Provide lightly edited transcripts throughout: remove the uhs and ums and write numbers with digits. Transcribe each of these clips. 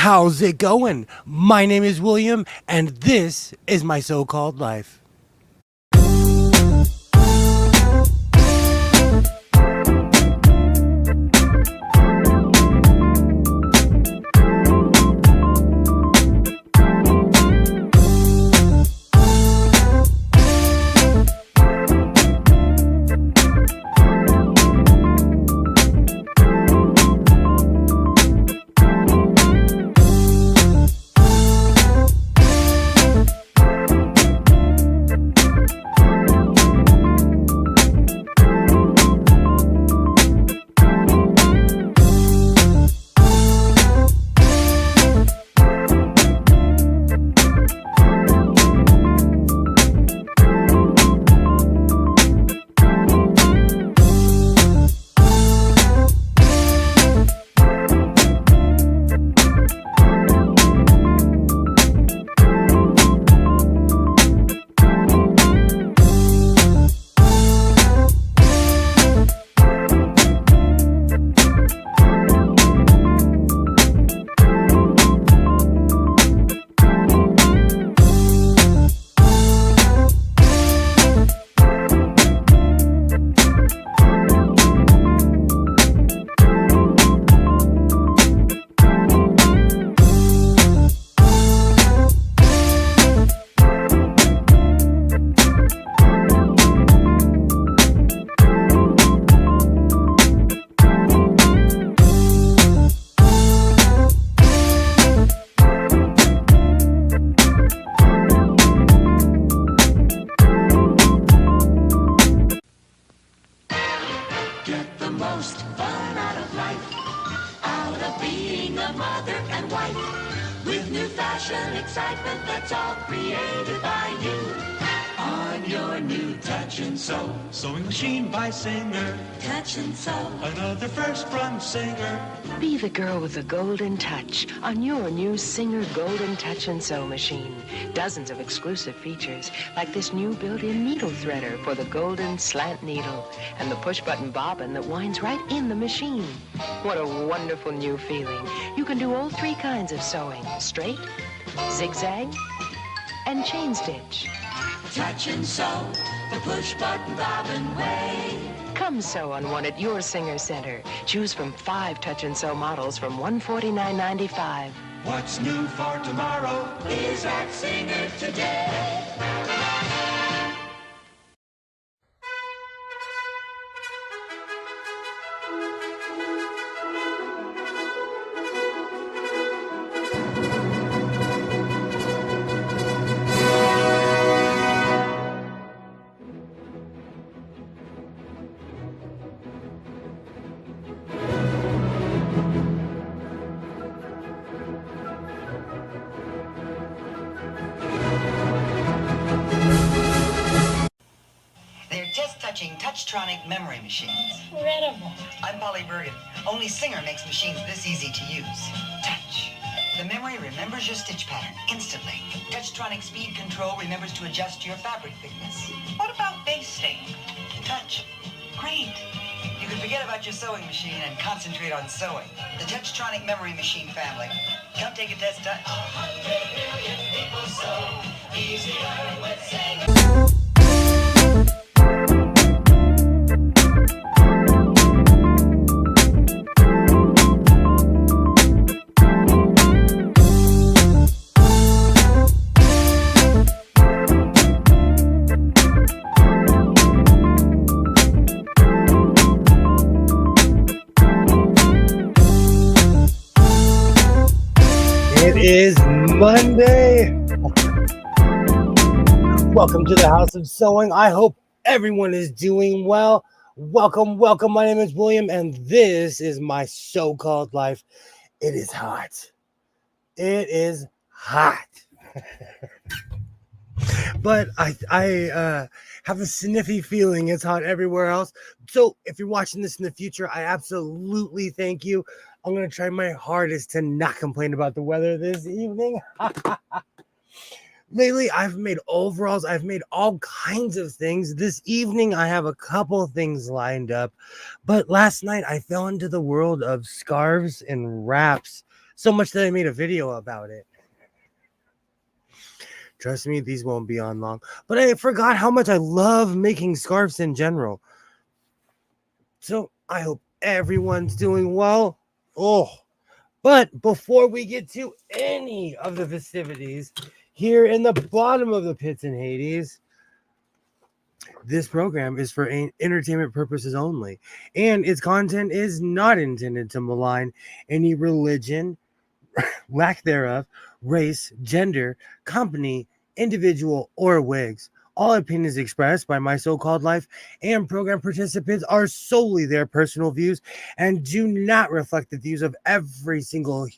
How's it going? My name is William, and this is my so-called life. Get the most fun out of life, out of being a mother and wife, with new fashion excitement that's all created by you. On your new Touch and Sew Sewing machine by Singer. Touch and Sew. Another first from Singer. Be the girl with the golden touch on your new Singer Golden Touch and Sew machine. Dozens of exclusive features, like this new built-in needle threader for the golden slant needle and the push-button bobbin that winds right in the machine. What a wonderful new feeling. You can do all three kinds of sewing: straight, zigzag, and chain stitch. Touch and Sew, the push-button bobbin way. Come sew on one at your Singer Center. Choose from 5 Touch and Sew models from $149.95. What's new for tomorrow Is at Singer today. They're just touching Touchtronic memory machines. Incredible. I'm Polly Bergen. Only Singer makes machines this easy to use. Touch. The memory remembers your stitch pattern instantly. Touchtronic speed control remembers to adjust your fabric thickness. What about basting? Touch. Great. You can forget about your sewing machine and concentrate on sewing. The Touchtronic memory machine family. Come take a test, Touch. It is Monday. Welcome to the House of Sewing. I hope everyone is doing well. Welcome. My name is William, and this is my so-called life. It is hot. It is hot. But I have a sniffy feeling it's hot everywhere else. So if you're watching this in the future, I absolutely thank you. I'm going to try my hardest to not complain about the weather this evening. Lately, I've made overalls. I've made all kinds of things. This evening, I have a couple things lined up. But last night, I fell into the world of scarves and wraps. So much that I made a video about it. Trust me, these won't be on long. But I forgot how much I love making scarves in general. So I hope everyone's doing well. Oh, but before we get to any of the festivities, here in the bottom of the pits in Hades, this program is for entertainment purposes only, and its content is not intended to malign any religion, lack thereof, race, gender, company, individual, or wigs. All opinions expressed by my so-called life and program participants are solely their personal views and do not reflect the views of every single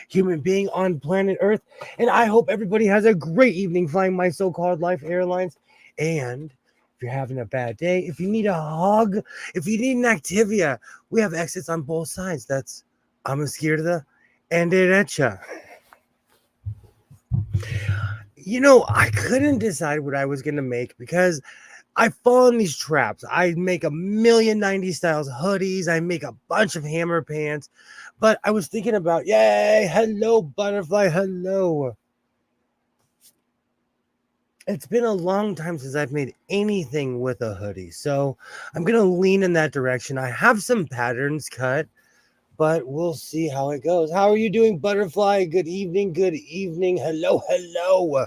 human being on planet Earth. And I hope everybody has a great evening flying my so-called life airlines. And if you're having a bad day, if you need a hug, if you need an Activia, we have exits on both sides. That's I'm a izquierda and derecha. You know, I couldn't decide what I was going to make because I fall in these traps. I make a million 90s styles hoodies. I make a bunch of hammer pants. But I was thinking about, yay, hello, butterfly, hello. It's been a long time since I've made anything with a hoodie. So I'm going to lean in that direction. I have some patterns cut, but we'll see how it goes. How are you doing, butterfly? Good evening. Good evening. Hello, hello.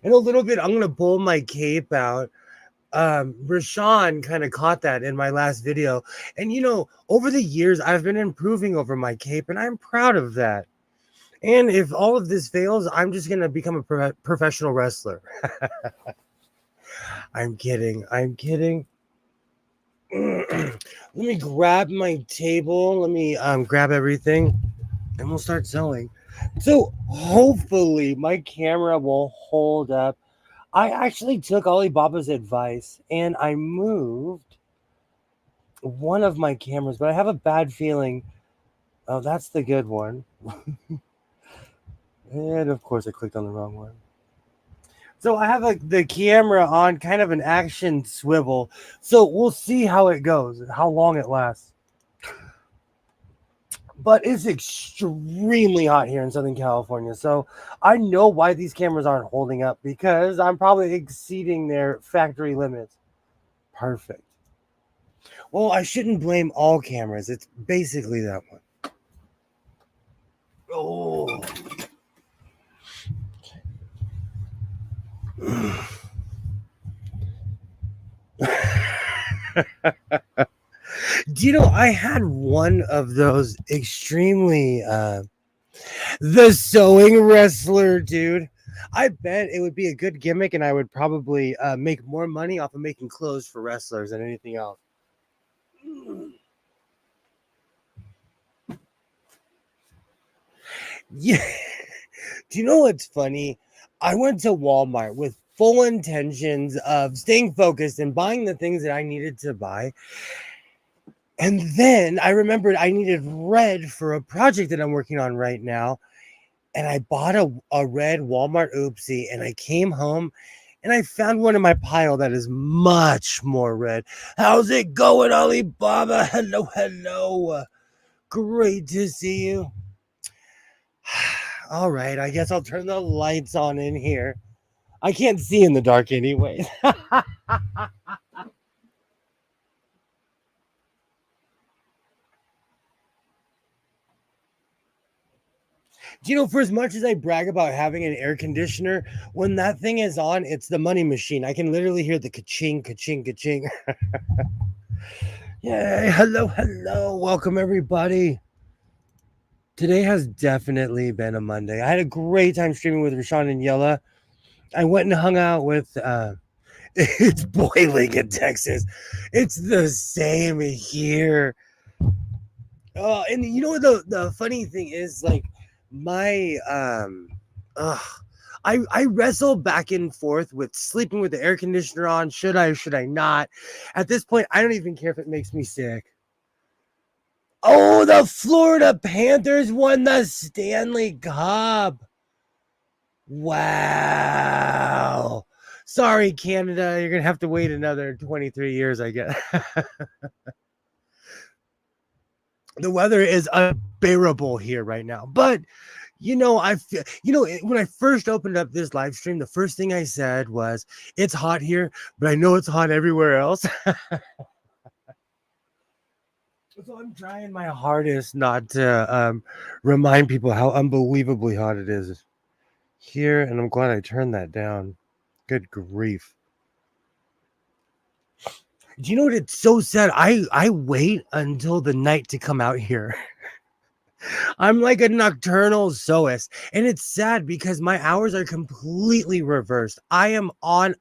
In a little bit, I'm going to pull my cape out. Rashawn kind of caught that in my last video. And, you know, over the years, I've been improving over my cape, and I'm proud of that. And if all of this fails, I'm just going to become a professional wrestler. I'm kidding. I'm kidding. Let me grab my table. Let me grab everything, and we'll start sewing. So hopefully my camera will hold up. I actually took Alibaba's advice and I moved one of my cameras, but I have a bad feeling. Oh, that's the good one. And of course I clicked on the wrong one. So I have the camera on kind of an action swivel. So we'll see how it goes, how long it lasts. But it's extremely hot here in Southern California. So I know why these cameras aren't holding up because I'm probably exceeding their factory limits. Perfect. Well, I shouldn't blame all cameras. It's basically that one. Oh. Do you know, I had one of those extremely the sewing wrestler, dude. I bet it would be a good gimmick and I would probably make more money off of making clothes for wrestlers than anything else. Yeah. Do you know what's funny? I went to Walmart with full intentions of staying focused and buying the things that I needed to buy. And then I remembered I needed red for a project that I'm working on right now. And I bought a red Walmart oopsie and I came home and I found one in my pile that is much more red. How's it going, Alibaba? Hello, hello. Great to see you. All right, I guess I'll turn the lights on in here. I can't see in the dark anyway. Do you know, for as much as I brag about having an air conditioner, when that thing is on, it's the money machine. I can literally hear the ka-ching, ka-ching, ka-ching. Yay, hello, hello. Welcome, everybody. Today has definitely been a Monday. I had a great time streaming with Rashawn and Yella. I went and hung out with it's boiling in Texas. It's the same here. And you know what the funny thing is, like my I wrestle back and forth with sleeping with the air conditioner on. Should I not? At this point, I don't even care if it makes me sick. Oh, the Florida Panthers won the Stanley Cup. Wow. Sorry, Canada. You're going to have to wait another 23 years, I guess. The weather is unbearable here right now. But I feel, when I first opened up this live stream, the first thing I said was, "It's hot here, but I know it's hot everywhere else." So I'm trying my hardest not to remind people how unbelievably hot it is here, and I'm glad I turned that down. Good grief. Do you know what? It's so sad. I wait until the night to come out here. I'm like a nocturnal zoist, and it's sad because my hours are completely reversed. I'm on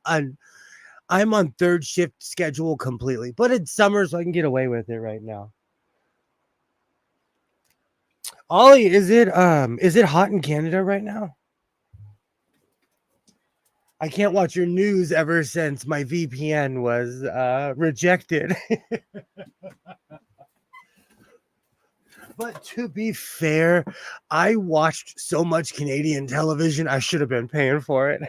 third shift schedule completely, but it's summer, so I can get away with it right now. Ollie, is it hot in Canada right now? I can't watch your news ever since my VPN was rejected. But to be fair, I watched so much Canadian television, I should have been paying for it.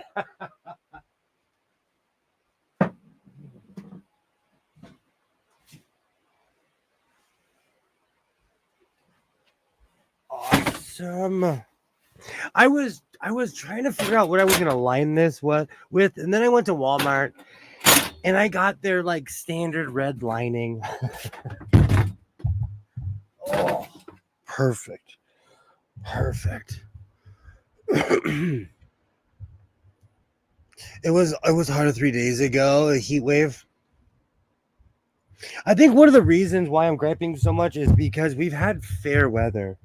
Awesome. I was trying to figure out what I was gonna line this with, and then I went to Walmart and I got their like standard red lining. Oh, perfect. Perfect. it was harder 3 days ago, a heat wave. I think one of the reasons why I'm griping so much is because we've had fair weather,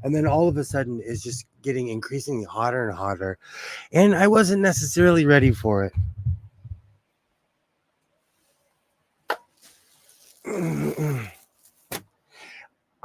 and then all of a sudden it's just getting increasingly hotter and hotter, and I wasn't necessarily ready for it.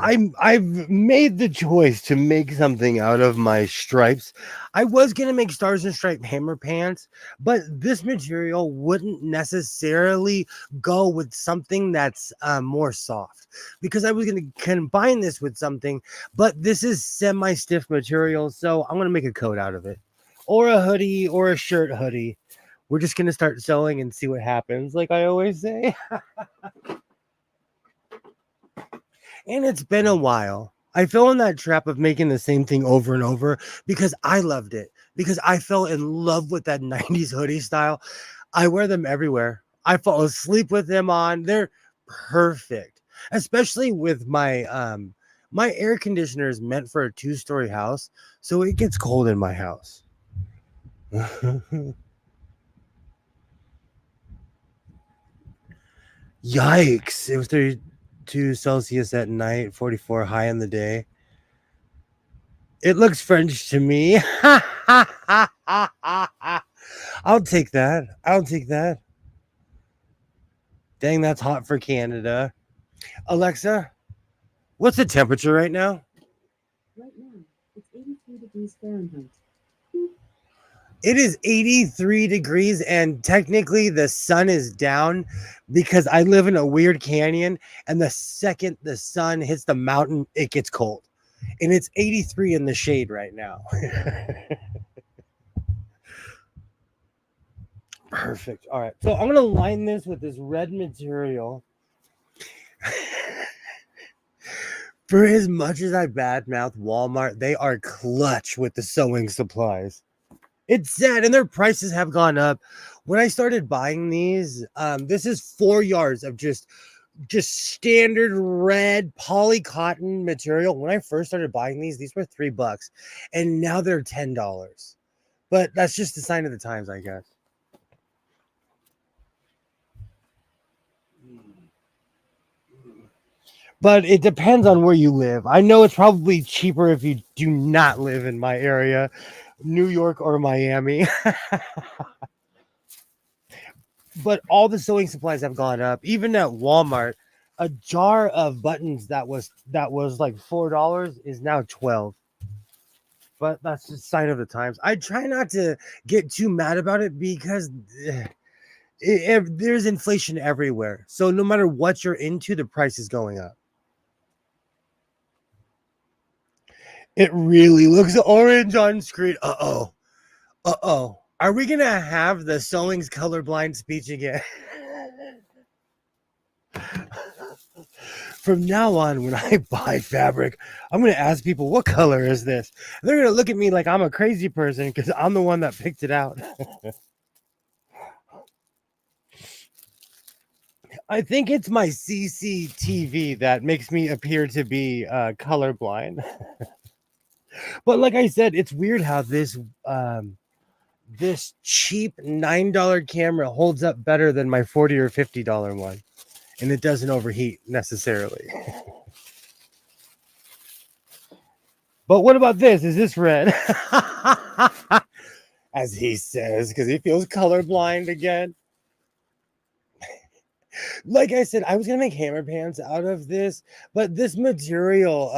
I've made the choice to make something out of my stripes. I was gonna make stars and stripe hammer pants, but this material wouldn't necessarily go with something that's more soft, because I was gonna combine this with something, but this is semi-stiff material, so I'm gonna make a coat out of it, or a hoodie, or a shirt hoodie. We're just gonna start sewing and see what happens, like I always say. And it's been a while. I fell in that trap of making the same thing over and over because I loved it. Because I fell in love with that 90s hoodie style. I wear them everywhere. I fall asleep with them on. They're perfect. Especially with my air conditioner is meant for a 2-story house, so it gets cold in my house. Yikes. It was 32 Celsius at night, 44 high in the day. It looks French to me. I'll take that. I'll take that. Dang, that's hot for Canada. Alexa, what's the temperature right now? Right now, it's 83 degrees Fahrenheit. It is 83 degrees, and technically the sun is down because I live in a weird canyon, and the second the sun hits the mountain, it gets cold. And it's 83 in the shade right now. Perfect. All right. So I'm going to line this with this red material. For as much as I badmouth Walmart, they are clutch with the sewing supplies. It's sad, and their prices have gone up. When I started buying these, this is 4 yards of just standard red poly cotton material. When I first started buying these were $3, and now they're $10. But that's just the sign of the times, I guess. But it depends on where you live. I know it's probably cheaper if you do not live in my area, New York or Miami. But all the sewing supplies have gone up. Even at Walmart, a jar of buttons that was like $4 is now $12. But that's just a sign of the times. I try not to get too mad about it because there's inflation everywhere. So no matter what you're into, the price is going up. It really looks orange on screen. Uh-oh. Uh-oh. Are we going to have the sewing's colorblind speech again? From now on, when I buy fabric, I'm going to ask people, what color is this? And they're going to look at me like I'm a crazy person because I'm the one that picked it out. I think it's my CCTV that makes me appear to be colorblind. But like I said, it's weird how this cheap $9 camera holds up better than my $40 or $50 one, and it doesn't overheat necessarily. But what about this? Is this red? As he says, because he feels colorblind again. Like I said, I was gonna make hammer pants out of this, but this material,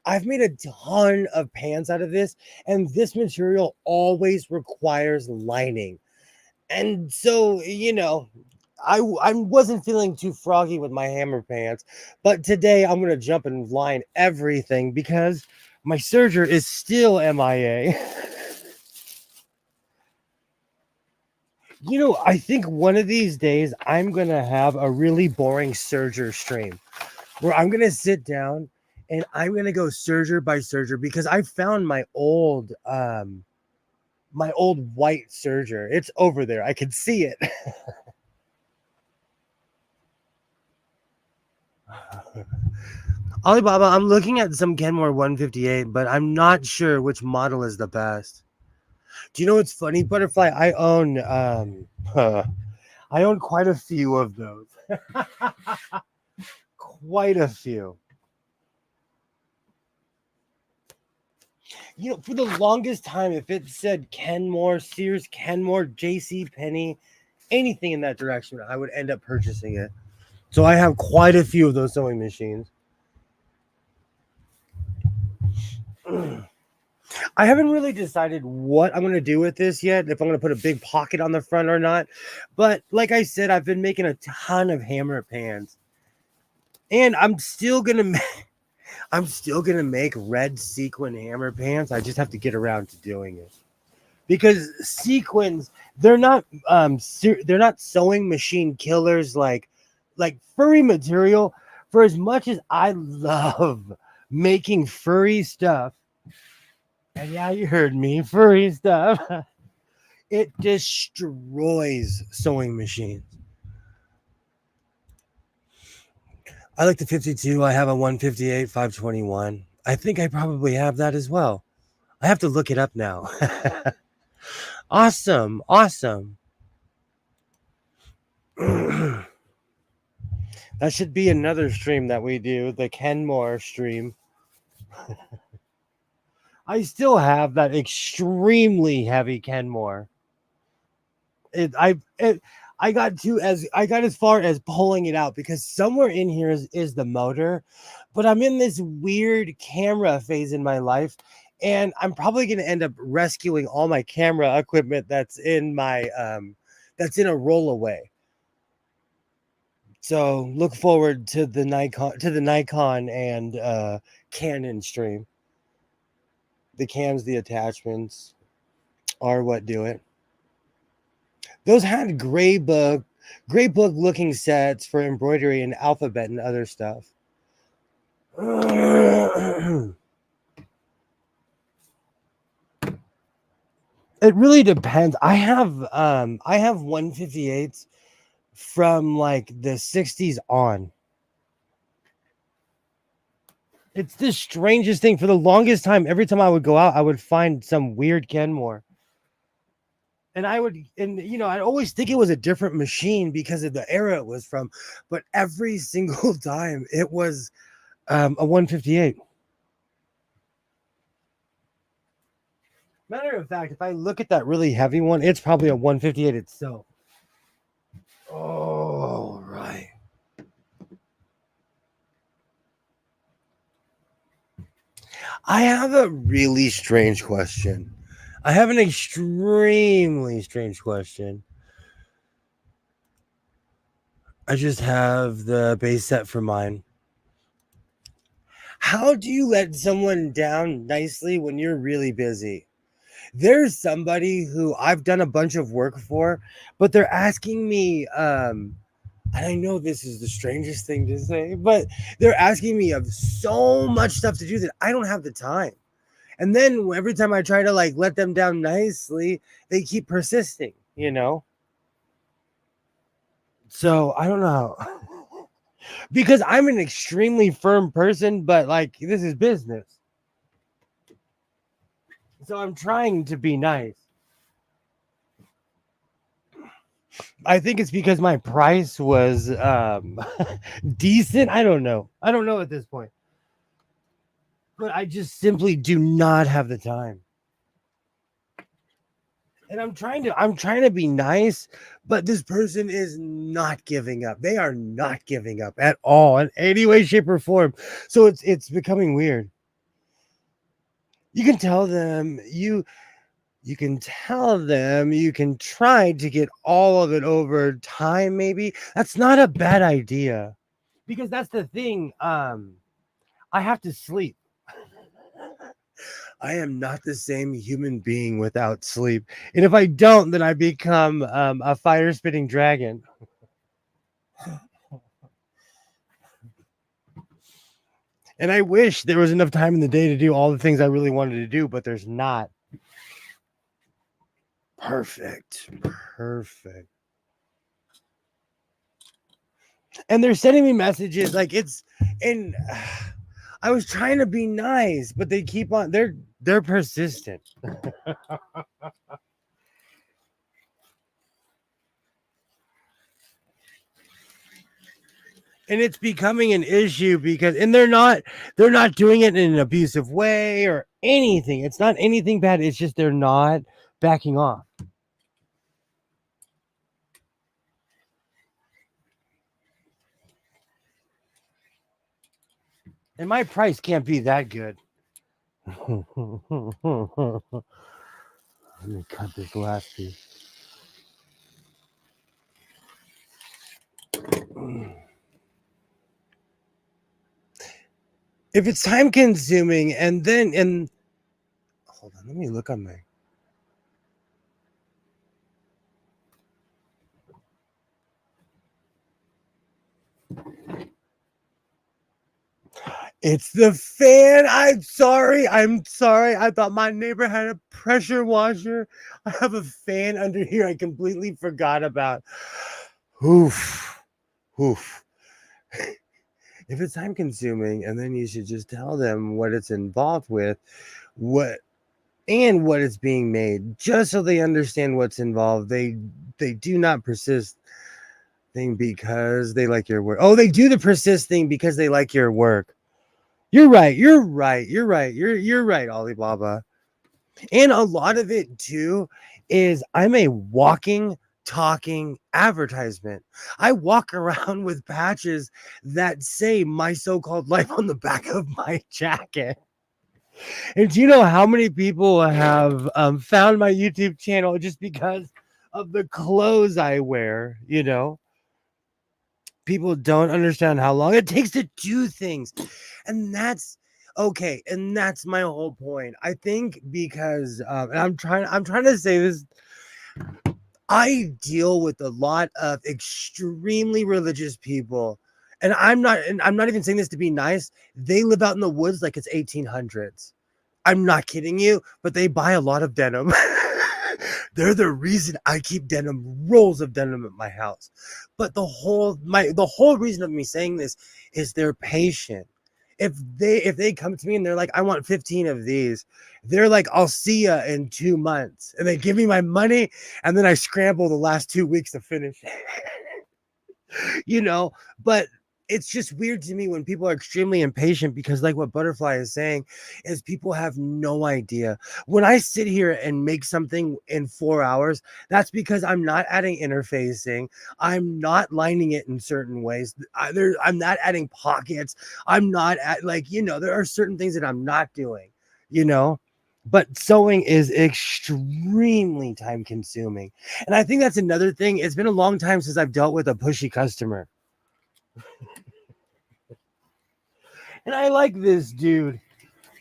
I've made a ton of pants out of this, and this material always requires lining. And so, I wasn't feeling too froggy with my hammer pants, but today I'm gonna jump and line everything because my serger is still MIA. I think one of these days I'm going to have a really boring serger stream where I'm going to sit down and I'm going to go serger by serger because I found my old white serger. It's over there. I can see it. Alibaba, I'm looking at some Kenmore 158, but I'm not sure which model is the best. Do you know what's funny, Butterfly? I own quite a few of those. Quite a few. For the longest time, if it said Kenmore, Sears, Kenmore, JC Penney, anything in that direction, I would end up purchasing it. So I have quite a few of those sewing machines. I haven't really decided what I'm going to do with this yet, if I'm going to put a big pocket on the front or not. But like I said, I've been making a ton of hammer pans. And I'm still going to make red sequin hammer pants. I just have to get around to doing it. Because sequins, they're not sewing machine killers like furry material. For as much as I love making furry stuff, and yeah, you heard me, furry stuff, it destroys sewing machines. I like the 52. I have a 158 521. I think I probably have that as well. I have to look it up now. Awesome. That should be another stream that we do, the Kenmore stream. I still have that extremely heavy Kenmore. I got as far as pulling it out because somewhere in here is the motor, but I'm in this weird camera phase in my life, and I'm probably going to end up rescuing all my camera equipment that's in my that's in a rollaway. So look forward to the Nikon and Canon stream. The cams, the attachments are what do it. Those had gray book looking sets for embroidery and alphabet and other stuff. It really depends. I have 158s from like the 60s on. It's the strangest thing. For the longest time, every time I would go out, I would find some weird Kenmore. And I'd always think it was a different machine because of the era it was from. But every single time, it was a 158. Matter of fact, if I look at that really heavy one, it's probably a 158 itself. Oh, right. I have a really strange question. I have an extremely strange question. I just have the base set for mine. How do you let someone down nicely when you're really busy? There's somebody who I've done a bunch of work for, but they're asking me And I know this is the strangest thing to say, but they're asking me of so much stuff to do that I don't have the time. And then every time I try to like let them down nicely, they keep persisting, you know? So I don't know. Because I'm an extremely firm person, but like this is business. So I'm trying to be nice. I think it's because my price was decent. I don't know. I don't know at this point. But I just simply do not have the time. And I'm trying to be nice, but this person is not giving up. They are not giving up at all in any way, shape, or form. So it's becoming weird. You can tell them you can tell them you can try to get all of it over time, maybe. That's not a bad idea. Because that's the thing. I have to sleep. I am not the same human being without sleep. And if I don't, then I become a fire spitting dragon. And I wish there was enough time in the day to do all the things I really wanted to do, but there's not. Perfect. Perfect. And they're sending me messages like and I was trying to be nice, but they keep on they're persistent. And it's becoming an issue because and they're not doing it in an abusive way or anything. It's not anything bad. It's just they're not backing off. And my price can't be that good. Let me cut this last piece. If it's time consuming and hold on, let me look on my it's the fan. I'm sorry. I'm sorry. I thought my neighbor had a pressure washer. I have a fan under here I completely forgot about. Oof. Oof. If it's time consuming, and then you should just tell them what it's involved with, what and what is being made, just so they understand what's involved. They do not persist thing because they like your work. Oh, they do the persist thing because they like your work. You're right. You're right. You're right. You're right, Alibaba. And a lot of it too is I'm a walking, talking advertisement. I walk around with patches that say my so-called life on the back of my jacket. And do you know how many people have found my YouTube channel just because of the clothes I wear? You know, people don't understand how long it takes to do things. And that's okay. And that's my whole point. I think because, and I'm trying to say this. I deal with a lot of extremely religious people. And I'm not even saying this to be nice. They live out in the woods like it's 1800s. I'm not kidding you, but they buy a lot of denim. They're the reason I keep rolls of denim at my house. But the whole reason of me saying this is they're patient. If they come to me and they're like, I want 15 of these, they're like, I'll see ya in 2 months. And they give me my money, and then I scramble the last 2 weeks to finish. you know, but it's just weird to me when people are extremely impatient because like what Butterfly is saying is people have no idea. When I sit here and make something in 4 hours, that's because I'm not adding interfacing. I'm not lining it in certain ways. I'm not adding pockets. I'm not at there are certain things that I'm not doing, you know, but sewing is extremely time consuming. And I think that's another thing. It's been a long time since I've dealt with a pushy customer. And I like this dude.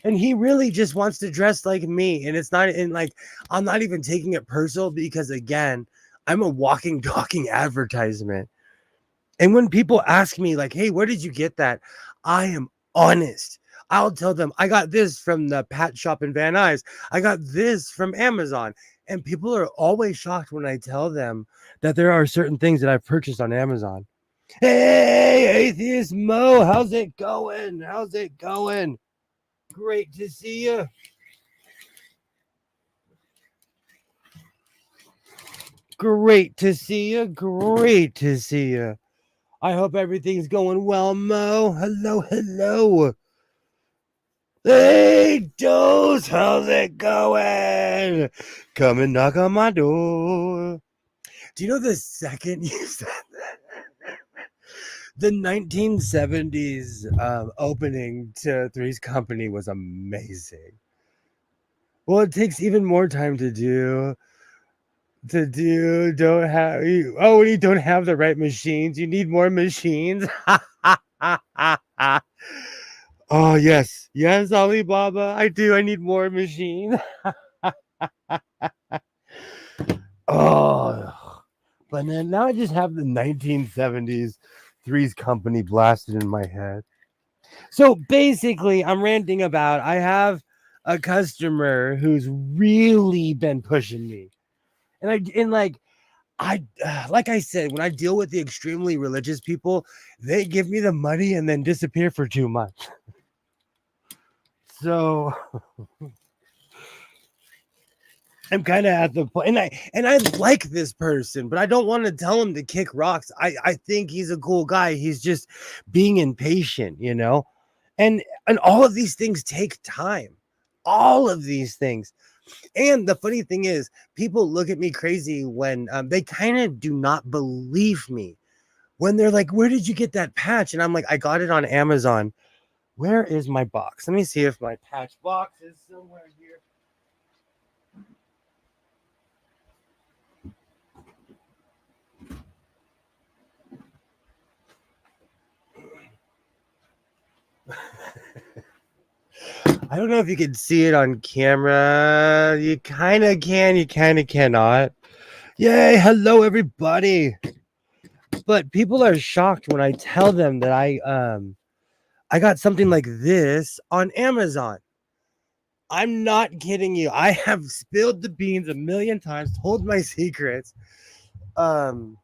And he really just wants to dress like me. And it's not in like, I'm not even taking it personal because, again, I'm a walking, talking advertisement. And when people ask me, like, hey, where did you get that? I am honest. I'll tell them, I got this from the Pat Shop in Van Nuys. I got this from Amazon. And people are always shocked when I tell them that there are certain things that I've purchased on Amazon. Hey, Atheist Mo, how's it going? How's it going? Great to see you. Great to see you. Great to see you. I hope everything's going well, Mo. Hello, hello. Hey, Dose, how's it going? Come and knock on my door. Do you know the second you said that? The 1970s opening to Three's Company was amazing. Well, it takes even more time to do. Don't have you. Oh, when you don't have the right machines, you need more machines. Oh, yes. Yes, Alibaba. I do. I need more machines. Oh, but then now I just have the 1970s Three's Company blasted in my head. So basically, I'm ranting about I have a customer who's really been pushing me. Like I said, when I deal with the extremely religious people, they give me the money and then disappear for 2 months. So I'm kind of at the point, and I like this person, but I don't want to tell him to kick rocks. I think he's a cool guy. He's just being impatient, you know, and all of these things take time. All of these things. And the funny thing is, people look at me crazy when they kind of do not believe me when they're like, "Where did you get that patch?" And I'm like, "I got it on Amazon." Where is my box? Let me see if my patch box is somewhere here. I don't know if you can see it on camera. You kind of can, you kind of cannot. Yay, hello everybody. But people are shocked when I tell them that I got something like this on Amazon. I'm not kidding you. I have spilled the beans a million times, told my secrets. You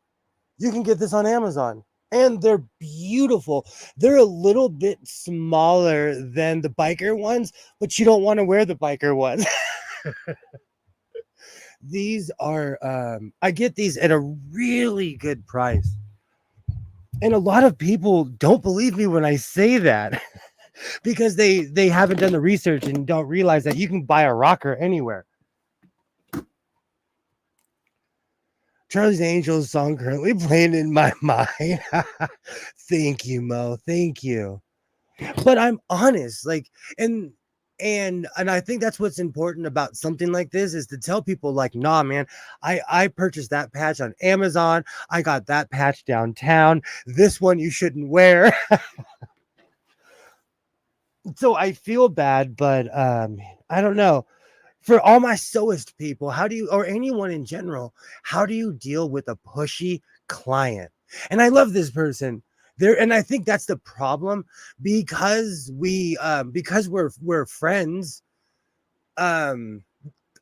can get this on Amazon. And they're beautiful. They're a little bit smaller than the biker ones, but you don't want to wear the biker ones. These are I get these at a really good price. And a lot of people don't believe me when I say that because they haven't done the research and don't realize that you can buy a rocker anywhere. Charlie's Angels song currently playing in my mind. Thank you, Mo. Thank you. But I'm honest, like, and I think that's what's important about something like this is to tell people, like, nah, man, I purchased that patch on Amazon. I got that patch downtown. This one you shouldn't wear. So I feel bad, but I don't know. For all my sewist people, how do you, or anyone in general, how do you deal with a pushy client? And I love this person there, and I think that's the problem because we're friends. I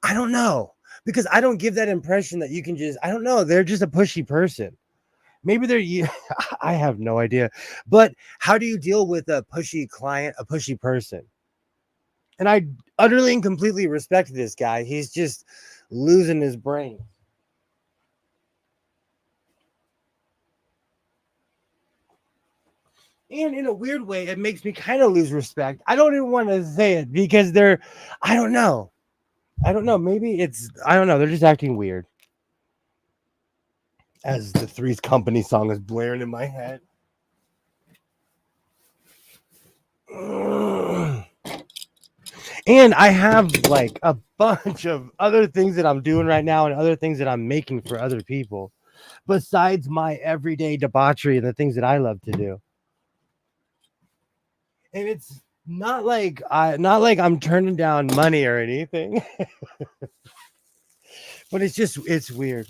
don't know, because I don't give that impression that you can just, I don't know, they're just a pushy person. Maybe they're I have no idea. But how do you deal with a pushy client, a pushy person? And I utterly and completely respect this guy. He's just losing his brain. And in a weird way, it makes me kind of lose respect. I don't even want to say it because they're, I don't know. I don't know. Maybe it's, I don't know. They're just acting weird. As the Three's Company song is blaring in my head. And I have like a bunch of other things that I'm doing right now and other things that I'm making for other people besides my everyday debauchery and the things that I love to do. And it's not like I'm turning down money or anything. But it's weird.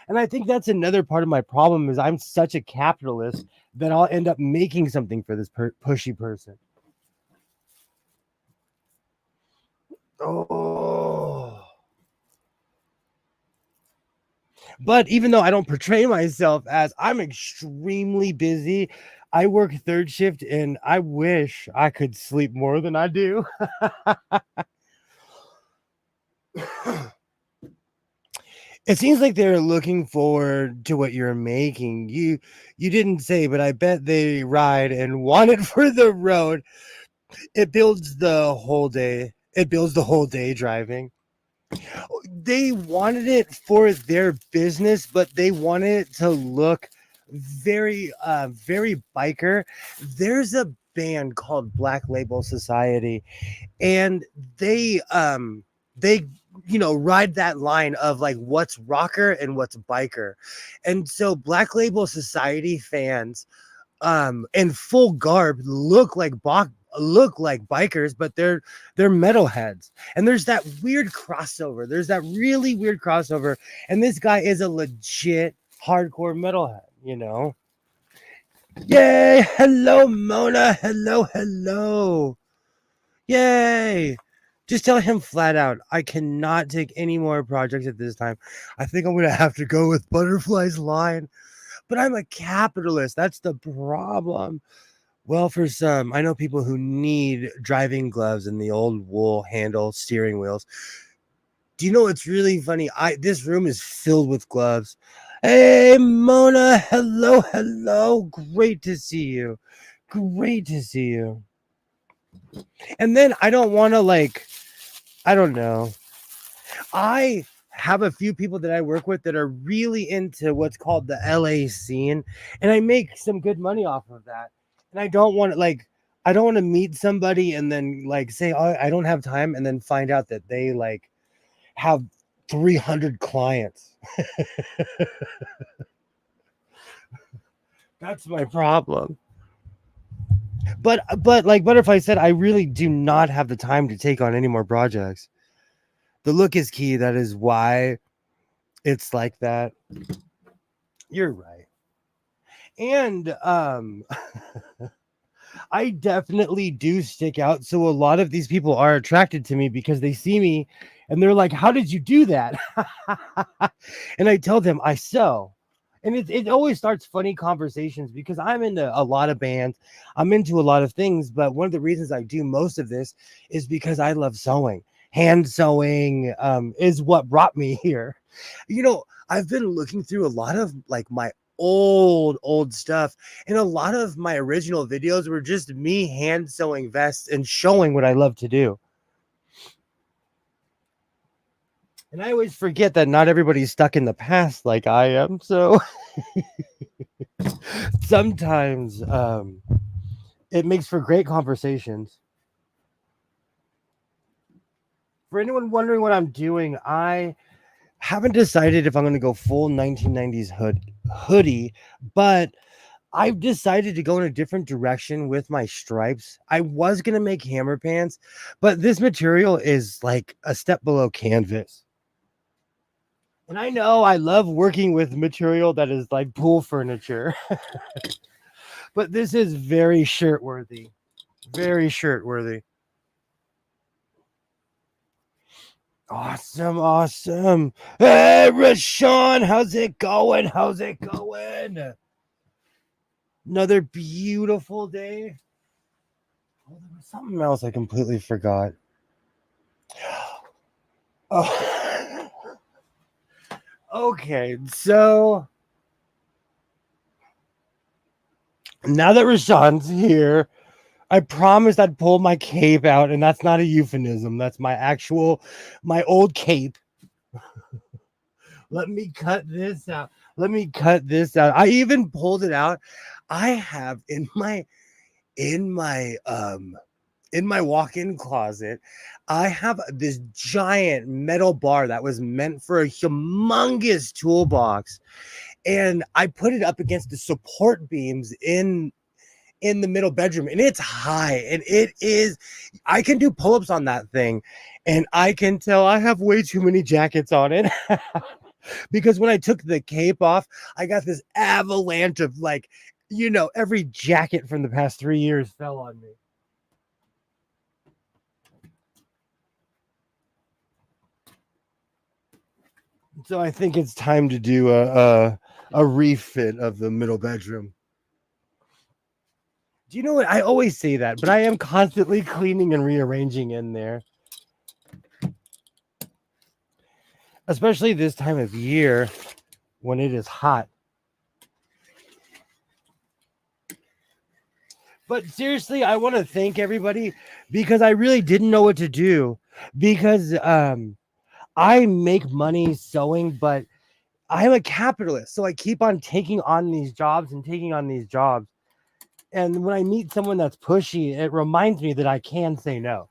And I think that's another part of my problem is I'm such a capitalist that I'll end up making something for this pushy person. Oh. But even though I don't portray myself as I'm extremely busy, I work third shift and I wish I could sleep more than I do. It seems like they're looking forward to what you're making. You didn't say, but I bet they ride and want it for the road. It builds the whole day. It builds the whole day driving. They wanted it for their business, but they wanted it to look very biker. There's a band called Black Label Society, and they ride that line of like what's rocker and what's biker. And so Black Label Society fans in full garb look like bikers, but they're metalheads. And there's that weird crossover. There's that really weird crossover. And this guy is a legit hardcore metalhead. Yay! Hello, Mona. Hello. Yay! Just tell him flat out, I cannot take any more projects at this time. I think I'm gonna have to go with Butterfly's line. But I'm a capitalist. That's the problem. Well, for some, I know people who need driving gloves and the old wool handle steering wheels. Do you know what's really funny? This room is filled with gloves. Hey, Mona. Hello. Great to see you. And then I don't want to I don't know. I have a few people that I work with that are really into what's called the LA scene, and I make some good money off of that. And I don't want to meet somebody and then say, oh, I don't have time, and then find out that they have 300 clients. That's my problem. But like Butterfly said, I really do not have the time to take on any more projects. The look is key. That is why it's like that. You're right. And I definitely do stick out. So a lot of these people are attracted to me because they see me and they're like, how did you do that? And I tell them I sew. And it always starts funny conversations because I'm into a lot of bands. I'm into a lot of things. But one of the reasons I do most of this is because I love sewing. Hand sewing is what brought me here. I've been looking through a lot of my old stuff, and a lot of my original videos were just me hand sewing vests and showing what I love to do. And I always forget that not everybody's stuck in the past like I am. So sometimes it makes for great conversations. For anyone wondering what I'm doing, I haven't decided if I'm going to go full 1990s hoodie, but I've decided to go in a different direction with my stripes. I was going to make hammer pants, but this material is like a step below canvas. And I know I love working with material that is like pool furniture, but this is very shirt worthy. Very shirt worthy. Awesome. Hey, Rashawn, how's it going? Another beautiful day. Oh, there was something else I completely forgot. Oh. Okay, so now that Rashawn's here, I promised I'd pull my cape out, and that's not a euphemism. That's my old cape. Let me cut this out. I even pulled it out. I have in my walk-in closet, I have this giant metal bar that was meant for a humongous toolbox, and I put it up against the support beams in the middle bedroom, and it's high, and I can do pull-ups on that thing, and I can tell I have way too many jackets on it. because when I took the cape off, I got this avalanche of like, every jacket from the past 3 years fell on me. So I think it's time to do a refit of the middle bedroom. Do you know what? I always say that, but I am constantly cleaning and rearranging in there. Especially this time of year when it is hot. But seriously, I want to thank everybody because I really didn't know what to do because I make money sewing, but I'm a capitalist. So I keep on taking on these jobs and taking on these jobs. And when I meet someone that's pushy, it reminds me that I can say no.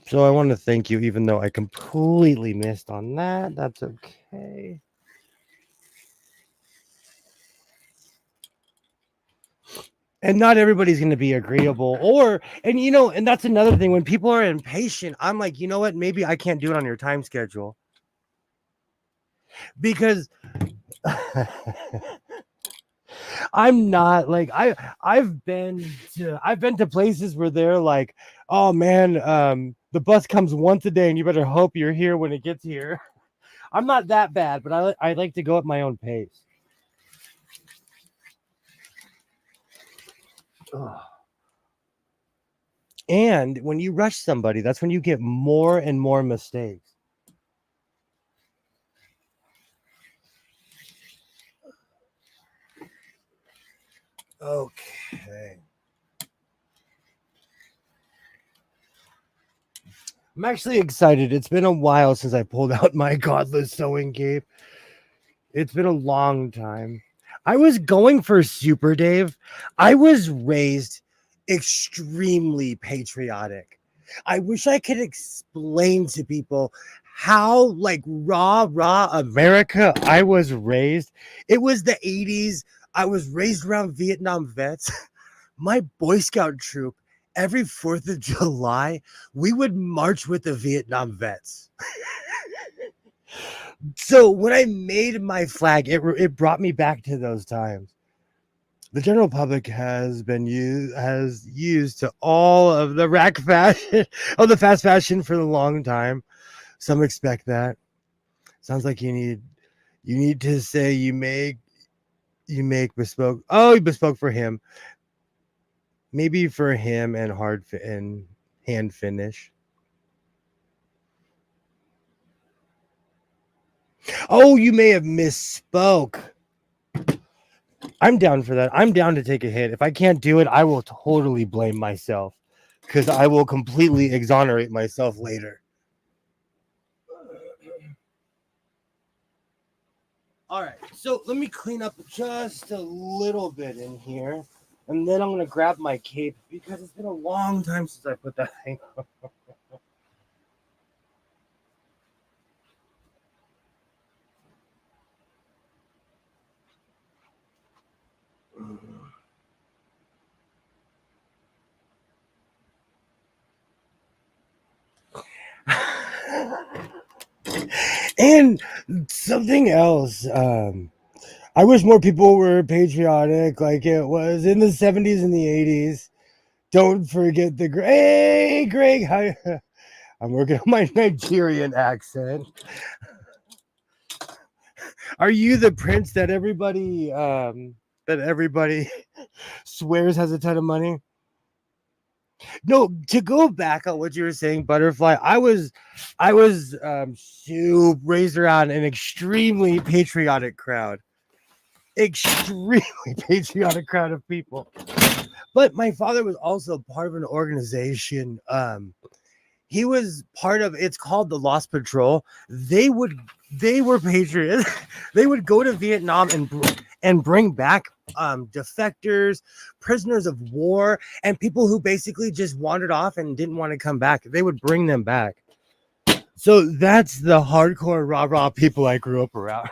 So I want to thank you, even though I completely missed on that. That's okay. And not everybody's going to be agreeable and that's another thing. When people are impatient, I'm like, you know what? Maybe I can't do it on your time schedule because I'm not like I've been to places where they're like, oh man, the bus comes once a day and you better hope you're here when it gets here. I'm not that bad, but I like to go at my own pace. Ugh. And when you rush somebody, that's when you get more and more mistakes. Okay. I'm actually excited. It's been a while since I pulled out my godless sewing cape. It's been a long time. I was going for Super Dave. I was raised extremely patriotic. I wish I could explain to people how like rah America I was raised. It was the 80s. I was raised around Vietnam vets. My Boy Scout troop, every 4th of July, we would march with the Vietnam vets. So when I made my flag, it brought me back to those times. The general public has used to all of the rack fashion of the fast fashion for a long time. Some expect that. Sounds like you need to say you make bespoke. Oh, you bespoke for him. Maybe for him and and hand finish. Oh, you may have misspoke. I'm down for that. I'm down to take a hit. If I can't do it, I will totally blame myself because I will completely exonerate myself later. All right, so let me clean up just a little bit in here, and then I'm gonna grab my cape because it's been a long time since I put that thing on. And something else. I wish more people were patriotic like it was in the 70s and the 80s. Don't forget the Hey, Greg. Hi. I'm working on my Nigerian accent. Are you the prince that everybody swears has a ton of money? No, to go back on what you were saying, butterfly. I was raised around an extremely patriotic crowd. Extremely patriotic crowd of people. But my father was also part of an organization. He was part of it's called the Lost Patrol. They were patriots. They would go to Vietnam and bring back defectors, prisoners of war, and people who basically just wandered off and didn't want to come back. They would bring them back. So that's the hardcore rah people I grew up around.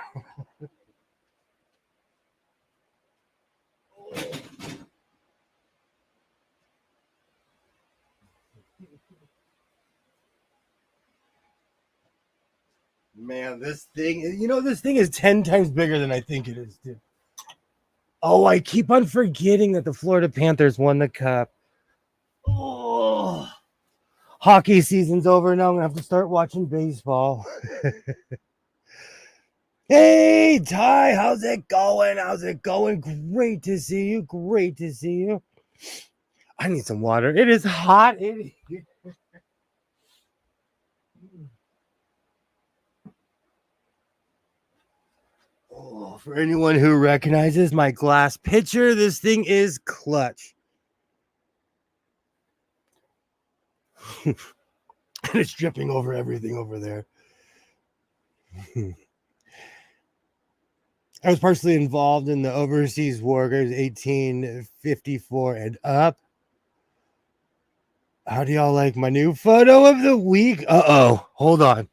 Man, this thing, this thing is 10 times bigger than I think it is, dude. Oh, I keep on forgetting that the Florida Panthers won the cup. Oh, hockey season's over now. I'm gonna have to start watching baseball. Hey, Ty, how's it going? How's it going? Great to see you. Great to see you. I need some water. It is hot. Oh, for anyone who recognizes my glass pitcher, this thing is clutch. And it's dripping over everything over there. I was partially involved in the overseas war, 1854 and up. How do y'all like my new photo of the week? Uh-oh, hold on.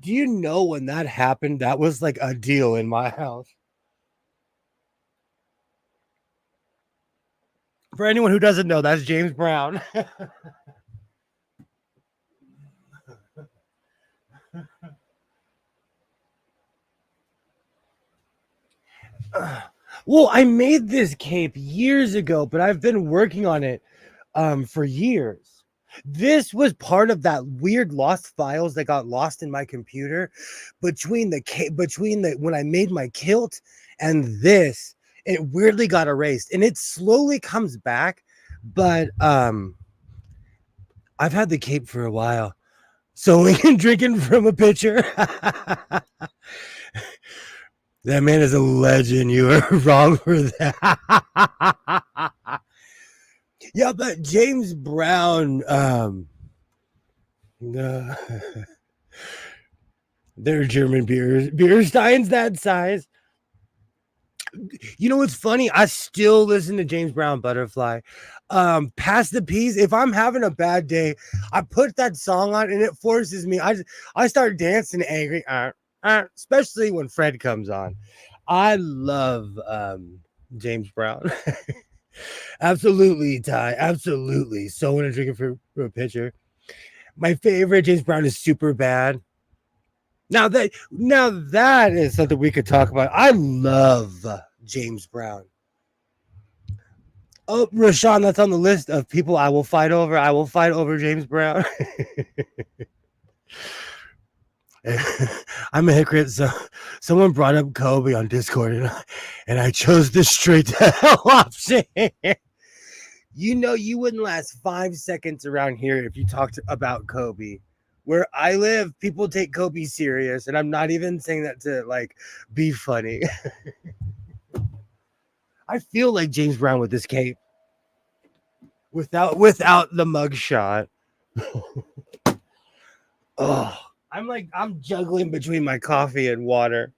Do you know when that happened? That was like a deal in my house. For anyone who doesn't know, that's James Brown. Well, I made this cape years ago, but I've been working on it for years. This was part of that weird lost files that got lost in my computer between when I made my kilt and this. It weirdly got erased, and it slowly comes back. But I've had the cape for a while, sewing and drinking from a pitcher. That man is a legend. You are wrong for that. Yeah, but James Brown, they're German beer steins that size. You know what's funny? I still listen to James Brown Butterfly. Pass the Peas. If I'm having a bad day, I put that song on and it forces me. I start dancing angry, especially when Fred comes on. I love James Brown. Absolutely, Ty. Absolutely. So when I'm drinking for a pitcher. My favorite James Brown is Super Bad. Now that is something we could talk about. I love James Brown. Oh, Rashawn, that's on the list of people I will fight over. I will fight over James Brown. I'm a hypocrite. So someone brought up Kobe on Discord, and I chose the straight to hell option. You wouldn't last 5 seconds around here if you talked about Kobe. Where I live, people take Kobe serious, and I'm not even saying that to like be funny. I feel like James Brown with this cape, without the mugshot. Oh, I'm juggling between my coffee and water.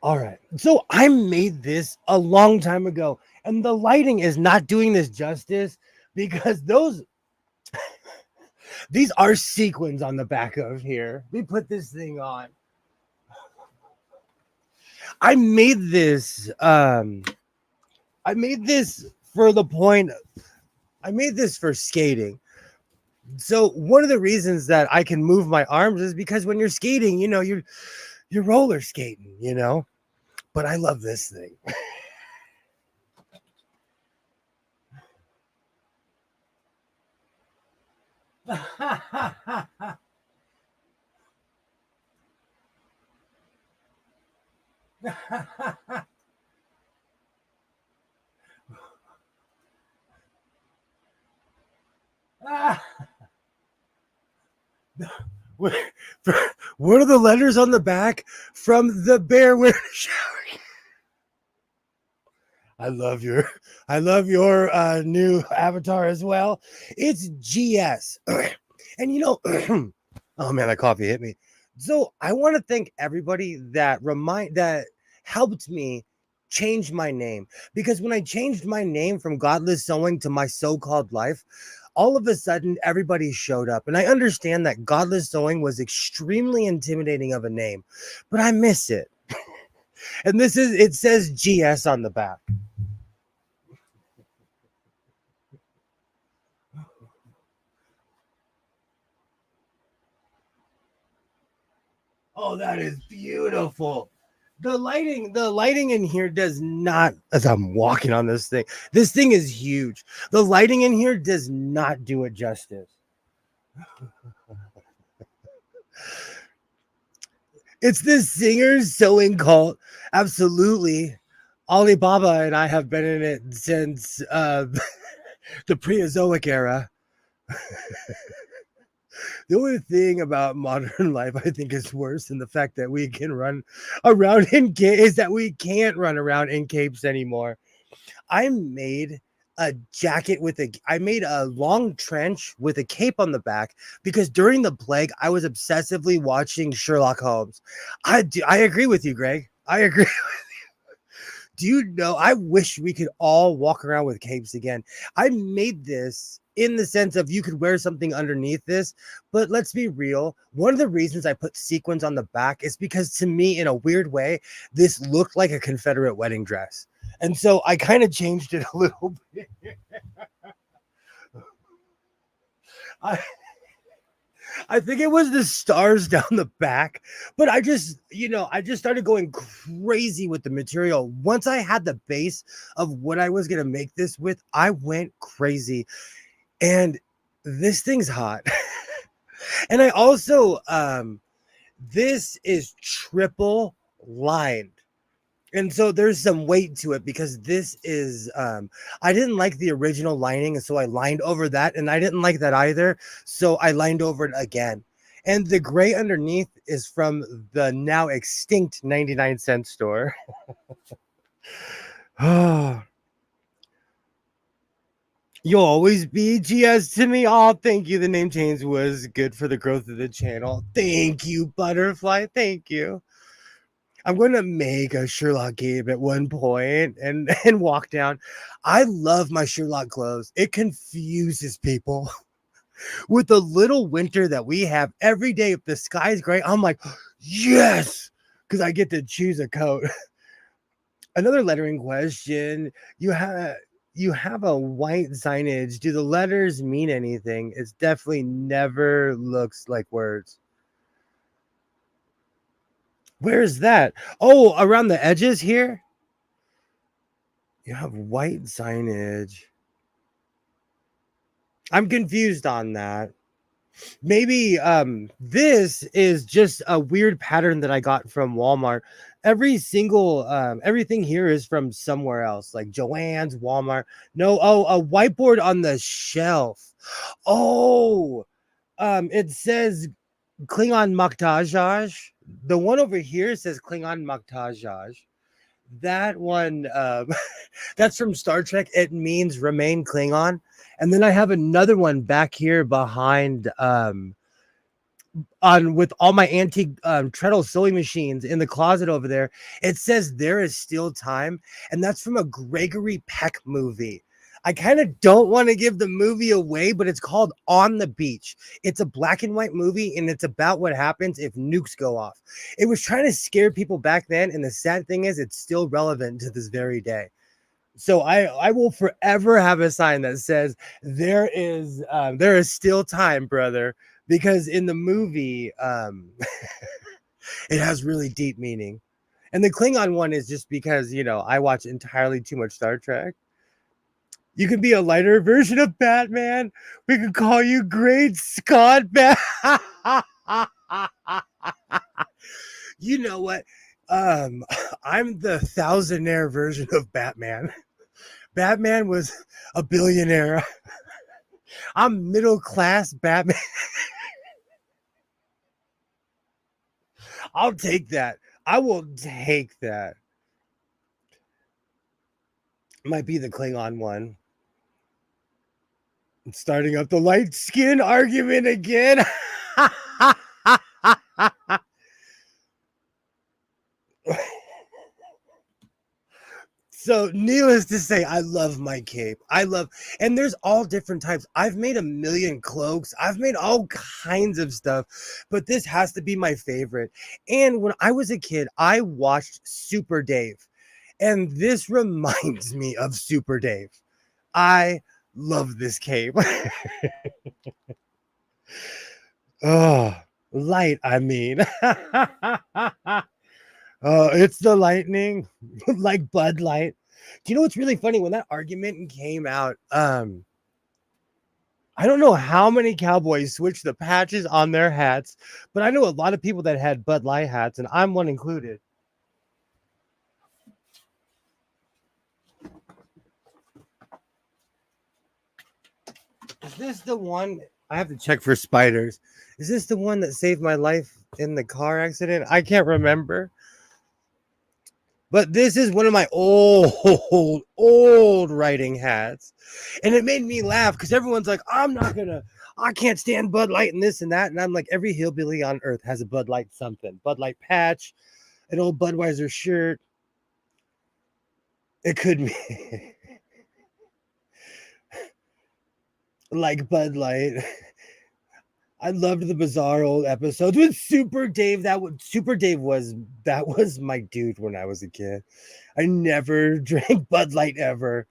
All right, so I made this a long time ago, and the lighting is not doing this justice because these are sequins on the back of here. We put this thing on. I made this for the point. I made this for skating. So one of the reasons that I can move my arms is because when you're skating, you're roller skating, But I love this thing. What are the letters on the back? From the bear wearing a shower. I love your new avatar as well. It's GS. And oh man, that coffee hit me. So I want to thank everybody that helped me change my name, because when I changed my name from Godless Sewing to My So-Called Life, all of a sudden everybody showed up. And I understand that Godless Sewing was extremely intimidating of a name, but I miss it. And it says GS on the back. Oh, that is beautiful. The lighting in here does not, as I'm walking on this thing is huge. The lighting in here does not do it justice. It's the Singers Sewing Cult. Absolutely. Alibaba and I have been in it since the Preozoic era. The only thing about modern life I think is worse than the fact that we can run around is that we can't run around in capes anymore. I made I made a long trench with a cape on the back because during the plague I was obsessively watching Sherlock Holmes. I agree with you, Greg. I agree. Do you know, I wish we could all walk around with capes again. I made this in the sense of you could wear something underneath this, but let's be real. One of the reasons I put sequins on the back is because to me, in a weird way, this looked like a Confederate wedding dress. And so I kind of changed it a little bit. I think it was the stars down the back, but I just started going crazy with the material. Once I had the base of what I was going to make this with, I went crazy. And this thing's hot. And I also, this is triple lined. And so there's some weight to it because this is I didn't like the original lining, and so I lined over that, and I didn't like that either, so I lined over it again. And the gray underneath is from the now extinct 99-cent store. You'll always be GS to me. Oh, thank you. The name change was good for the growth of the channel. Thank you, Butterfly. Thank you. I'm going to make a Sherlock cape at one point and walk down. I love my Sherlock clothes. It confuses people. With the little winter that we have every day, if the sky's gray, I'm like, yes, because I get to choose a coat. Another lettering question. You have a white signage. Do the letters mean anything? It's definitely never looks like words. Where's that? Oh, around the edges here? You have white signage. I'm confused on that. Maybe this is just a weird pattern that I got from Walmart. Everything here is from somewhere else, like Joann's, Walmart. No, a whiteboard on the shelf. Oh, it says Klingon Maktajaj. The one over here says Klingon Maktajaj. That one, that's from Star Trek. It means remain Klingon. And then I have another one back here behind, on with all my antique treadle sewing machines in the closet over there. It says there is still time, and that's from a Gregory Peck movie. I kind of don't want to give the movie away, but it's called On the Beach. It's a black and white movie, and it's about what happens if nukes go off. It was trying to scare people back then, and the sad thing is it's still relevant to this very day. So I will forever have a sign that says there is still time, brother, because in the movie it has really deep meaning. And the Klingon one is just because, I watch entirely too much Star Trek. You can be a lighter version of Batman. We could call you Great Scott You know what? I'm the thousandaire version of Batman. Batman was a billionaire. I'm middle class Batman. I'll take that. I will take that. Might be the Klingon one. I'm starting up the light skin argument again. So, needless to say, I love my cape. And there's all different types. I've made a million cloaks, I've made all kinds of stuff, but this has to be my favorite. And when I was a kid, I watched Super Dave, and this reminds me of Super Dave. I love this cape. Oh, light, I mean. Oh, it's the lightning, like Bud Light. Do you know what's really funny? When that argument came out, I don't know how many cowboys switched the patches on their hats, but I know a lot of people that had Bud Light hats, and I'm one included. Is this the one? I have to check for spiders. Is this the one that saved my life in the car accident? I can't remember. But this is one of my old writing hats. And it made me laugh because everyone's like, I can't stand Bud Light and this and that. And I'm like, every hillbilly on earth has a Bud Light something. Bud Light patch, an old Budweiser shirt. It could be like Bud Light. I loved the bizarre old episodes with Super Dave. Super Dave was my dude when I was a kid. I never drank Bud Light ever.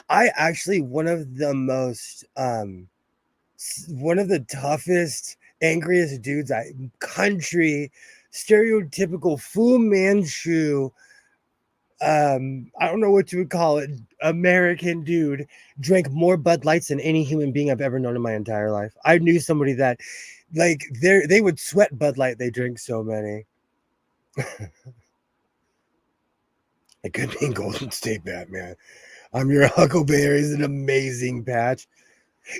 I actually one of the toughest, angriest dudes. Country, stereotypical Fu Manchu. I don't know what you would call it. American dude drank more Bud Lights than any human being I've ever known in my entire life. I knew somebody that, like, they would sweat Bud Light. They drink so many. It could be Golden State Batman. I'm your Huckleberry is an amazing patch.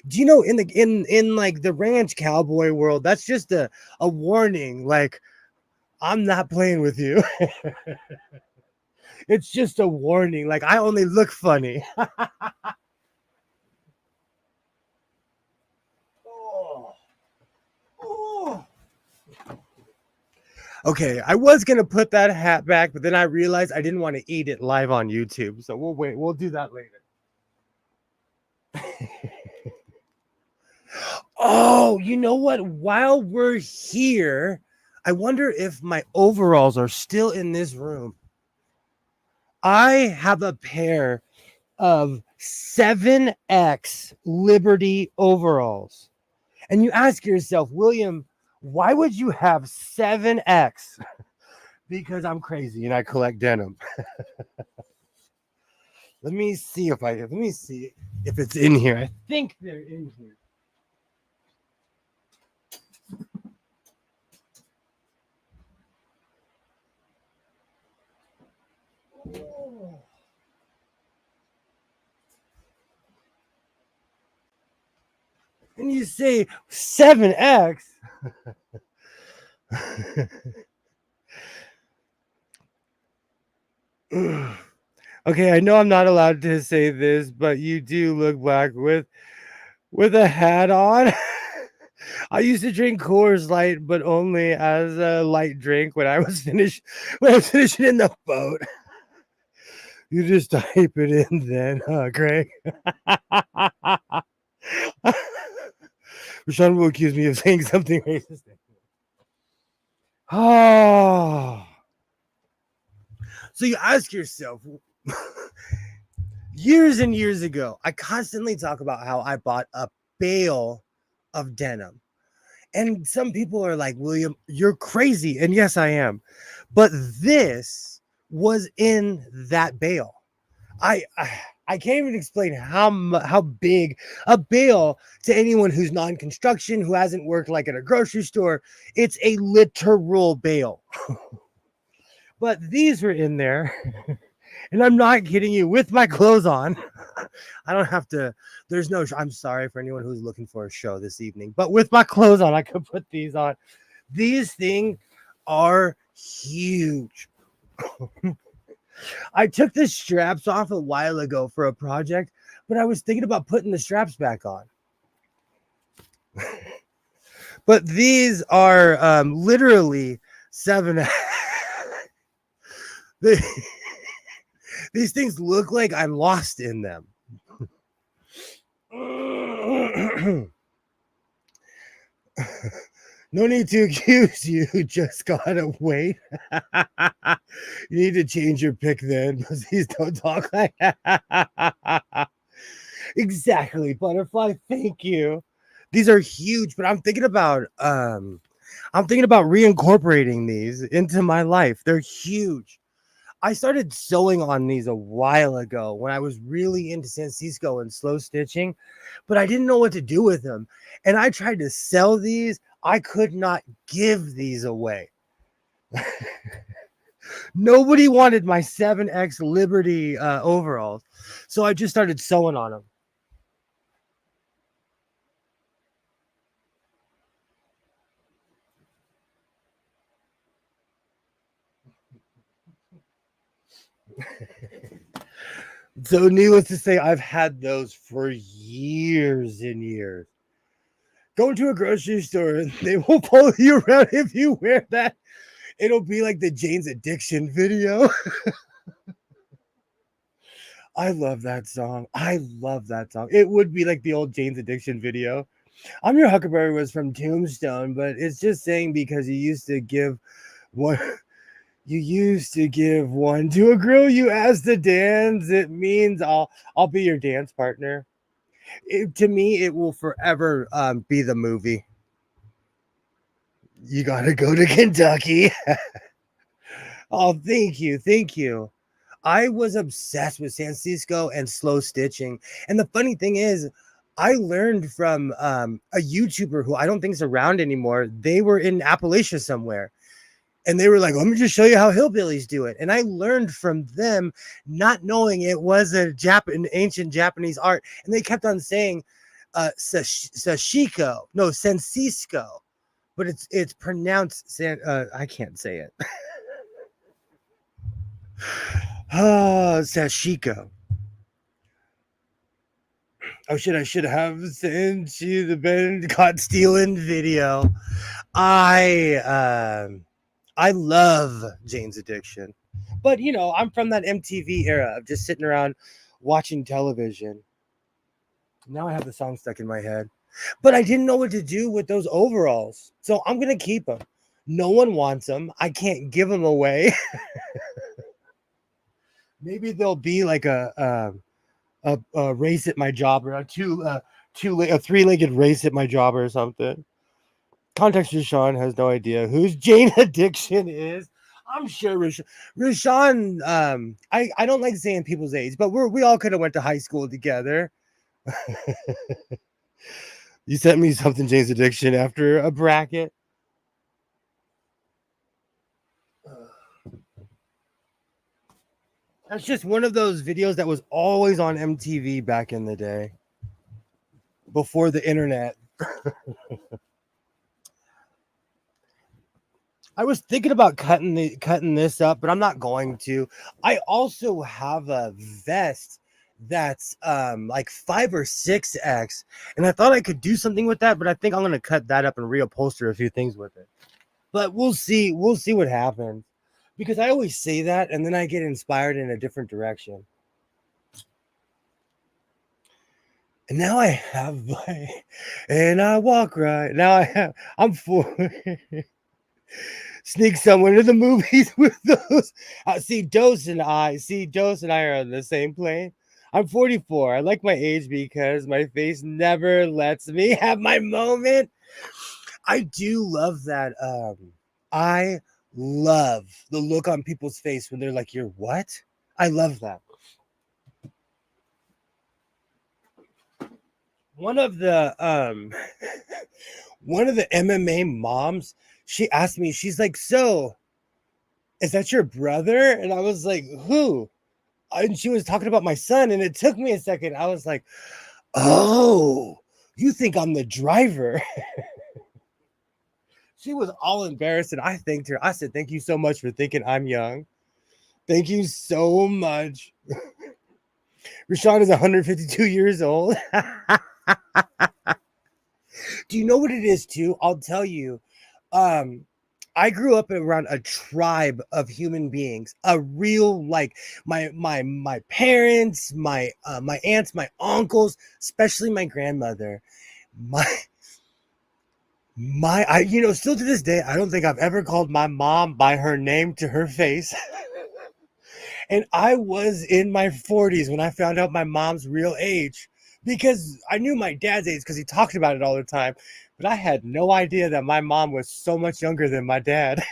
Do you know in like the ranch cowboy world, that's just a warning. Like, I'm not playing with you. It's just a warning. Like, I only look funny. Oh. Oh. Okay, I was gonna put that hat back, but then I realized I didn't want to eat it live on YouTube. So we'll wait. We'll do that later. Oh, you know what? While we're here, I wonder if my overalls are still in this room. I have a pair of 7X Liberty overalls. And you ask yourself, William, why would you have 7X? Because I'm crazy and I collect denim. Let me see if it's in here. I think they're in here. Oh. And you say 7X. Okay, I know I'm not allowed to say this, but you do look black with a hat on. I used to drink Coors Light, but only as a light drink when I was finishing in the boat. You just type it in then, huh, Craig? Rashawn will accuse me of saying something racist. Oh. So you ask yourself, years and years ago, I constantly talk about how I bought a bale of denim. And some people are like, William, you're crazy. And yes, I am. But this was in that bale. I can't even explain how big a bale to anyone who's non-construction, who hasn't worked like at a grocery store. It's a literal bale. But these were in there. And I'm not kidding you, with my clothes on. I don't have to. There's no. I'm sorry for anyone who's looking for a show this evening. But with my clothes on, I could put these on. These things are huge. I took the straps off a while ago for a project, but I was thinking about putting the straps back on. But these are literally 7. These things look like I'm lost in them. No need to accuse you. Just gotta wait. You need to change your pick then. Please don't talk like that. Exactly, butterfly. Thank you. These are huge, but I'm thinking about reincorporating these into my life. They're huge. I started sewing on these a while ago when I was really into San Francisco and slow stitching, but I didn't know what to do with them. And I tried to sell these. I could not give these away. Nobody wanted my 7X Liberty overalls. So I just started sewing on them. So needless to say, I've had those for years and years. Go into a grocery store and they will follow you around if you wear that. It'll be like the Jane's Addiction video. I love that song. I love that song. It would be like the old Jane's Addiction video. I'm Your Huckleberry was from Tombstone, but it's just saying because you used to give one to a girl you asked to dance. It means I'll be your dance partner. To me, it will forever be the movie. You gotta go to Kentucky. Oh, thank you. I was obsessed with San Francisco and slow stitching. And the funny thing is, I learned from a YouTuber who I don't think is around anymore. They were in Appalachia somewhere. And they were like, let me just show you how hillbillies do it. And I learned from them, not knowing it was an ancient Japanese art. And they kept on saying sashiko, no, sensisco. But it's pronounced, I can't say it. Sashiko. Oh shit, I should have sent you the Ben caught stealing video. I love Jane's Addiction. But you know, I'm from that MTV era of just sitting around watching television. Now I have the song stuck in my head. But I didn't know what to do with those overalls. So I'm gonna keep them. No one wants them. I can't give them away. Maybe they'll be like a race at my job, or a three-legged race at my job or something. Context Rashawn has no idea who's Jane Addiction is. I'm sure Rashawn, I don't like saying people's age, but we all could have went to high school together. You sent me something, Jane's Addiction, after a bracket. That's just one of those videos that was always on MTV back in the day, before the internet. I was thinking about cutting this up, but I'm not going to. I also have a vest that's like 5 or 6X, and I thought I could do something with that, but I think I'm gonna cut that up and reupholster a few things with it. But we'll see what happens, because I always say that and then I get inspired in a different direction. And now I have and I walk right now. I'm for sneak someone to the movies with those. See, Dose and I are on the same plane. I'm 44. I like my age because my face never lets me have my moment. I do love that. I love the look on people's face when they're like, "You're what?" I love that. One of the MMA moms, she asked me, she's like, "So, is that your brother?" And I was like, "Who?" And she was talking about my son, and it took me a second. I was like, "Oh, you think I'm the driver?" She was all embarrassed, and I thanked her. I said, "Thank you so much for thinking I'm young. Thank you so much." Rashawn is 152 years old. Do you know what it is too? I'll tell you. I grew up around a tribe of human beings, a real like my parents, my aunts, my uncles, especially my grandmother. My I still to this day, I don't think I've ever called my mom by her name to her face. And I was in my 40s when I found out my mom's real age because I knew my dad's age because he talked about it all the time. But I had no idea that my mom was so much younger than my dad.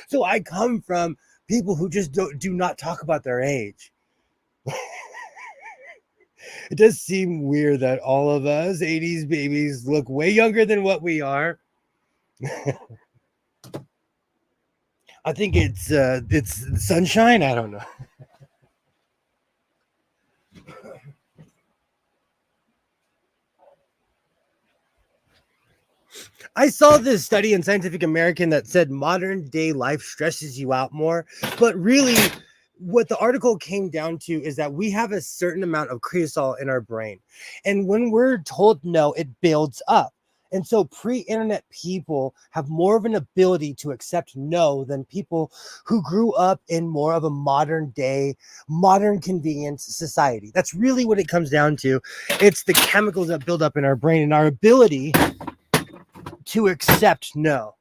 So I come from people who just do not talk about their age. It does seem weird that all of us 80s babies look way younger than what we are. I think it's sunshine. I don't know. I saw this study in Scientific American that said modern day life stresses you out more, but really what the article came down to is that we have a certain amount of cortisol in our brain. And when we're told no, it builds up. And so pre-internet people have more of an ability to accept no than people who grew up in more of a modern day, modern convenience society. That's really what it comes down to. It's the chemicals that build up in our brain and our ability to accept no.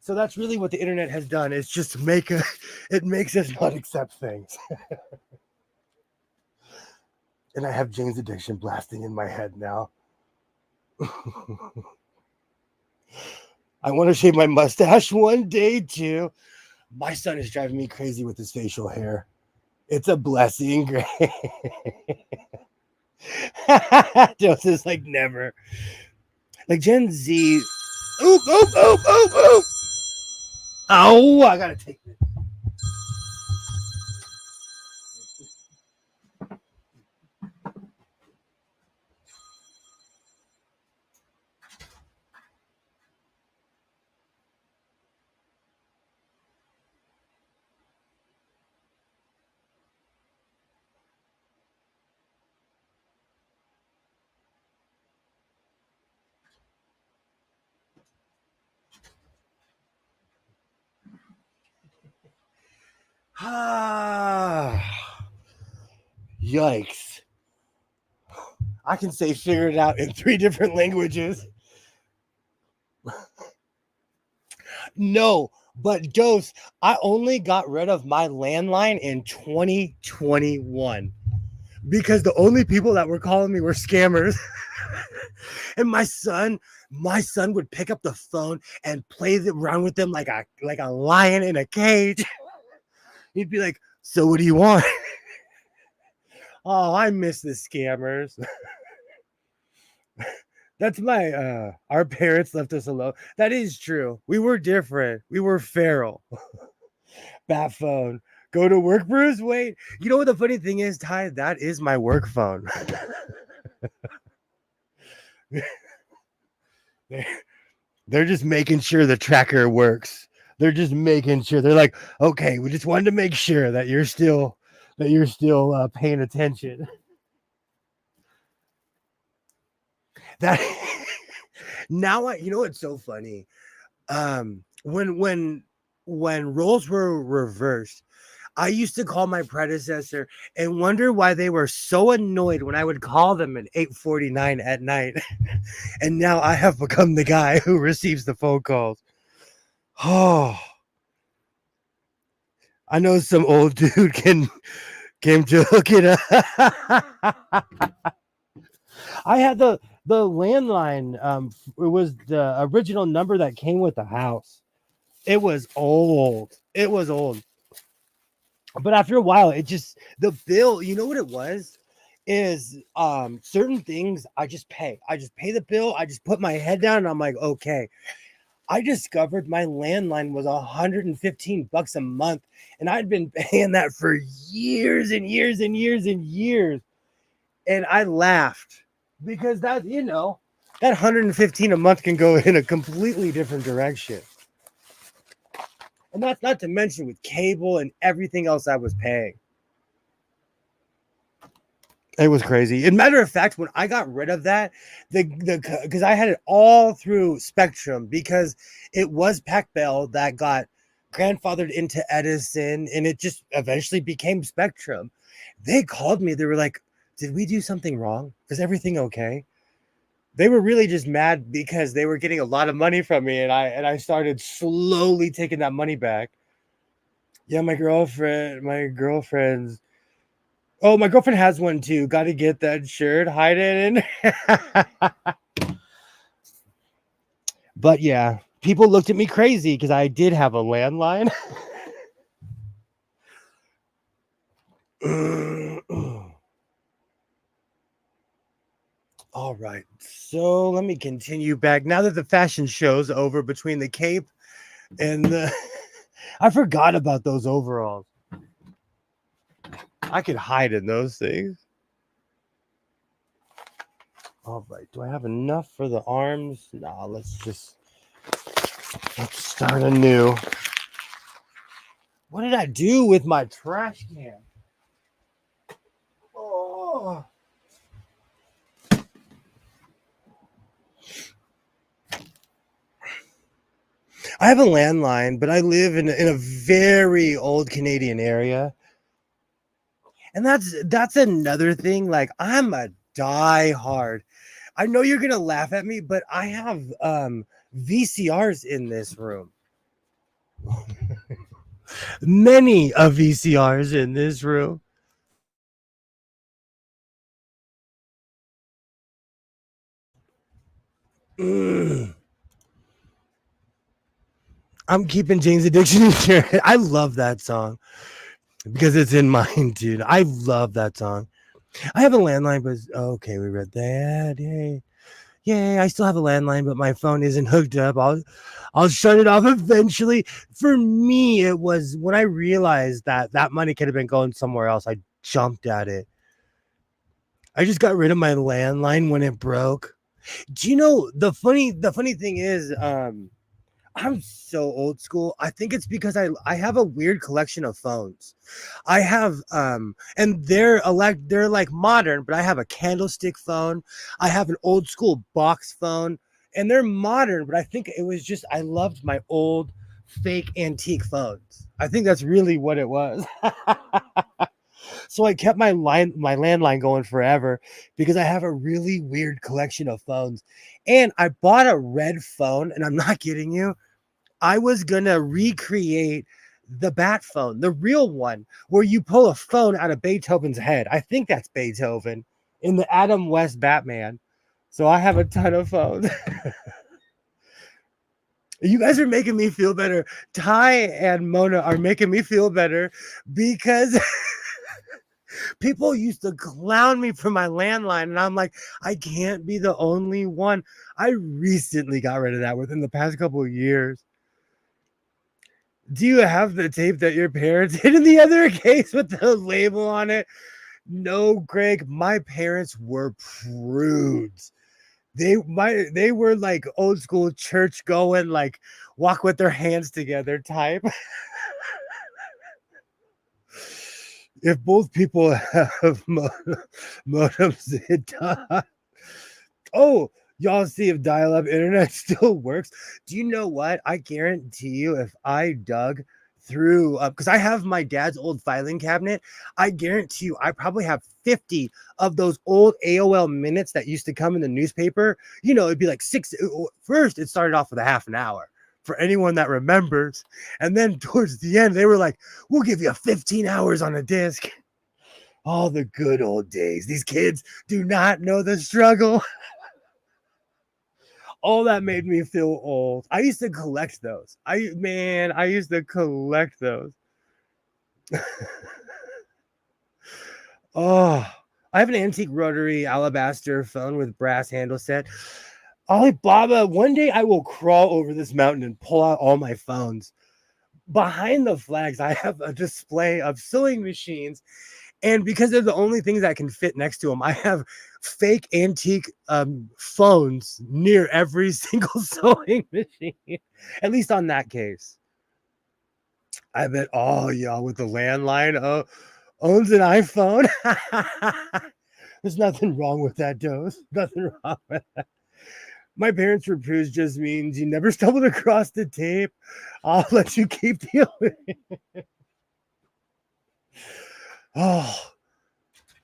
So that's really what the internet has done, is just it makes us not accept things. And I have Jane's Addiction blasting in my head now. I want to shave my mustache one day too. My son is driving me crazy with his facial hair. It's a blessing. Joseph's like never. Like Gen Z. Oop, oop, oop, oop, oop. Oh, I gotta take this. Yikes. I can say figure it out in 3 different languages. No, but Dose, I only got rid of my landline in 2021 because the only people that were calling me were scammers. And my son would pick up the phone and play around with them like a lion in a cage. He'd be like, "So what do you want?" Oh, I miss the scammers. That's our parents left us alone. That is true. We were different. We were feral. Bat phone. Go to work, Bruce. Wait. You know what the funny thing is, Ty? That is my work phone. They're just making sure the tracker works. They're just making sure. They're like, okay, we just wanted to make sure that you're still paying attention. That now you know what's so funny. When roles were reversed, I used to call my predecessor and wonder why they were so annoyed when I would call them at 8:49 at night. And now I have become the guy who receives the phone calls. Oh, I know some old dude came to hook it up. I had the landline. It was the original number that came with the house. It was old. It was old. But after a while, it just the bill. You know what it was? Is certain things I just pay. I just pay the bill. I just put my head down and I'm like, okay. I discovered my landline was $115 a month, and I'd been paying that for years and years and years and years. And I laughed because that that 115 a month can go in a completely different direction. And that's not to mention with cable and everything else I was paying. It was crazy. And matter of fact, when I got rid of that, because I had it all through Spectrum, because it was Pac Bell that got grandfathered into Edison, and it just eventually became Spectrum. They called me. They were like, "Did we do something wrong? Is everything okay?" They were really just mad because they were getting a lot of money from me, and I started slowly taking that money back. Yeah, my girlfriend's. Oh, my girlfriend has one too. Got to get that shirt, hide it in. But yeah, people looked at me crazy because I did have a landline. All right, so let me continue back. Now that the fashion show's over between the cape and the. I forgot about those overalls. I could hide in those things. All right, do I have enough for the arms? Nah, let's start anew. What did I do with my trash can? Oh. I have a landline, but I live in a very old Canadian area. And that's another thing. Like, I'm a die-hard. I know you're gonna laugh at me, but I have VCRs in this room. Many of VCRs in this room. Mm. I'm keeping Jane's Addiction in here. I love that song because it's in mine, dude. I love that song. I have a landline, but okay, we read that. Yay. Yay, I still have a landline, but my phone isn't hooked up. I'll shut it off eventually. For me, it was when I realized that money could have been going somewhere else. I jumped at it. I just got rid of my landline when it broke. Do you know the funny thing is I'm so old school. I think it's because I have a weird collection of phones. I have and they're like modern, but I have a candlestick phone. I have an old school box phone, and they're modern, but I think it was just I loved my old fake antique phones. I think that's really what it was. So I kept my landline going forever because I have a really weird collection of phones. And I bought a red phone, and I'm not kidding you. I was gonna recreate the bat phone, the real one, where you pull a phone out of Beethoven's head. I think that's Beethoven in the Adam West Batman. So I have a ton of phones. You guys are making me feel better. Ty and Mona are making me feel better because people used to clown me for my landline, and I'm like, I can't be the only one. I recently got rid of that within the past couple of years. Do you have the tape that your parents hid in the other case with the label on it? No, Greg, my parents were prudes. They were like old school church going, like walk with their hands together type. If both people have modems, it does. Oh, y'all see if dial-up internet still works. Do you know what? I guarantee you, if I dug through, because I have my dad's old filing cabinet, I guarantee you, I probably have 50 of those old AOL minutes that used to come in the newspaper. You know, it'd be like first it started off with a half an hour for anyone that remembers. And then towards the end, they were like, we'll give you 15 hours on a disc. All the good old days. These kids do not know the struggle. All that made me feel old. I used to collect those. I used to collect those. Oh, I have an antique rotary alabaster phone with brass handle set. Alibaba, one day I will crawl over this mountain and pull out all my phones. Behind the flags, I have a display of sewing machines. And because they're the only things that can fit next to them, I have fake antique phones near every single sewing machine, at least on that case. I bet all y'all with the landline owns an iPhone. There's nothing wrong with that, Dose. Nothing wrong with that. My parents' reproves just means you never stumbled across the tape. I'll let you keep dealing. Oh,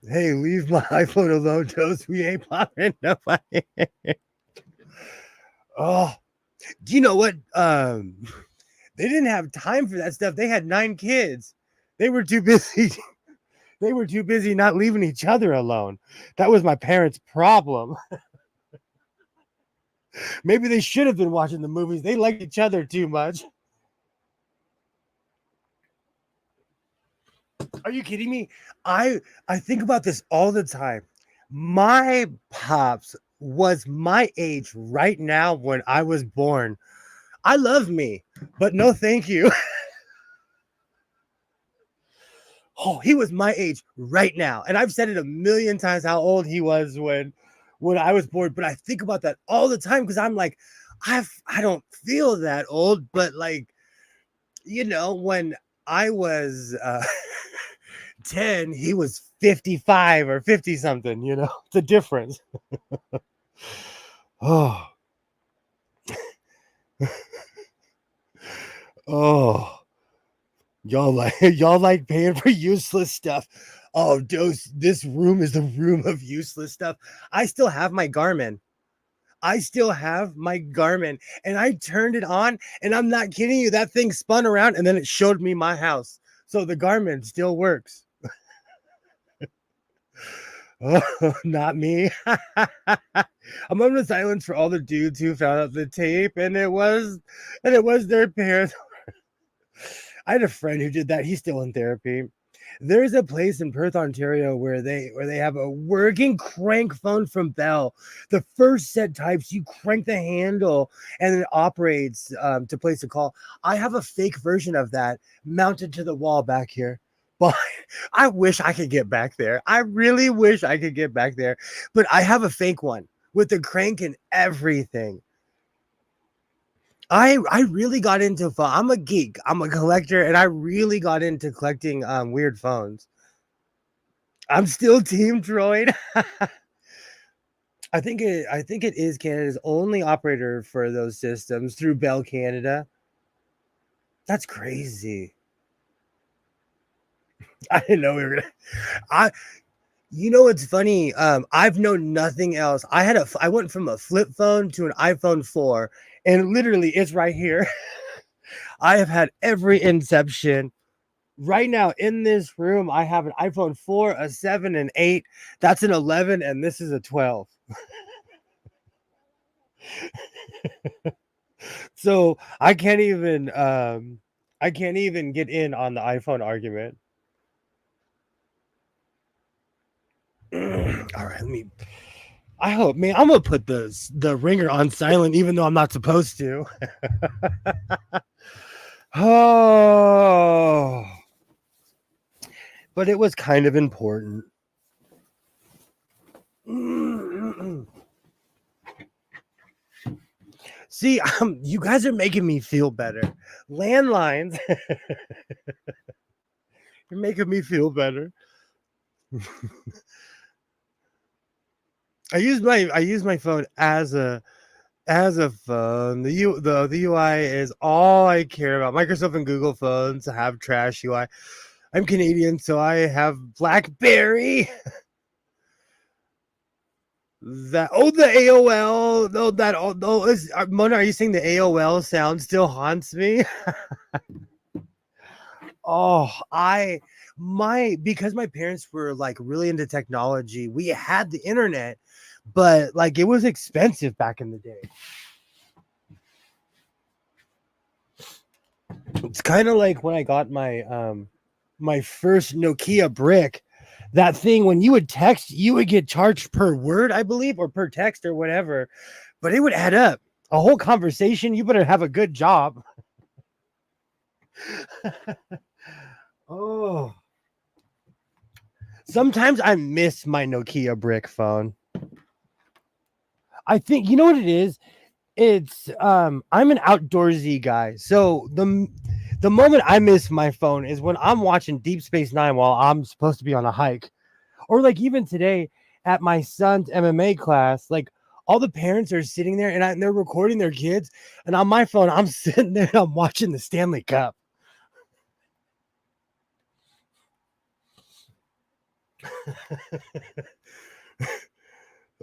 hey, leave my iPhone alone, Dose. We ain't popping nobody. Oh, do you know what? They didn't have time for that stuff. They had 9 kids. They were too busy. They were too busy not leaving each other alone. That was my parents' problem. Maybe they should have been watching the movies. They liked each other too much. Are you kidding me? I think about this all the time. My pops was my age right now when I was born. I love me, but no thank you. Oh, he was my age right now. And I've said it a million times how old he was when I was born, but I think about that all the time because I'm like, I don't feel that old, but like, when I was 10, he was 55 or 50 something, the difference. Oh. Oh. Y'all like paying for useless stuff. Oh, this room is the room of useless stuff. I still have my Garmin. And I turned it on, and I'm not kidding you. That thing spun around, and then it showed me my house. So the Garmin still works. Oh, not me. I'm on the silence for all the dudes who found out the tape, and it was their parents. I had a friend who did that. He's still in therapy. There's a place in Perth, Ontario, where they have a working crank phone from Bell. The first set types, you crank the handle and it operates to place a call. I have a fake version of that mounted to the wall back here. But I wish I could get back there. I really wish I could get back there. But I have a fake one with the crank and everything. I really got into phone. I'm a geek. I'm a collector, and I really got into collecting weird phones. I'm still Team Droid. I think it is Canada's only operator for those systems through Bell Canada. That's crazy. I didn't know we were gonna. It's funny. I've known nothing else. I went from a flip phone to an iPhone 4, and literally it's right here. I have had every inception. Right now in this room, I have an iPhone 4, a 7, and 8. That's an 11, and this is a 12. So I can't even get in on the iPhone argument. All right, I hope, man, I'm gonna put the ringer on silent even though I'm not supposed to. Oh, but it was kind of important. See, you guys are making me feel better. Landlines. You're making me feel better. I use my phone as a phone. The UI is all I care about. Microsoft and Google phones have trash UI. I'm Canadian, so I have BlackBerry. The AOL. Mona, are you saying the AOL sound still haunts me? Because my parents were like really into technology, we had the internet, but like it was expensive back in the day. It's kind of like when I got my first Nokia brick. That thing, when you would text, you would get charged per word, I believe, or per text or whatever, but it would add up. A whole conversation, you better have a good job. Oh. Sometimes I miss my Nokia brick phone. I think, you know what it is? It's I'm an outdoorsy guy. So the moment I miss my phone is when I'm watching Deep Space Nine while I'm supposed to be on a hike. Or like even today at my son's MMA class, like all the parents are sitting there and they're recording their kids. And on my phone, I'm sitting there, I'm watching the Stanley Cup.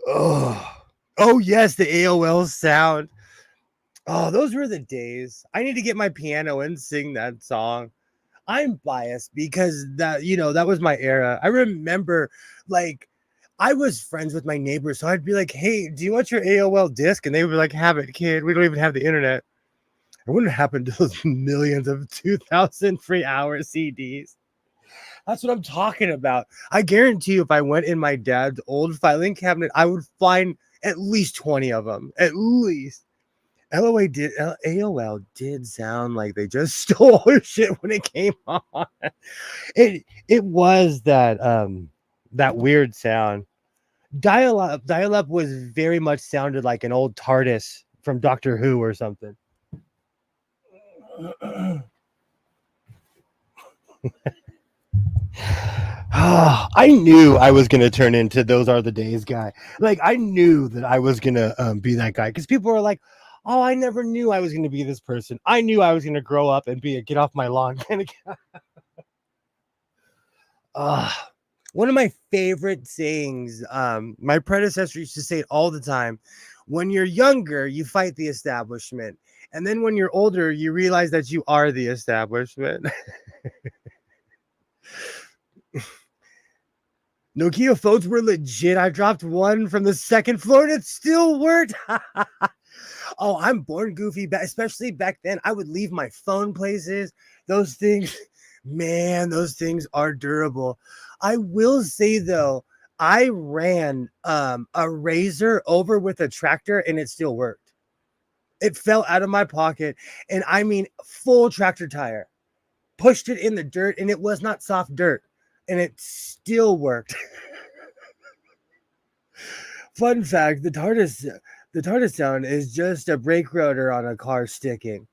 Oh, yes, the AOL sound. Oh, those were the days. I need to get my piano and sing that song. I'm biased because that was my era. I remember, like, I was friends with my neighbors, so I'd be like, "Hey, do you want your AOL disc?" And they would be like, "Have it, kid. We don't even have the internet." I wouldn't happen to those millions of 2,000 free hour CDs. That's what I'm talking about. I guarantee you, if I went in my dad's old filing cabinet, I would find at least 20 of them. At least. AOL did sound like they just stole our shit when it came on. It was that weird sound. Dial-up was very much sounded like an old TARDIS from Doctor Who or something. I knew I was gonna turn into Those Are the Days guy. Like, I knew that I was gonna be that guy because people were like, "Oh, I never knew I was gonna be this person. I knew I was gonna grow up and be a get off my lawn kind of guy." One of my favorite sayings, my predecessor used to say it all the time. When you're younger, you fight the establishment. And then when you're older, you realize that you are the establishment. Nokia phones were legit. I dropped one from the second floor and it still worked. Oh, I'm born goofy, especially back then. I would leave my phone places. Those things, man, those things are durable. I will say though, I ran a razor over with a tractor and it still worked. It fell out of my pocket, and I mean full tractor tire. Pushed it in the dirt, and it was not soft dirt, and it still worked. Fun fact: the TARDIS sound is just a brake rotor on a car sticking.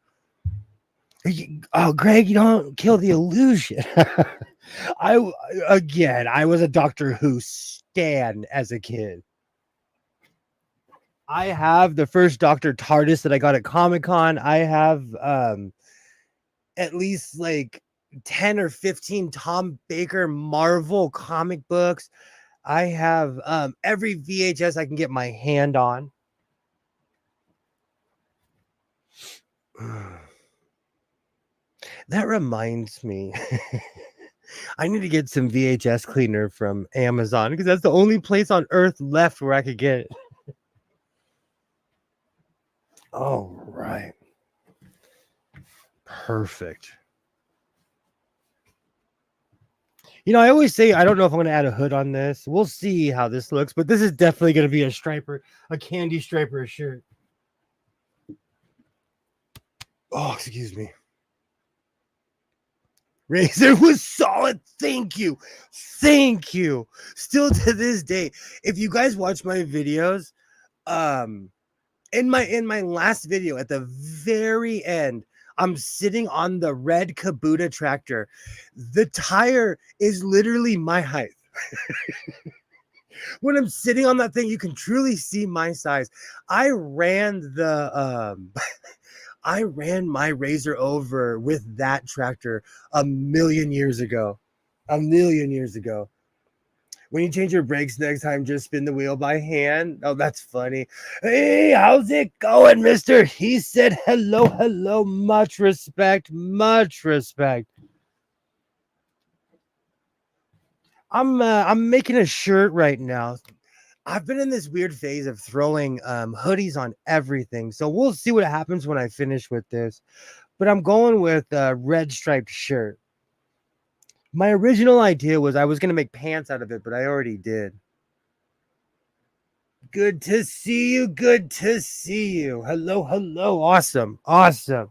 Oh, Greg, you don't kill the illusion. I was a Doctor Who stan as a kid. I have the first Dr. TARDIS that I got at Comic-Con. I have at least like 10 or 15 Tom Baker Marvel comic books. I have every VHS I can get my hand on. That reminds me. I need to get some VHS cleaner from Amazon because that's the only place on earth left where I could get it. All right. Perfect. I always say I don't know if I'm going to add a hood on this. We'll see how this looks, but this is definitely going to be a candy striper shirt. Oh, excuse me. Razor was solid. Thank you. Thank you. Still to this day, if you guys watch my videos, in my last video at the very end, I'm sitting on the red Kubota tractor. The tire is literally my height. When I'm sitting on that thing, you can truly see my size. I ran I ran my Razor over with that tractor a million years ago. A million years ago. When you change your brakes next time, just spin the wheel by hand. Oh, that's funny. Hey, how's it going, mister? He said hello, hello. Much respect, much respect. I'm making a shirt right now. I've been in this weird phase of throwing hoodies on everything. So we'll see what happens when I finish with this. But I'm going with a red striped shirt. My original idea was I was going to make pants out of it, but I already did. Good to see you. Good to see you. Hello, hello. Awesome. Awesome.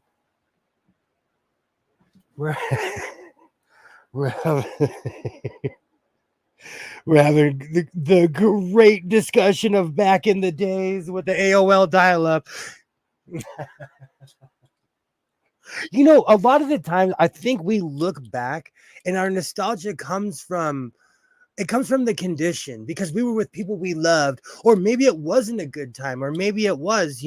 We're, we're having, we're having the great discussion of back in the days with the AOL dial-up. A lot of the times I think we look back and our nostalgia comes from It comes from the condition because we were with people we loved, or maybe it wasn't a good time, or maybe it was,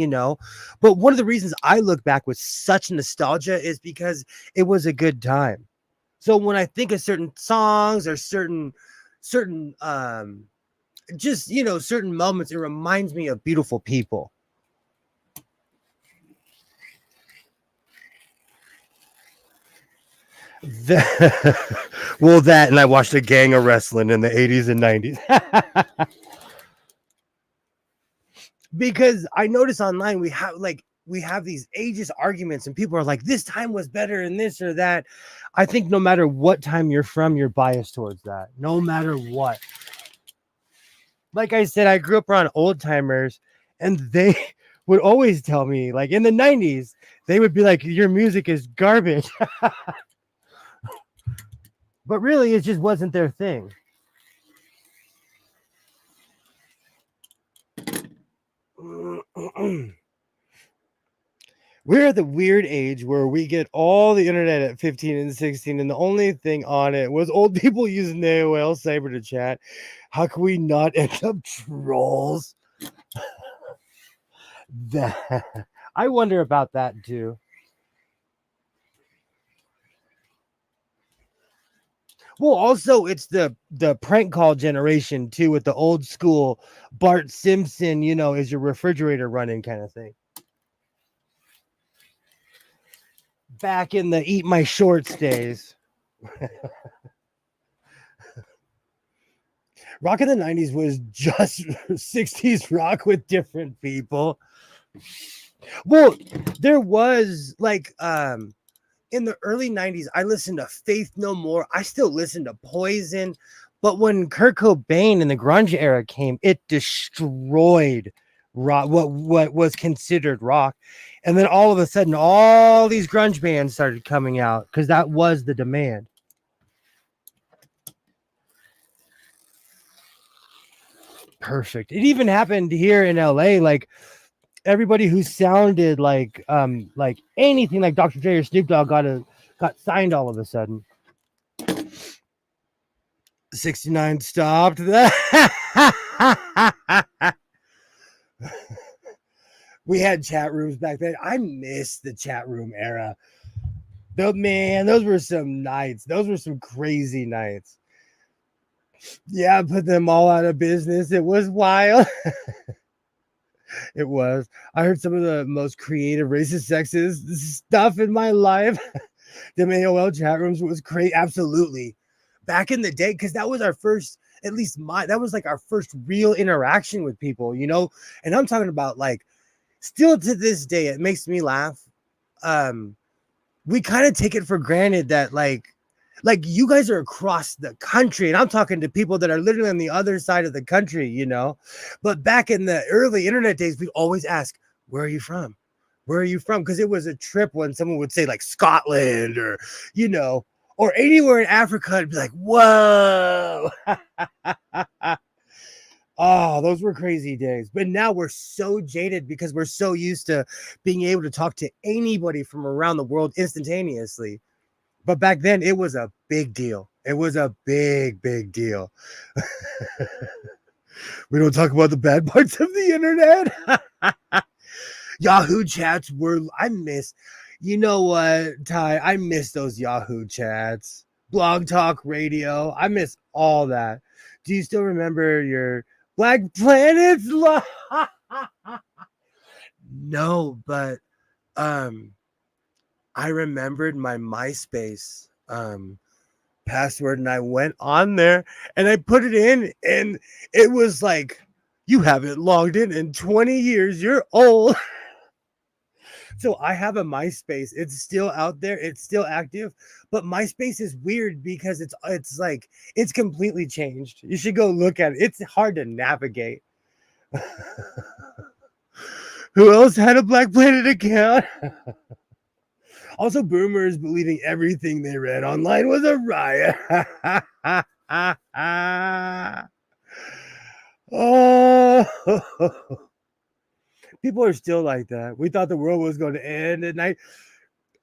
But one of the reasons I look back with such nostalgia is because it was a good time. So when I think of certain songs or certain just certain moments, it reminds me of beautiful people. Well, that and I watched a gang of wrestling in the 80s and 90s. Because I notice online we have these ageist arguments and people are like, this time was better and this or that. I think no matter what time you're from, you're biased towards that. No matter what. Like I said, I grew up around old timers and they would always tell me, like in the 90s, they would be like, your music is garbage. But really, it just wasn't their thing. We're at the weird age where we get all the internet at 15 and 16, and the only thing on it was old people using the AOL Cyber to chat. How can we not end up trolls? I wonder about that too. Well, also it's the prank call generation too, with the old school Bart Simpson, is your refrigerator running kind of thing. Back in the eat my shorts days. Rock in the 90s was just 60s rock with different people. Well, there was like in the early 90s, I listened to Faith No More. I still listen to Poison. But when Kurt Cobain in the grunge era came, it destroyed rock, what was considered rock. And then all of a sudden, all these grunge bands started coming out because that was the demand. Perfect. It even happened here in LA. Like everybody who sounded like anything like Dr. Dre or Snoop Dogg got signed all of a sudden. 69 stopped that. We had chat rooms back then. I miss the chat room era. Man, those were some nights. Those were some crazy nights. Yeah, put them all out of business. It was wild. It was. I heard some of the most creative, racist, sexist stuff in my life. The AOL chat rooms was great. Absolutely. Back in the day, because that was our first, at least that was like our first real interaction with people, And I'm talking about like, still to this day, it makes me laugh. We kind of take it for granted that like you guys are across the country, and I'm talking to people that are literally on the other side of the country, But back in the early internet days, we always ask, where are you from? Where are you from? Because it was a trip when someone would say like Scotland or, or anywhere in Africa, it'd be like, whoa. Oh, those were crazy days. But now we're so jaded because we're so used to being able to talk to anybody from around the world instantaneously. But back then, it was a big deal. It was a big, big deal. We don't talk about the bad parts of the internet. Yahoo chats I miss, you know what, Ty? I miss those Yahoo chats. Blog Talk Radio. I miss all that. Do you still remember your Black Planets? No, but I remembered my MySpace password and I went on there and I put it in and it was like, you haven't logged in 20 years. You're old. So I have a MySpace. It's still out there. It's still active, but MySpace is weird because it's like, it's completely changed. You should go look at it. It's hard to navigate. Who else had a Black Planet account? Also, boomers believing everything they read online was a riot. Oh, people are still like that. We thought the world was going to end at night.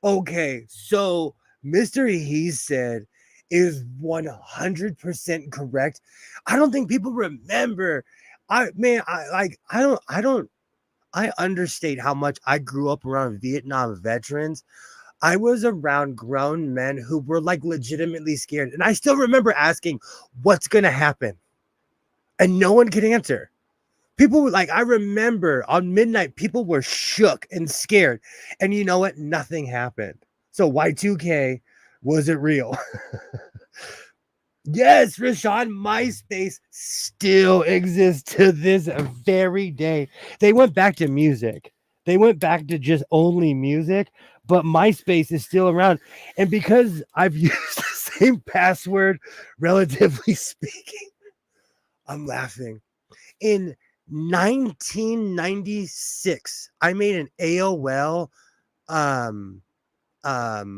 Okay, so Mr. He said is 100% correct. I don't think people remember. I understate how much I grew up around Vietnam veterans. I was around grown men who were like legitimately scared. And I still remember asking, what's going to happen? And no one could answer. People were like, I remember on midnight, people were shook and scared. And you know what? Nothing happened. So Y2K, was it real? Yes, Rashawn, MySpace still exists to this very day. They went back to music. They went back to just only music, but MySpace is still around. And because I've used the same password, relatively speaking, I'm laughing. In 1996, I made an AOL,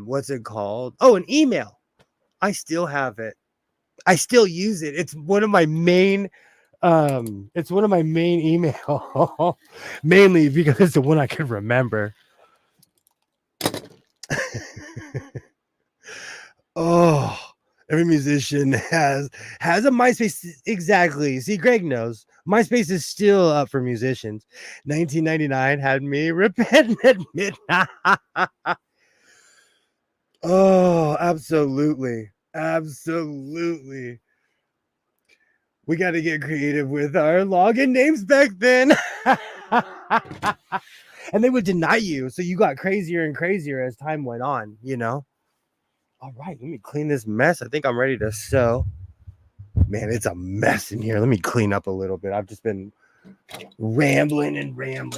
what's it called? Oh, an email. I still have it. I still use it. It's one of my main email mainly because it's the one I can remember. Oh, every musician has a MySpace. Exactly. See, Greg knows MySpace is still up for musicians. 1999 had me repent at midnight. Oh, absolutely. Absolutely. We got to get creative with our login names back then. And they would deny you. So you got crazier and crazier as time went on, you know? All right, let me clean this mess. I think I'm ready to sew. Man, it's a mess in here. Let me clean up a little bit. I've just been rambling,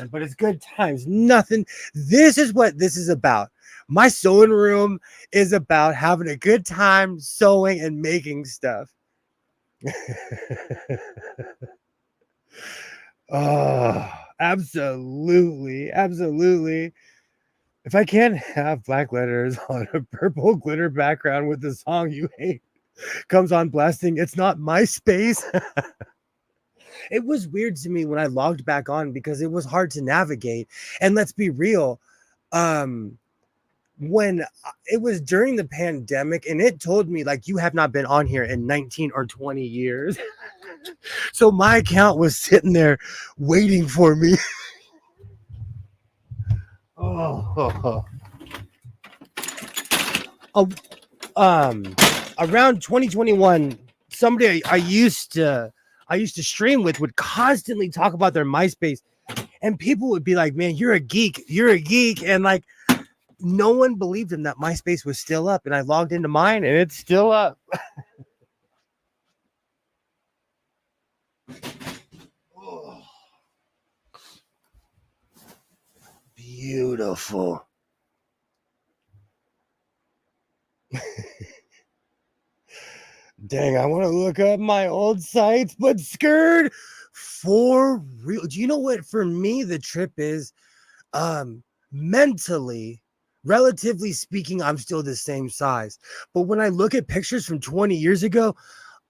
but it's good times. Nothing. This is what this is about. My sewing room is about having a good time sewing and making stuff. Oh, absolutely. Absolutely. If I can't have black letters on a purple glitter background with the song you hate comes on blasting, it's not MySpace. It was weird to me when I logged back on because it was hard to navigate. And let's be real, when it was during the pandemic and it told me like you have not been on here in 19 or 20 years. So my account was sitting there waiting for me. Oh. Around 2021, somebody I used to stream with would constantly talk about their MySpace, and people would be like, "Man, you're a geek, and like no one believed him that MySpace was still up. And I logged into mine, and it's still up. Oh, beautiful. Dang, I want to look up my old sites, but scared for real. Do you know what for me the trip is? Mentally, relatively speaking, I'm still the same size. But when I look at pictures from 20 years ago,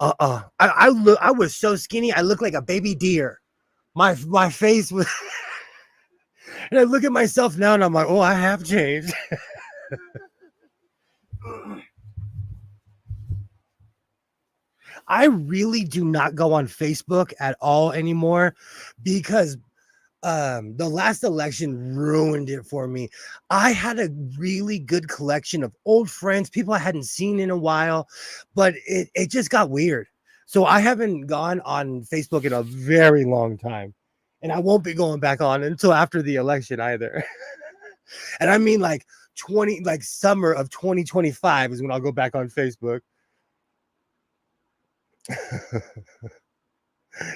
I was so skinny, I look like a baby deer. My face was and I look at myself now and I'm like, oh, I have changed. I really do not go on Facebook at all anymore because the last election ruined it for me. I had a really good collection of old friends, people I hadn't seen in a while, but it just got weird. So I haven't gone on Facebook in a very long time. And I won't be going back on until after the election either. And I mean like summer of 2025 is when I'll go back on Facebook.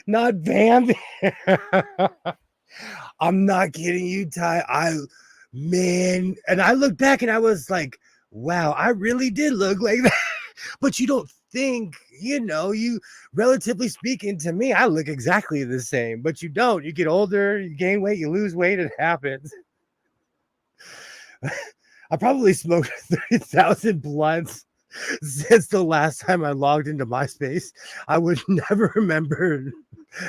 Not banned. I'm not kidding you, Ty. Man, and I look back and I was like, wow, I really did look like that. But you don't think, you relatively speaking to me, I look exactly the same, but you don't. You get older, you gain weight, you lose weight, it happens. I probably smoked 30,000 blunts since the last time I logged into MySpace. I would never remember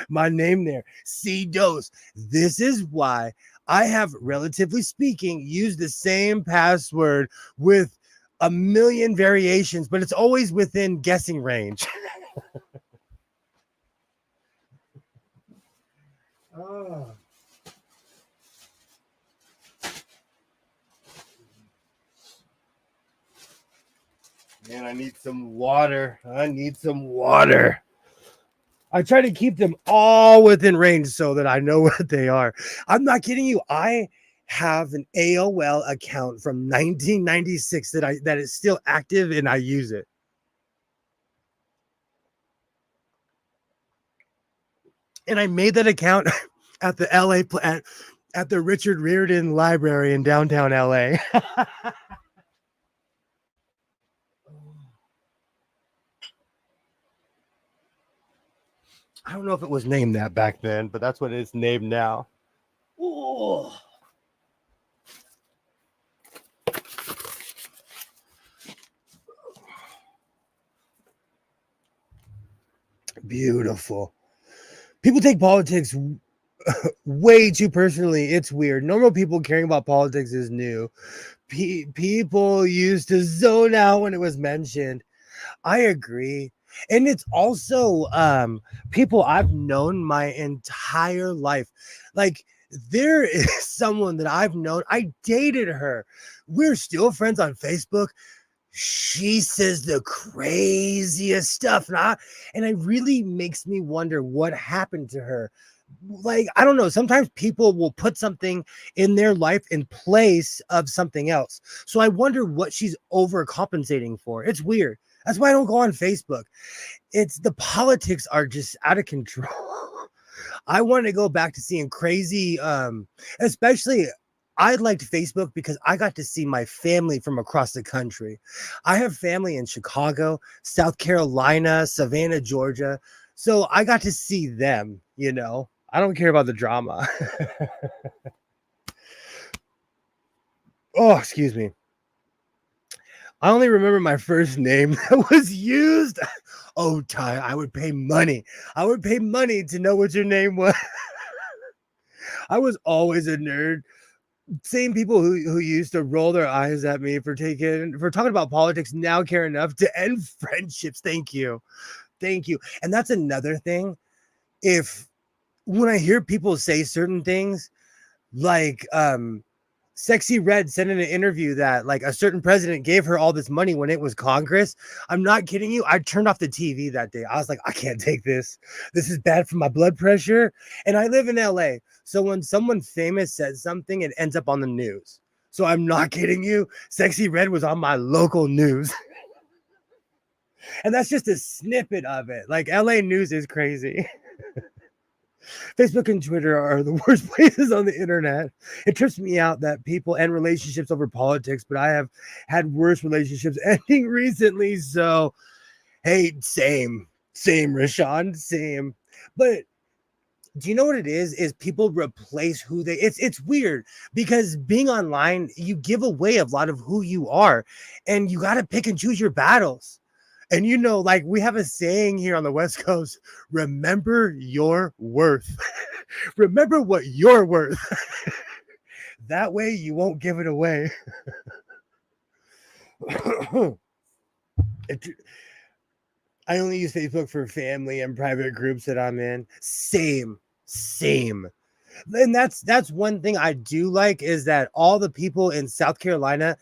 my name there. C Dose. This is why I have, relatively speaking, used the same password with a million variations, but it's always within guessing range. Oh. Man, I need some water. I need some water. I try to keep them all within range so that I know what they are. I'm not kidding you. I have an AOL account from 1996 that is still active and I use it. And I made that account at the LA at the Richard Riordan Library in downtown LA. I don't know if it was named that back then, but that's what it's named now. Ooh. Beautiful. People take politics way too personally. It's weird. Normal people caring about politics is new. People used to zone out when it was mentioned. I agree. And it's also people I've known my entire life. Like there is someone that I've known. I dated her. We're still friends on Facebook. She says the craziest stuff, and it really makes me wonder what happened to her. Like, I don't know. Sometimes people will put something in their life in place of something else. So I wonder what she's overcompensating for. It's weird. That's why I don't go on Facebook. It's the politics are just out of control. I want to go back to seeing crazy, especially I liked Facebook because I got to see my family from across the country. I have family in Chicago, South Carolina, Savannah, Georgia. So I got to see them, you know. I don't care about the drama. Oh, excuse me. I only remember my first name that was used. Oh, Ty, I would pay money. I would pay money to know what your name was. I was always a nerd. Same people who used to roll their eyes at me for talking about politics now care enough to end friendships. Thank you. Thank you. And that's another thing. When I hear people say certain things, like Sexy Red said in an interview that like a certain president gave her all this money when it was Congress. I'm not kidding you. I turned off the TV that day. I was like, I can't take this. This is bad for my blood pressure. And I live in LA. So when someone famous says something, it ends up on the news. So I'm not kidding you. Sexy Red was on my local news. And that's just a snippet of it. Like LA news is crazy. Facebook and Twitter are the worst places on the internet. It trips me out that people end relationships over politics, but I have had worse relationships ending recently. So, hey, same, Rashawn, same. But do you know what it is? Is people replace who they. It's weird because being online, you give away a lot of who you are, and you got to pick and choose your battles. And you know, like we have a saying here on the West Coast, remember your worth. Remember what you're worth. That way you won't give it away. I only use Facebook for family and private groups that I'm in. Same. And that's one thing I do like is that all the people in South Carolina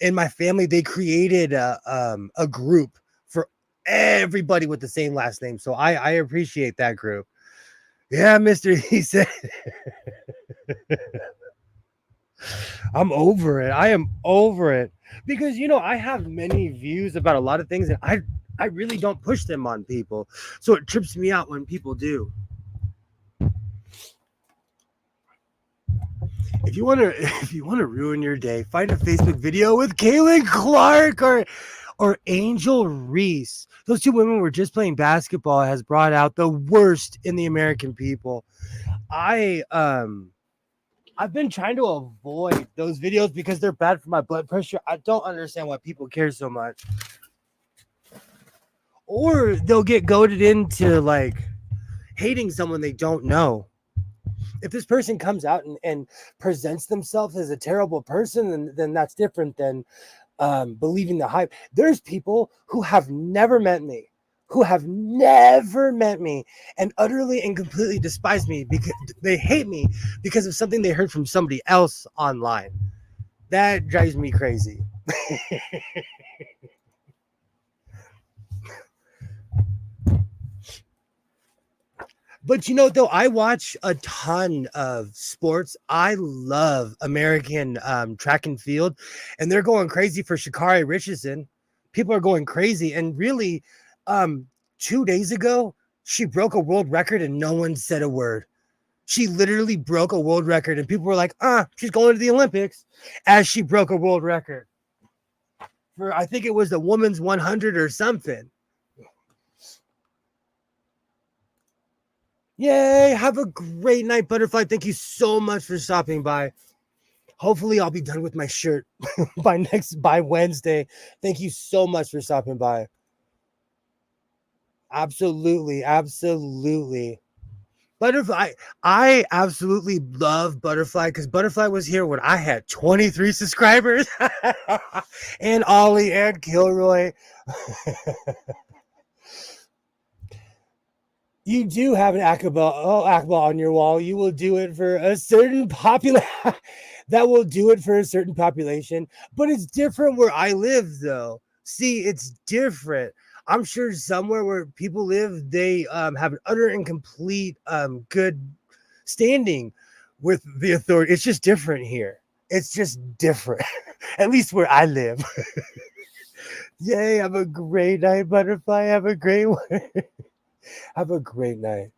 in my family, they created a group for everybody with the same last name. So I appreciate that group. Yeah, Mr. He said, I'm over it. I am over it because, you know, I have many views about a lot of things and I really don't push them on people. So it trips me out when people do. If you want to ruin your day, find a Facebook video with Kaylin Clark or Angel Reese. Those two women were just playing basketball has brought out the worst in the American people. I've been trying to avoid those videos because they're bad for my blood pressure. I don't understand why people care so much. Or they'll get goaded into like hating someone they don't know. If this person comes out and presents themselves as a terrible person, then that's different than believing the hype. There's people who have never met me, and utterly and completely despise me because they hate me because of something they heard from somebody else online. That drives me crazy. But you know, though, I watch a ton of sports. I love American track and field, and they're going crazy for Sha'Carri Richardson. People are going crazy, and really, um, 2 days ago, she broke a world record, and no one said a word. She literally broke a world record, and people were like, she's going to the Olympics," as she broke a world record for, I think it was the women's 100 or something. Yay! Have a great night, Butterfly. Thank you so much for stopping by. Hopefully, I'll be done with my shirt by Wednesday. Thank you so much for stopping by. Absolutely, absolutely. Butterfly, I absolutely love Butterfly because Butterfly was here when I had 23 subscribers, and Ollie and Kilroy. You do have an Akaba on your wall. You will do it for a certain population. That will do it for a certain population. But it's different where I live, though. See, it's different. I'm sure somewhere where people live, they have an utter and complete good standing with the authority. It's just different here. It's just different. At least where I live. Yay, have a great night, Butterfly. Have a great one. Have a great night.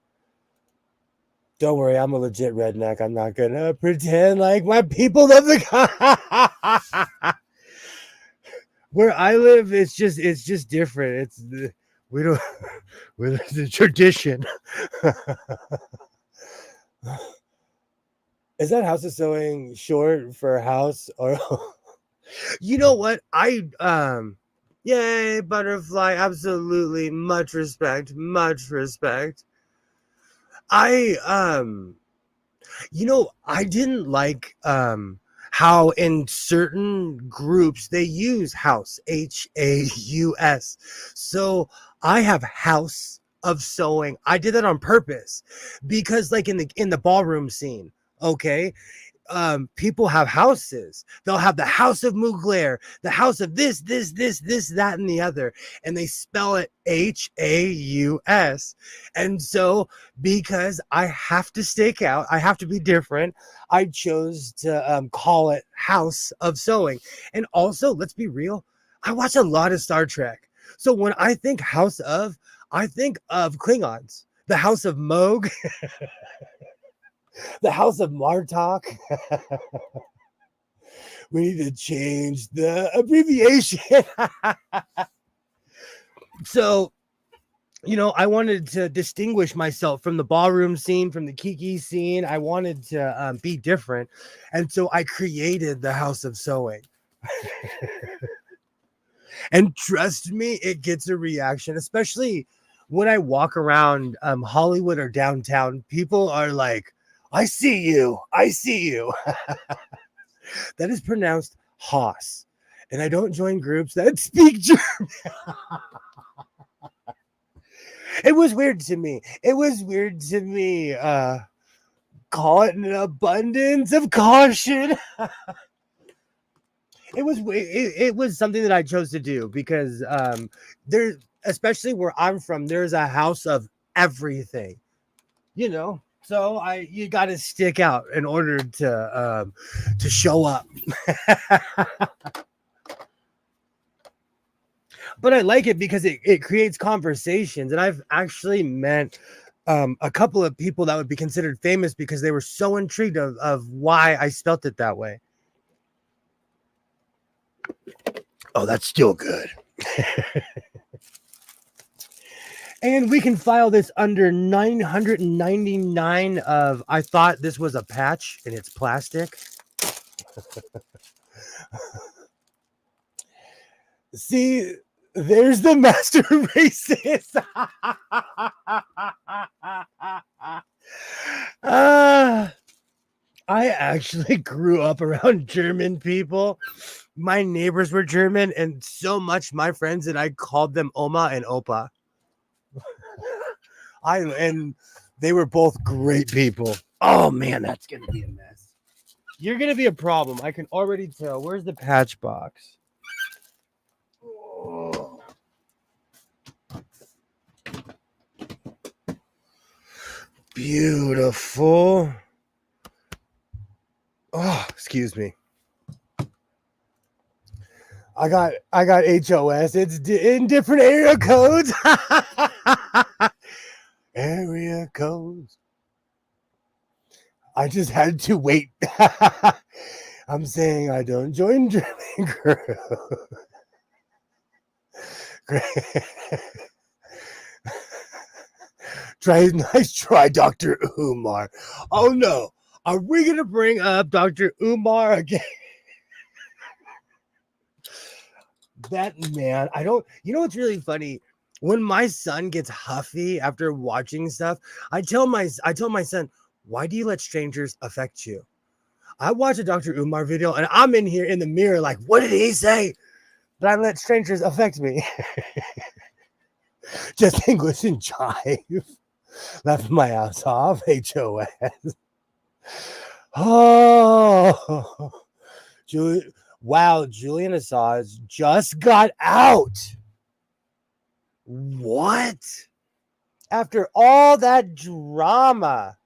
Don't worry, I'm a legit redneck. I'm not gonna pretend like my people love the where I live. It's just different. We don't we're the tradition. Is that House of Sewing short for house or? You know what? Yay, Butterfly. Absolutely. Much respect. Much respect. I I didn't like how in certain groups they use house, Haus. So I have House of Sewing. I did that on purpose because like in the ballroom scene, okay, people have houses. They'll have the house of Mugler, the house of this, that, and the other, and they spell it Haus. And so, because I have to stake out, I have to be different, I chose to call it House of Sewing. And also, let's be real, I watch a lot of Star Trek. So when I think House of, I think of Klingons, the House of Moog, the House of Martok. We need to change the abbreviation. So, I wanted to distinguish myself from the ballroom scene, from the Kiki scene. I wanted to be different. And so I created the House of Sewing. And trust me, it gets a reaction, especially when I walk around Hollywood or downtown. People are like, I see you. I see you. That is pronounced Haas. And I don't join groups that speak German. It was weird to me. Call it an abundance of caution. It was something that I chose to do because there, especially where I'm from, there's a house of everything. So you got to stick out in order to show up. But I like it because it creates conversations, and I've actually met a couple of people that would be considered famous because they were so intrigued of why I spelt it that way. Oh, that's still good. And we can file this under 999 of, I thought this was a patch and it's plastic. See, there's the master racist. I actually grew up around German people. My neighbors were German, and so much my friends that I called them Oma and Opa. And they were both great people. Oh man, that's gonna be a mess. You're gonna be a problem. I can already tell. Where's the patch box? Oh. Beautiful. Oh, excuse me. I got HOS. It's in different area codes. Area codes. I just had to wait. I'm saying I don't join German girl. Nice try, Dr. Umar. Oh no. Are we gonna bring up Dr. Umar again? That man, I don't, you know what's really funny? When my son gets huffy after watching stuff, I tell my son, why do you let strangers affect you? I watch a Dr. Umar video and I'm in here in the mirror like, what did he say? But I let strangers affect me. Just English and jive. Laughing my ass off. HOS. Oh, wow, Julian Assange just got out. What? After all that drama.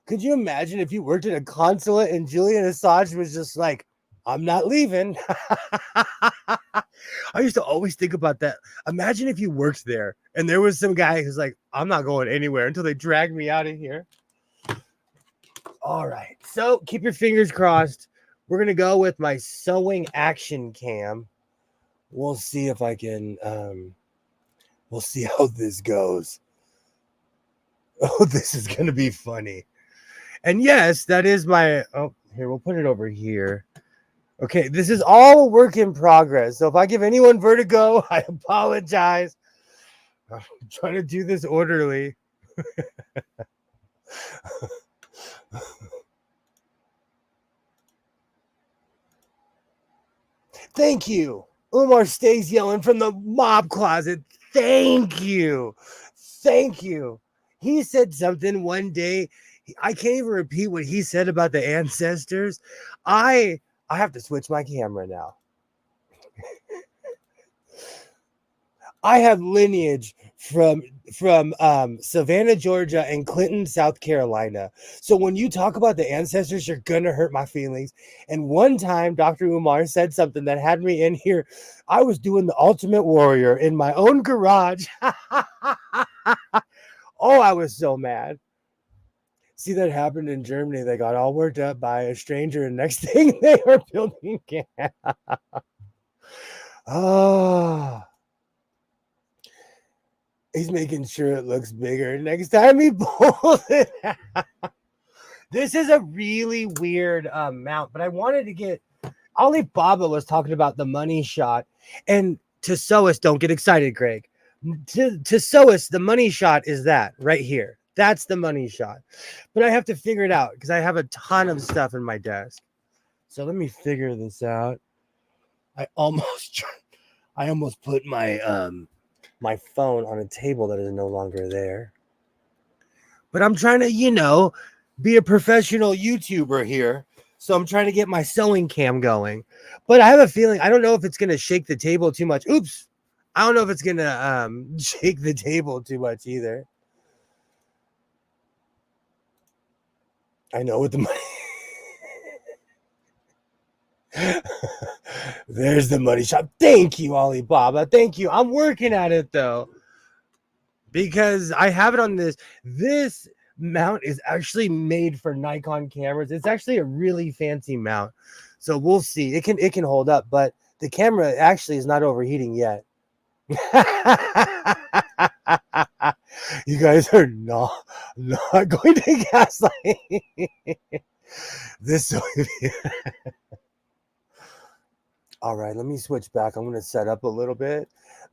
Could you imagine if you worked in a consulate and Julian Assange was just like, I'm not leaving. I used to always think about that. Imagine if you worked there and there was some guy who's like, I'm not going anywhere until they drag me out of here. All right. So keep your fingers crossed. We're going to go with my sewing action cam. We'll see if I can, we'll see how this goes. Oh, this is going to be funny. And yes, that is my, oh, here, we'll put it over here. Okay, this is all a work in progress. So if I give anyone vertigo, I apologize. I'm trying to do this orderly. Thank you. Umar stays yelling from the mob closet. Thank you. Thank you. He said something one day. I can't even repeat what he said about the ancestors. I have to switch my camera now. I have lineage from Savannah, Georgia, and Clinton, South Carolina. So when you talk about the ancestors, you're gonna hurt my feelings. And one time, Dr. Umar said something that had me in here. I was doing the Ultimate Warrior in my own garage. Oh, I was so mad. See, that happened in Germany. They got all worked up by a stranger, and next thing they were building camp. Oh. He's making sure it looks bigger next time he pulls it out. This is a really weird mount, but I wanted to get, Alibaba was talking about the money shot, and to sew us, don't get excited, Greg. To sew us, the money shot is that right here. That's the money shot. But I have to figure it out because I have a ton of stuff in my desk. So let me figure this out. I almost put my my phone on a table that is no longer there. But I'm trying to, be a professional YouTuber here. So I'm trying to get my sewing cam going. But I have a feeling, I don't know if it's going to shake the table too much. Oops. I don't know if it's going to shake the table too much either. I know what the money. There's the money shot. Thank you, Alibaba. Thank you. I'm working at it though, because I have it on this. This mount is actually made for Nikon cameras. It's actually a really fancy mount, so we'll see. It can hold up, but the camera actually is not overheating yet. You guys are not going to gaslight this. All right, let me switch back. I'm going to set up a little bit,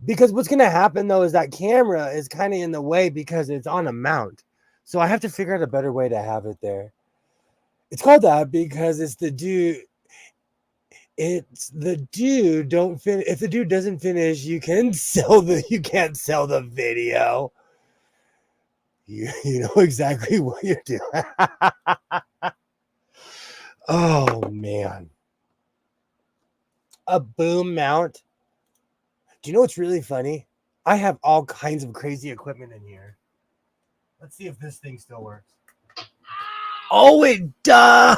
because what's going to happen though is that camera is kind of in the way because it's on a mount. So I have to figure out a better way to have it there. It's called that because it's the dude. It's the dude don't finish. If the dude doesn't finish, you can't sell the video. You know exactly what you're doing. Oh man. A boom mount. Do you know what's really funny? I have all kinds of crazy equipment in here. Let's see if this thing still works. Oh, it does.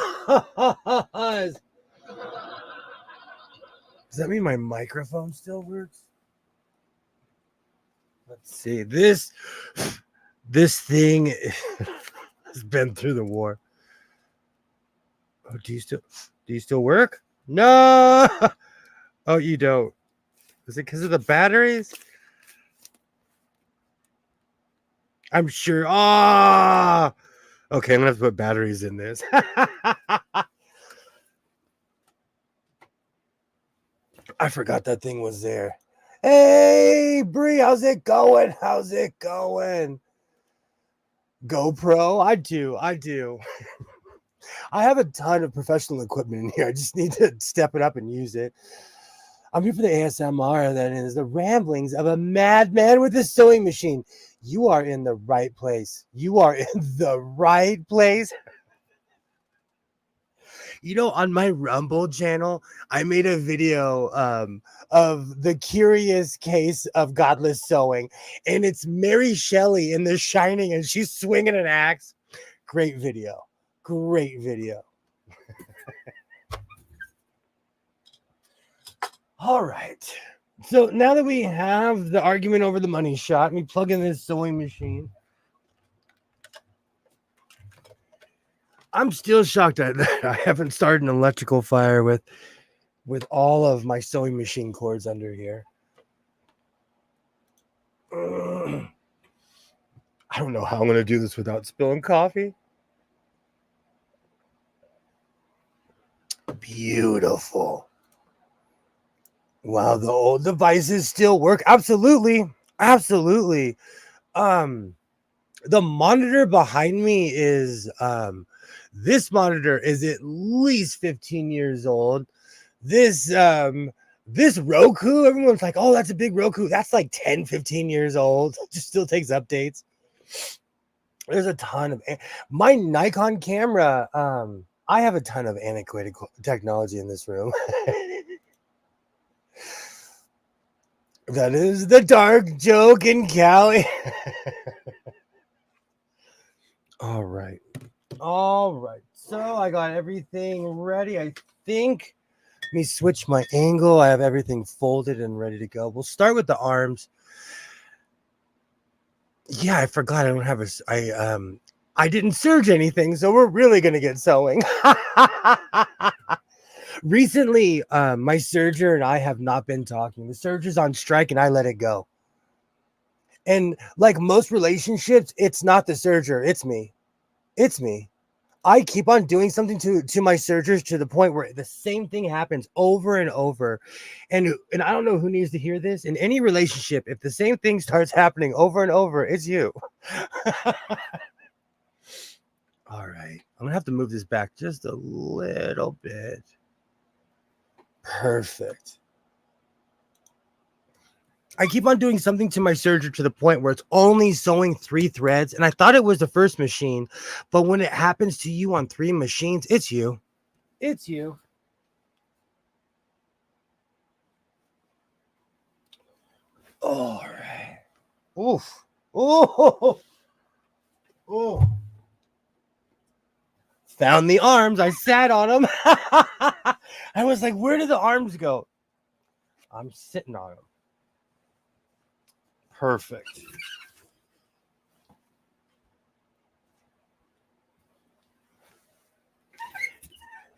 Does that mean my microphone still works? Let's see. This thing has been through the war. Oh, do you still work? No. Oh, you don't. Is it because of the batteries? I'm sure. Ah. Okay, I'm gonna have to put batteries in this. I forgot that thing was there. Hey, Bree, how's it going? How's it going? GoPro? I do. I have a ton of professional equipment in here. I just need to step it up and use it. I'm here for the ASMR, that is the ramblings of a madman with a sewing machine. You are in the right place. You are in the right place. You know, on my Rumble channel, I made a video of the curious case of godless sewing, and it's Mary Shelley in The Shining, and she's swinging an axe. Great video. Great video. All right. So now that we have the argument over the money shot, we plug in this sewing machine. I'm still shocked that I haven't started an electrical fire with all of my sewing machine cords under here. I don't know how I'm going to do this without spilling coffee. Beautiful. Wow, the old devices still work. Absolutely. The monitor behind me is this monitor is at least 15 years old. This Roku, everyone's like, oh, that's a big Roku. That's like 10, 15 years old. It just still takes updates. There's a ton of my Nikon camera. I have a ton of antiquated technology in this room. That is the dark joke in Cali. All right. So I got everything ready. I think. Let me switch my angle. I have everything folded and ready to go. We'll start with the arms. Yeah, I forgot. I don't have I didn't serge anything, so we're really gonna get sewing. Recently, my serger and I have not been talking. The serger's on strike, and I let it go. And like most relationships, it's not the serger, it's me. It's me. I keep on doing something to my sergers to the point where the same thing happens over and over. And I don't know who needs to hear this. In any relationship, if the same thing starts happening over and over, it's you. All right. I'm going to have to move this back just a little bit. Perfect. I keep on doing something to my serger to the point where it's only sewing 3 threads. And I thought it was the first machine. But when it happens to you on 3 machines, it's you. It's you. All right. Oof. Oh. Oh. Found the arms. I sat on them. I was like, where did the arms go? I'm sitting on them. Perfect.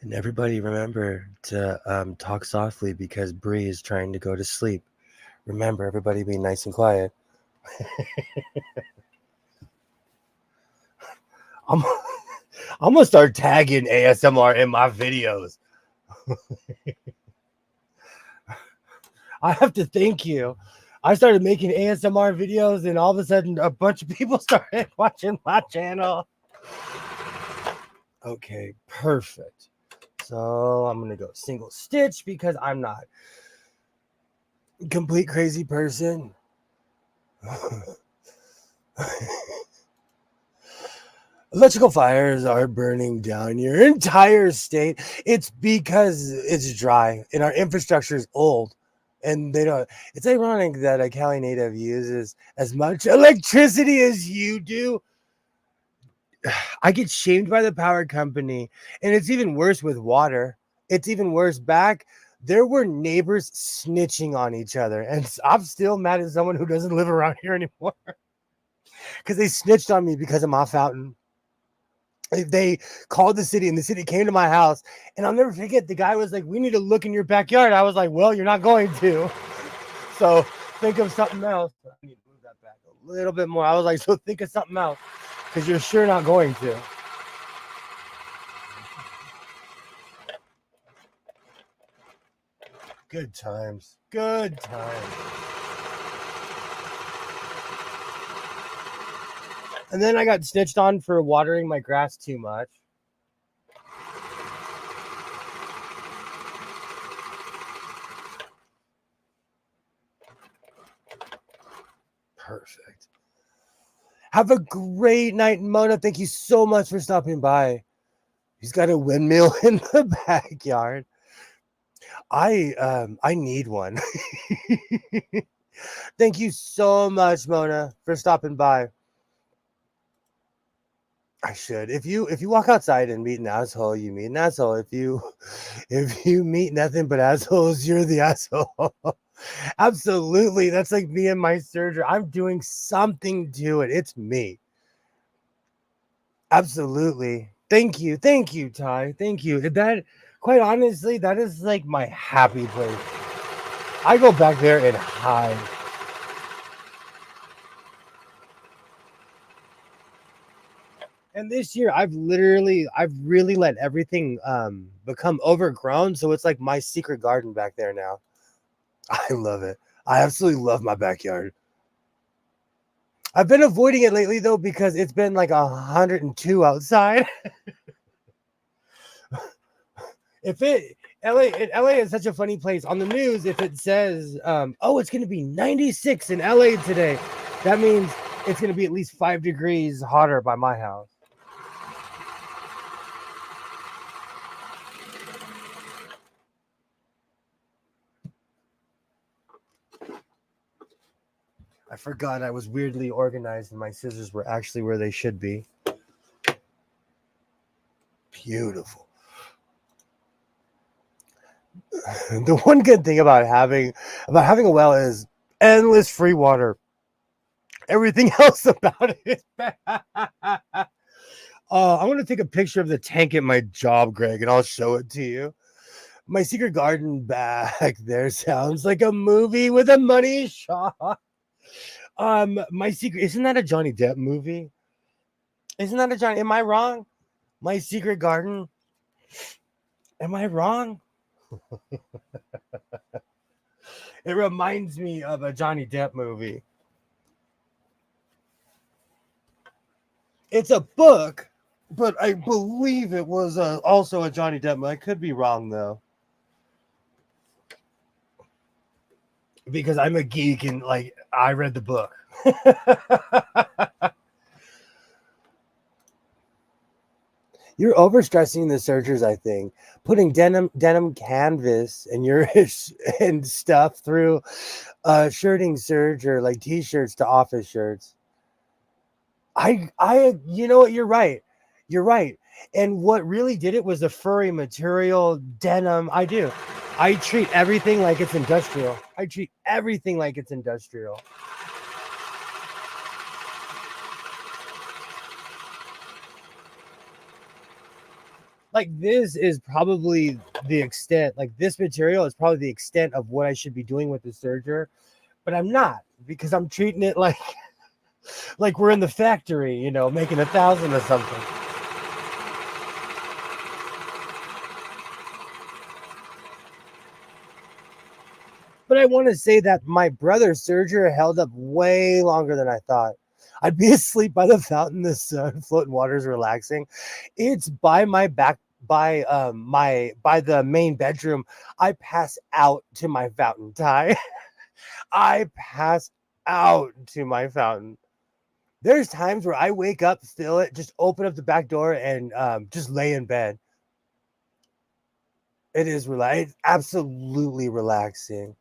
And everybody remember to talk softly because Bree is trying to go to sleep. Remember, everybody be nice and quiet. I'm going to start tagging ASMR in my videos. I have to thank you. I started making ASMR videos, and all of a sudden, a bunch of people started watching my channel. Okay, perfect. So I'm gonna go single stitch because I'm not a complete crazy person. Electrical fires are burning down your entire state. It's because it's dry and our infrastructure is old. And they don't. It's ironic that a Cali native uses as much electricity as you do. I get shamed by the power company, and it's even worse with water. It's even worse back. There were neighbors snitching on each other, and I'm still mad at someone who doesn't live around here anymore because they snitched on me because of my fountain. They called the city, and the city came to my house, and I'll never forget. The guy was like, "We need to look in your backyard." I was like, "Well, you're not going to, so think of something else." I need to move that back a little bit more. I was like, "So think of something else, because you're sure not going to." Good times. Good times. And then I got snitched on for watering my grass too much. Perfect. Have a great night, Mona. Thank you so much for stopping by. He's got a windmill in the backyard. I need one. Thank you so much, Mona, for stopping by. I should. If you walk outside and meet an asshole, you meet an asshole. If you meet nothing but assholes, you're the asshole. Absolutely. That's like me and my surgery. I'm doing something to it. It's me. Absolutely. Thank you. Thank you, Ty. Thank you. That, quite honestly, that is like my happy place. I go back there and hide. And this year, I've really let everything become overgrown. So it's like my secret garden back there now. I love it. I absolutely love my backyard. I've been avoiding it lately though because it's been like 102 outside. LA is such a funny place. On the news, if it says, "Oh, it's going to be 96 in LA today," that means it's going to be at least 5 degrees hotter by my house. I forgot I was weirdly organized and my scissors were actually where they should be. Beautiful. The one good thing about having a well is endless free water. Everything else about it is bad. I want to take a picture of the tank at my job, Greg, and I'll show it to you. My secret garden back there sounds like a movie with a money shot. My secret, isn't that a Johnny Depp movie? Isn't that a Johnny? Am I wrong? My secret garden. Am I wrong? It reminds me of a Johnny Depp movie. It's a book, but I believe it was also a Johnny Depp movie. I could be wrong though. Because I'm a geek and like I read the book. You're overstressing the sergers, I think. Putting denim canvas and your and stuff through shirting serger like t-shirts to office shirts. You know what, you're right. You're right. And what really did it was the furry material denim. I treat everything like it's industrial. I treat everything like it's industrial. Like this is probably the extent, like this material is probably the extent of what I should be doing with the serger, but I'm not because I'm treating it like like we're in the factory, you know, making 1,000 or something. But I want to say that my brother's serger held up way longer than I thought. I'd be asleep by the fountain, the sun, floating waters, relaxing. It's by my by the main bedroom, I pass out to my fountain, Ty. I pass out to my fountain. There's times where I wake up, fill it, just open up the back door and just lay in bed. It is it's absolutely relaxing.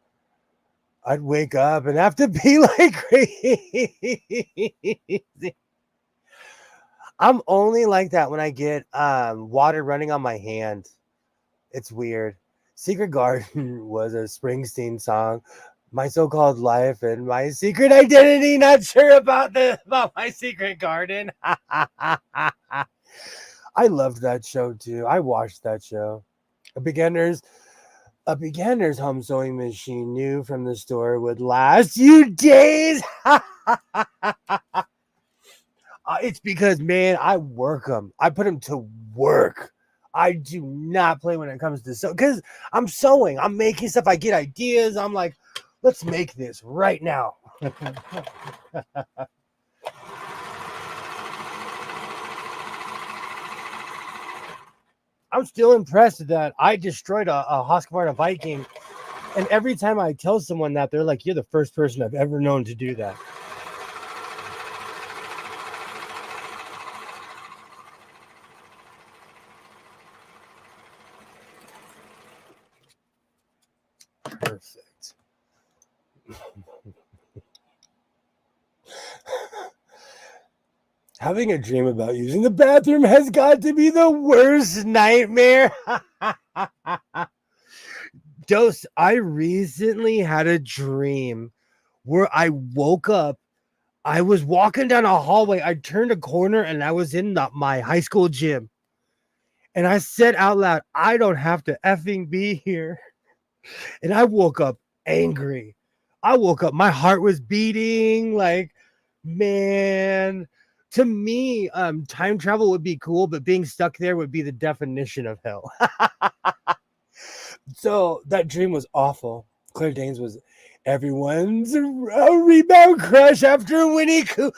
I'd wake up and have to be like crazy. I'm only like that when I get water running on my hand. It's weird. Secret Garden was a Springsteen song. My so-called life and my secret identity. Not sure about my secret garden. I loved that show too. I watched that show. A beginner's home sewing machine new from the store would last you days. It's because, man, I work them. I put them to work. I do not play when it comes to sew because I'm sewing. I'm making stuff. I get ideas. I'm like, let's make this right now. I'm still impressed that I destroyed a Husqvarna Viking. And every time I tell someone that, they're like, you're the first person I've ever known to do that. Perfect. Having a dream about using the bathroom has got to be the worst nightmare. Dose, I recently had a dream where I woke up. I was walking down a hallway. I turned a corner and I was in my high school gym. And I said out loud, I don't have to effing be here. And I woke up angry. I woke up, my heart was beating. Like, man, to me, time travel would be cool, but being stuck there would be the definition of hell. So that dream was awful. Claire Danes was everyone's a rebound crush after Winnie Cooper.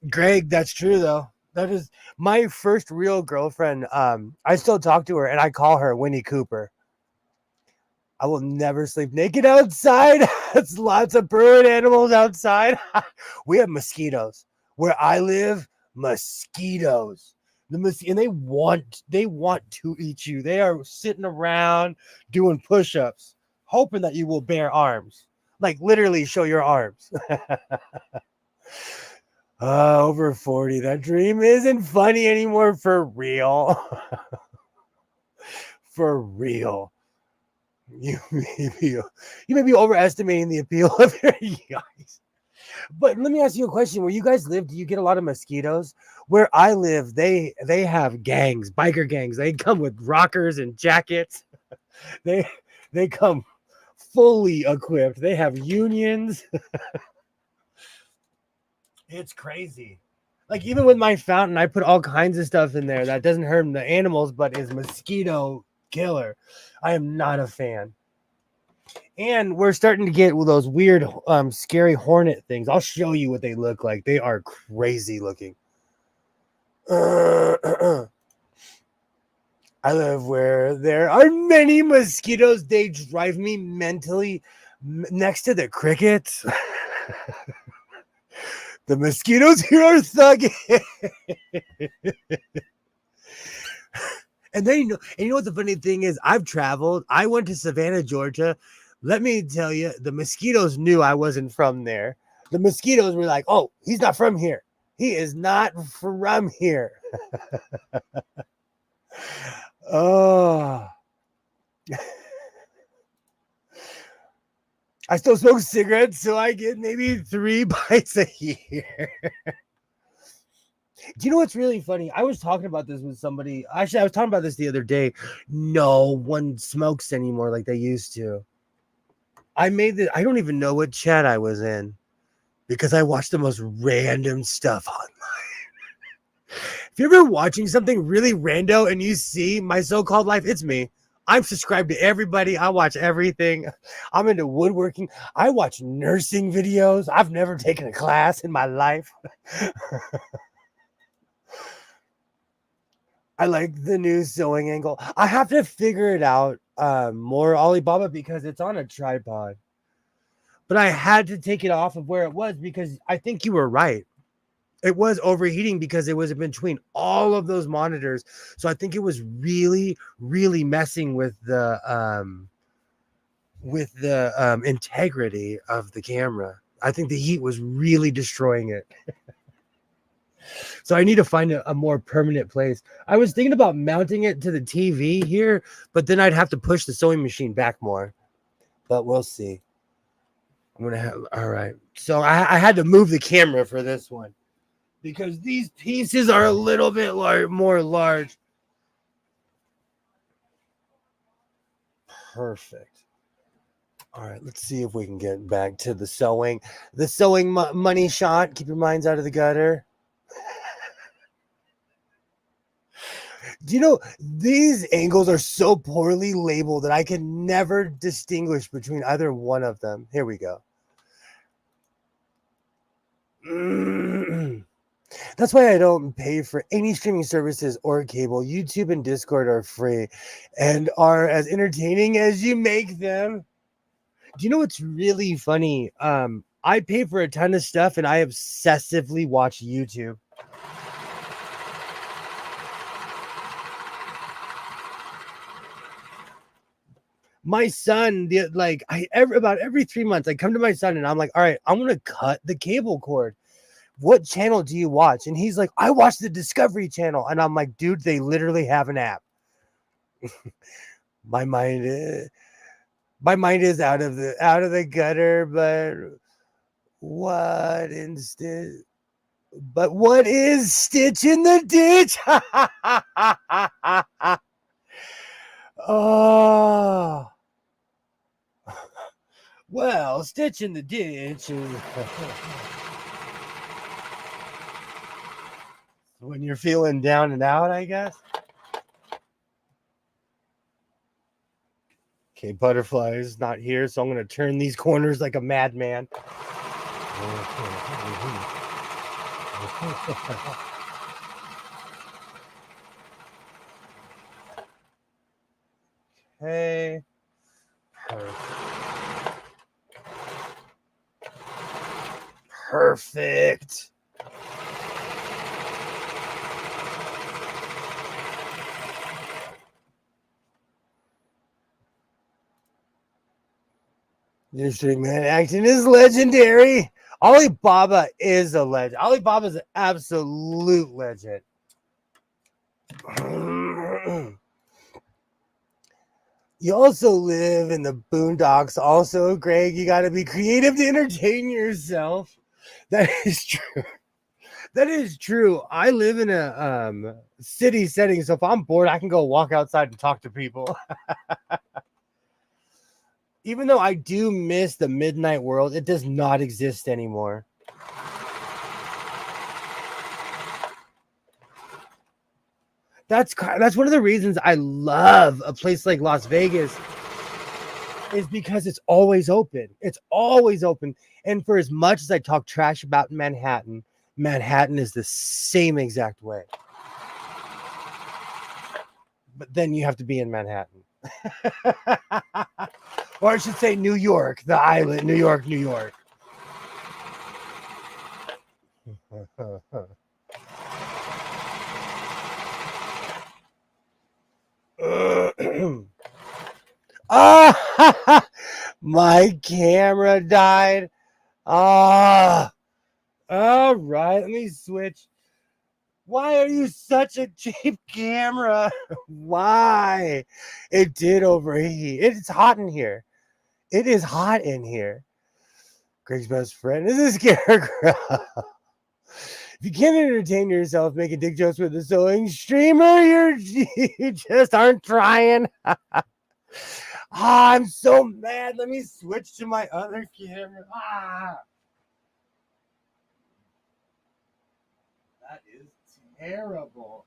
Greg, that's true though. That is my first real girlfriend. I still talk to her and I call her Winnie Cooper. I will never sleep naked outside. It's lots of bird animals outside. We have mosquitoes. Where I live, mosquitoes. And they want to eat you. They are sitting around doing push-ups, hoping that you will bear arms. Like literally show your arms. Over 40. That dream isn't funny anymore for real. For real. You may be overestimating the appeal of your guys. But let me ask you a question. Where you guys live, do you get a lot of mosquitoes? Where I live, they have gangs, biker gangs. They come with rockers and jackets. They come fully equipped. They have unions. It's crazy. Like even with my fountain, I put all kinds of stuff in there that doesn't hurt the animals, but is mosquito killer. I am not a fan. And we're starting to get those weird, scary hornet things. I'll show you what they look like. They are crazy looking. I live where there are many mosquitoes. They drive me mentally next to the crickets. The mosquitoes here are thugging. And then you know what the funny thing is? I've traveled. I went to Savannah, Georgia. Let me tell you, the mosquitoes knew I wasn't from there. The mosquitoes were like, "Oh, he's not from here. He is not from here." Oh. I still smoke cigarettes, so I get maybe 3 bites a year. Do you know what's really funny? I was talking about this with somebody. Actually, I was talking about this the other day. No one smokes anymore like they used to. I don't even know what chat I was in because I watched the most random stuff online. If you're ever watching something really rando and you see my so-called life, it's me. I'm subscribed to everybody. I watch everything. I'm into woodworking. I watch nursing videos. I've never taken a class in my life. I like the new sewing angle. I have to figure it out more Alibaba because it's on a tripod. But I had to take it off of where it was because I think you were right. It was overheating because it was in between all of those monitors. So I think it was really, really messing with the integrity of the camera. I think the heat was really destroying it. So I need to find a more permanent place. I was thinking about mounting it to the TV here, but then I'd have to push the sewing machine back more. But we'll see. I'm gonna have all right. So I had to move the camera for this one because these pieces are a little bit more large. Perfect. All right, let's see if we can get back to the sewing. The sewing money shot. Keep your minds out of the gutter. Do you know these angles are so poorly labeled that I can never distinguish between either one of them? Here we go. That's why I don't pay for any streaming services or cable. YouTube and Discord are free and are as entertaining as you make them. Do you know what's really funny? I pay for a ton of stuff and I obsessively watch YouTube. My son, about every 3 months, I come to my son and I'm like, all right, I'm gonna cut the cable cord. What channel do you watch? And he's like, I watch the Discovery Channel. And I'm like, dude, they literally have an app. my mind is, my mind is out of the gutter, what is Stitch in the Ditch? Oh. Well, Stitch in the Ditch is when you're feeling down and out, I guess. Okay, Butterfly is not here, so I'm going to turn these corners like a madman. Okay. Perfect. Interesting, man. Acting is legendary. Alibaba is a legend. Alibaba's an absolute legend. You also live in the boondocks. Also, Greg, you got to be creative to entertain yourself. That is true. That is true. I live in a city setting, so if I'm bored, I can go walk outside and talk to people. Even though I do miss the midnight world, it does not exist anymore. That's one of the reasons I love a place like Las Vegas is because it's always open. It's always open. And for as much as I talk trash about Manhattan, Manhattan is the same exact way. But then you have to be in Manhattan. Or I should say New York, the island, New York, New York. Ah, my camera died. Ah, all right, let me switch. Why are you such a cheap camera? Why? It did overheat. It's hot in here. It is hot in here. Greg's best friend is a scarecrow. If you can't entertain yourself making dick jokes with a sewing streamer, you just aren't trying. I'm so mad. Let me switch to my other camera. That is terrible.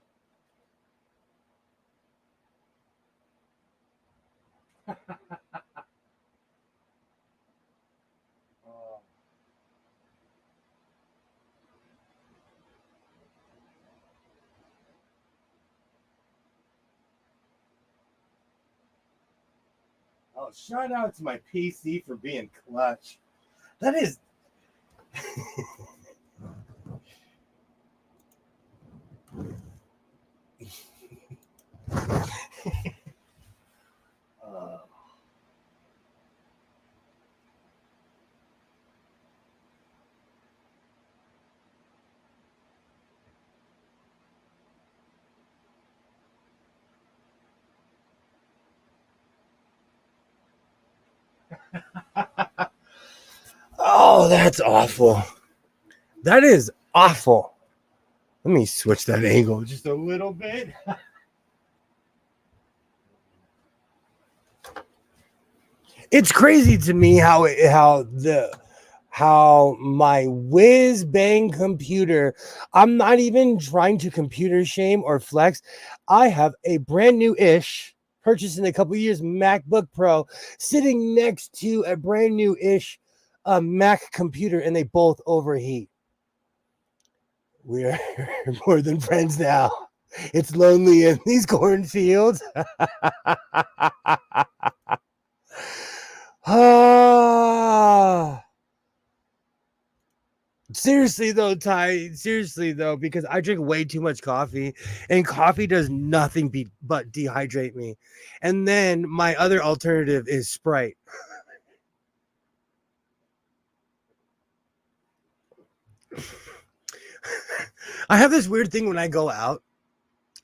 Oh. Oh, shout out to my PC for being clutch. That is. uh, oh, that's awful. That is awful. Let me switch that angle just a little bit. It's crazy to me how my whiz bang computer. I'm not even trying to computer shame or flex. I have a brand new ish purchased in a couple years MacBook Pro sitting next to a brand new ish Mac computer, and they both overheat. We are more than friends now. It's lonely in these cornfields. Ah. Seriously though, Ty. Seriously though, because I drink way too much coffee, and coffee does nothing but dehydrate me. And then my other alternative is Sprite. I have this weird thing when I go out.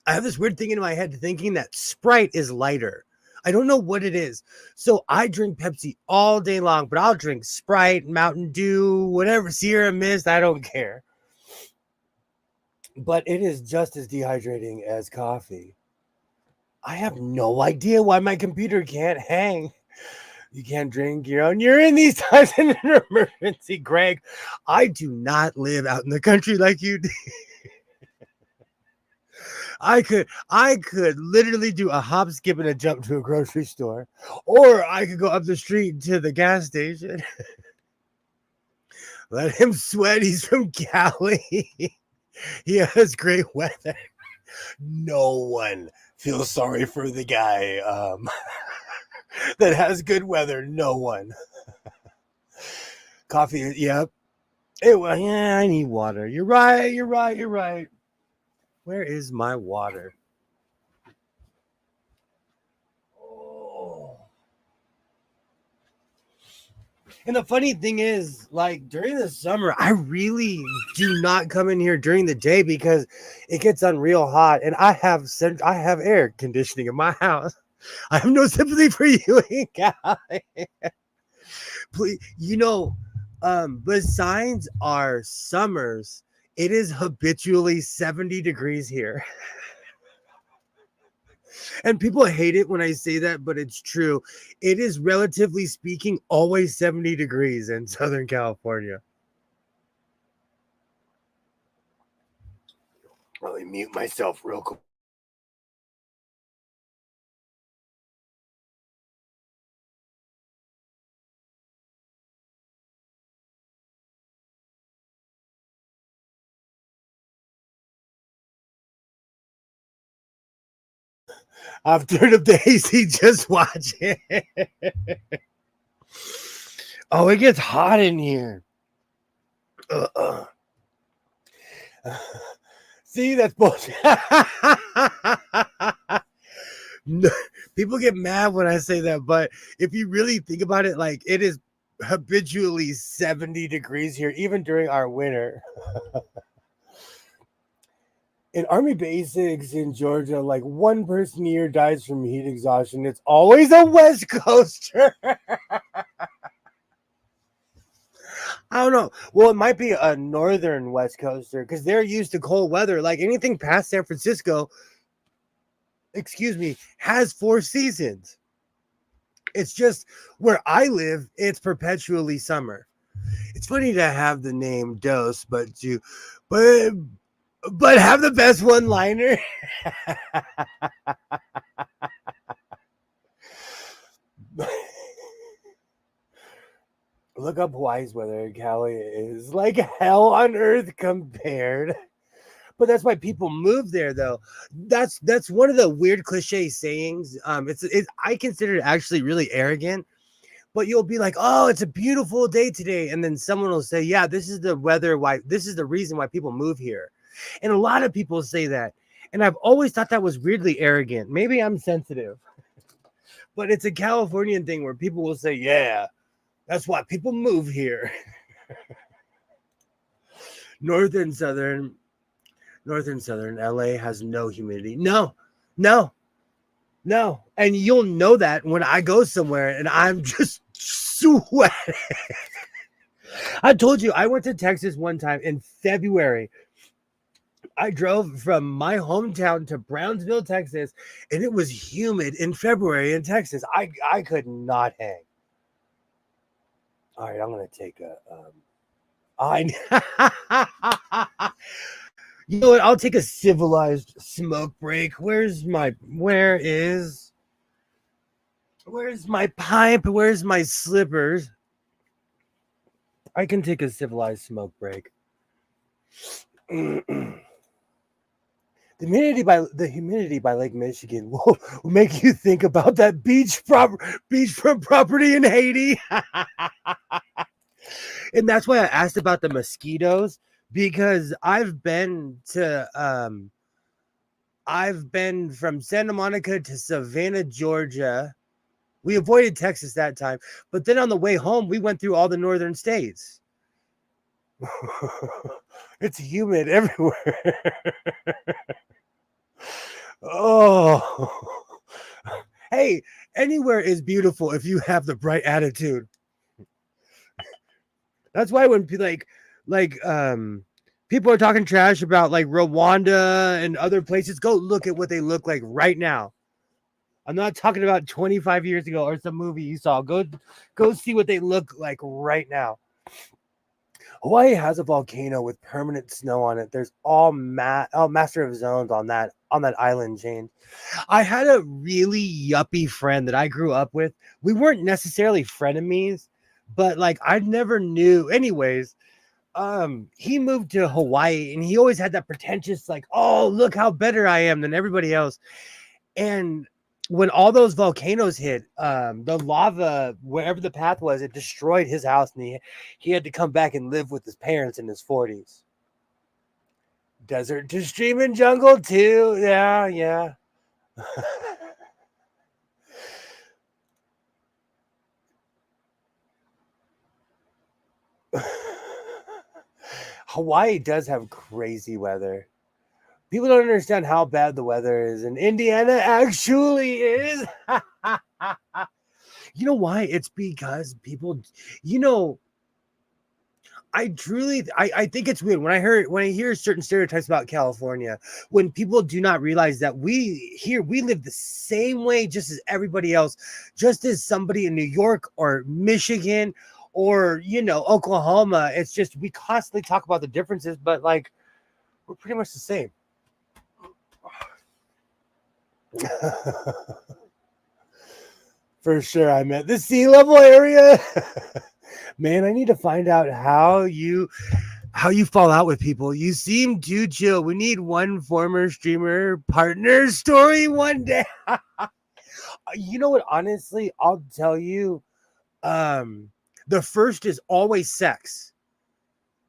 I have this weird thing in my head thinking that Sprite is lighter. I don't know what it is. So I drink Pepsi all day long, but I'll drink Sprite, Mountain Dew, whatever, Sierra Mist. I don't care. But it is just as dehydrating as coffee. I have no idea why my computer can't hang. You can't drink your own urine these times in an emergency, Greg. I do not live out in the country like you do. I could literally do a hop, skip, and a jump to a grocery store, or I could go up the street to the gas station. Let him sweat. He's from Cali. He has great weather. No one feels sorry for the guy that has good weather. No one. Coffee. Yep. Yeah, I need water. You're right. You're right. You're right. Where is my water? Oh. And the funny thing is, like during the summer, I really do not come in here during the day because it gets unreal hot, and I have air conditioning in my house. I have no sympathy for you, guy. Please, besides our summers, it is habitually 70 degrees here. And people hate it when I say that, but it's true. It is, relatively speaking, always 70 degrees in Southern California. Let me mute myself real quick. I've turned up the AC, just watch it. Oh, it gets hot in here. See, that's bullshit. People get mad when I say that, but if you really think about it, like it is habitually 70 degrees here, even during our winter. In Army basics in Georgia, like one person a year dies from heat exhaustion. It's always a West Coaster. I don't know. Well, it might be a northern West Coaster because they're used to cold weather. Like anything past San Francisco, has 4 seasons. It's just where I live, it's perpetually summer. It's funny to have the name Dose, but have the best one-liner. Look up Hawaii's weather. Cali is like hell on earth compared. But that's why people move there, though. That's one of the weird cliche sayings. I consider it actually really arrogant. But you'll be like, "Oh, it's a beautiful day today," and then someone will say, "Yeah, this is the weather. Why this is the reason why people move here," and a lot of people say that. And I've always thought that was weirdly arrogant. Maybe I'm sensitive, but it's a Californian thing where people will say, "Yeah, that's why people move here." Northern Southern LA has no humidity. No, no, no. And you'll know that when I go somewhere and I'm just sweating. I told you I went to Texas one time in February. I drove from my hometown to Brownsville, Texas, and it was humid in February in Texas. I could not hang. All right, I'm gonna take a I you know what? I'll take a civilized smoke break. Where's my pipe? Where's my slippers? I can take a civilized smoke break. The humidity by Lake Michigan will make you think about that beachfront property in Haiti. And that's why I asked about the mosquitoes, because I've been from Santa Monica to Savannah, Georgia. We avoided Texas that time, but then on the way home, we went through all the northern states. It's humid everywhere. Oh, hey, anywhere is beautiful if you have the right attitude. That's why when people are talking trash about like Rwanda and other places, go look at what they look like right now. I'm not talking about 25 years ago or some movie you saw. Go see what they look like right now. Hawaii has a volcano with permanent snow on it. There's all master of zones on that island chain. I had a really yuppie friend that I grew up with. We weren't necessarily frenemies, but like I never knew. Anyways, he moved to Hawaii and he always had that pretentious, like, oh, look how better I am than everybody else. And when all those volcanoes hit, the lava, wherever the path was, it destroyed his house, and he had to come back and live with his parents in his 40s. Desert to stream and jungle too. Yeah. Hawaii does have crazy weather. People don't understand how bad the weather is, and Indiana actually is. You know why? It's because people, I think it's weird when I hear certain stereotypes about California, when people do not realize that we live the same way just as everybody else, just as somebody in New York or Michigan or Oklahoma. It's just we constantly talk about the differences, but like we're pretty much the same. For sure, I meant the sea level area. Man, I need to find out how you fall out with people. You seem too chill. We need one former streamer partner story one day. You know what? Honestly, I'll tell you. The first is always sex.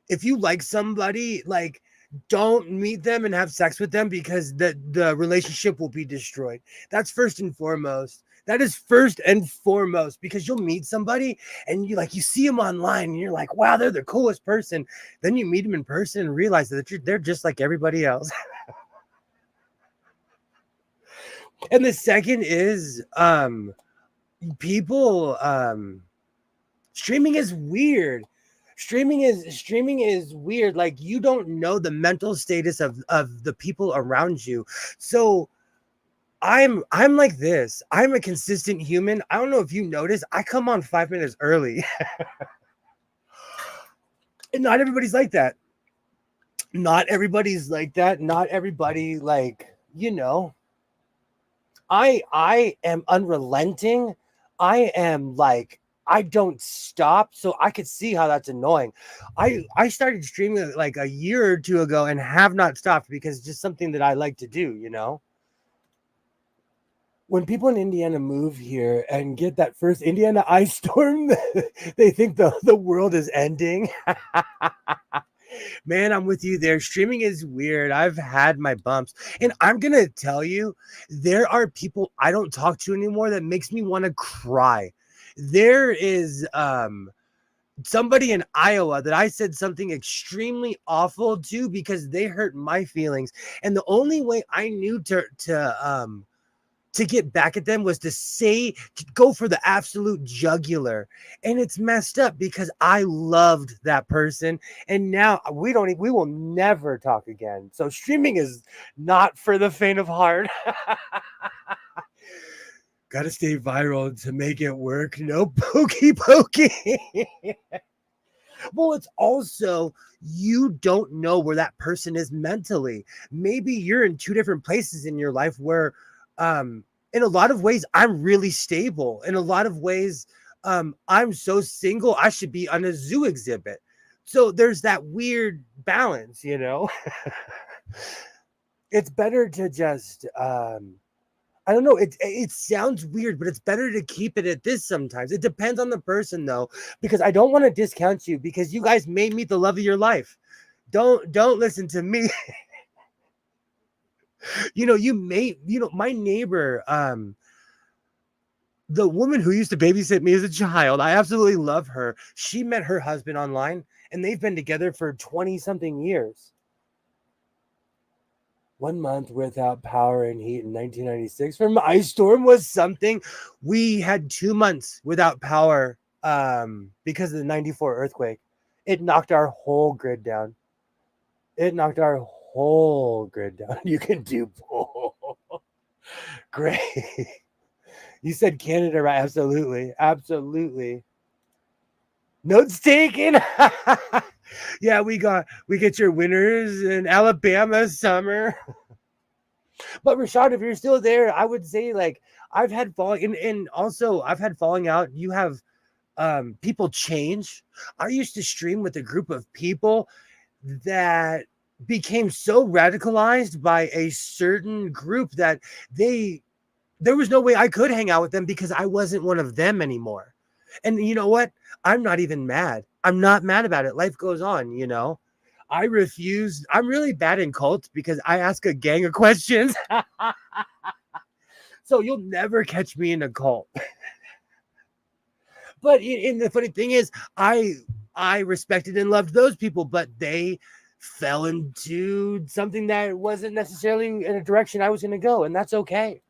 If you like somebody, like, don't meet them and have sex with them, because the relationship will be destroyed. That's first and foremost. That is first and foremost, because you'll meet somebody and you see them online and you're like, wow, they're the coolest person. Then you meet them in person and realize that they're just like everybody else. And the second is people streaming is weird. Streaming is weird. Like, you don't know the mental status of the people around you. So I'm like this. I'm a consistent human. I don't know if you notice, I come on 5 minutes early. And not everybody's like that. Not everybody's like that. Not everybody, like, I am unrelenting. I am like, I don't stop, so I could see how that's annoying. I started streaming like a year or two ago and have not stopped because it's just something that I like to do, you know? When people in Indiana move here and get that first Indiana ice storm, they think the world is ending. Man, I'm with you there. Streaming is weird. I've had my bumps. And I'm going to tell you, there are people I don't talk to anymore that makes me want to cry. There is somebody in Iowa that I said something extremely awful to because they hurt my feelings. And the only way I knew to get back at them was to go for the absolute jugular. And it's messed up because I loved that person. And now we will never talk again. So streaming is not for the faint of heart. Got to stay viral to make it work. No pokey pokey. Well, it's also you don't know where that person is mentally. Maybe you're in two different places in your life where in a lot of ways I'm really stable. In a lot of ways I'm so single I should be on a zoo exhibit. So there's that weird balance, you know. It's better to just I don't know. It sounds weird, but it's better to keep it at this sometimes. It depends on the person though, because I don't want to discount you because you guys may meet the love of your life. Don't listen to me. My neighbor, the woman who used to babysit me as a child, I absolutely love her. She met her husband online and they've been together for 20 something years. 1 month without power and heat in 1996 from ice storm was something. We had 2 months without power because of the 94 earthquake. It knocked our whole grid down. You can do both. Great. You said Canada, right? Absolutely. Notes taken. Yeah, we get your winners in Alabama summer. But Rashad, if you're still there, I would say like I've had falling and also I've had falling out. You have people change. I used to stream with a group of people that became so radicalized by a certain group that there was no way I could hang out with them because I wasn't one of them anymore. And you know what? I'm not even mad. I'm not mad about it. Life goes on, you know. I refuse. I'm really bad in cults because I ask a gang of questions. So you'll never catch me in a cult. But and the funny thing is, I respected and loved those people, but they fell into something that wasn't necessarily in a direction I was going to go, and that's okay.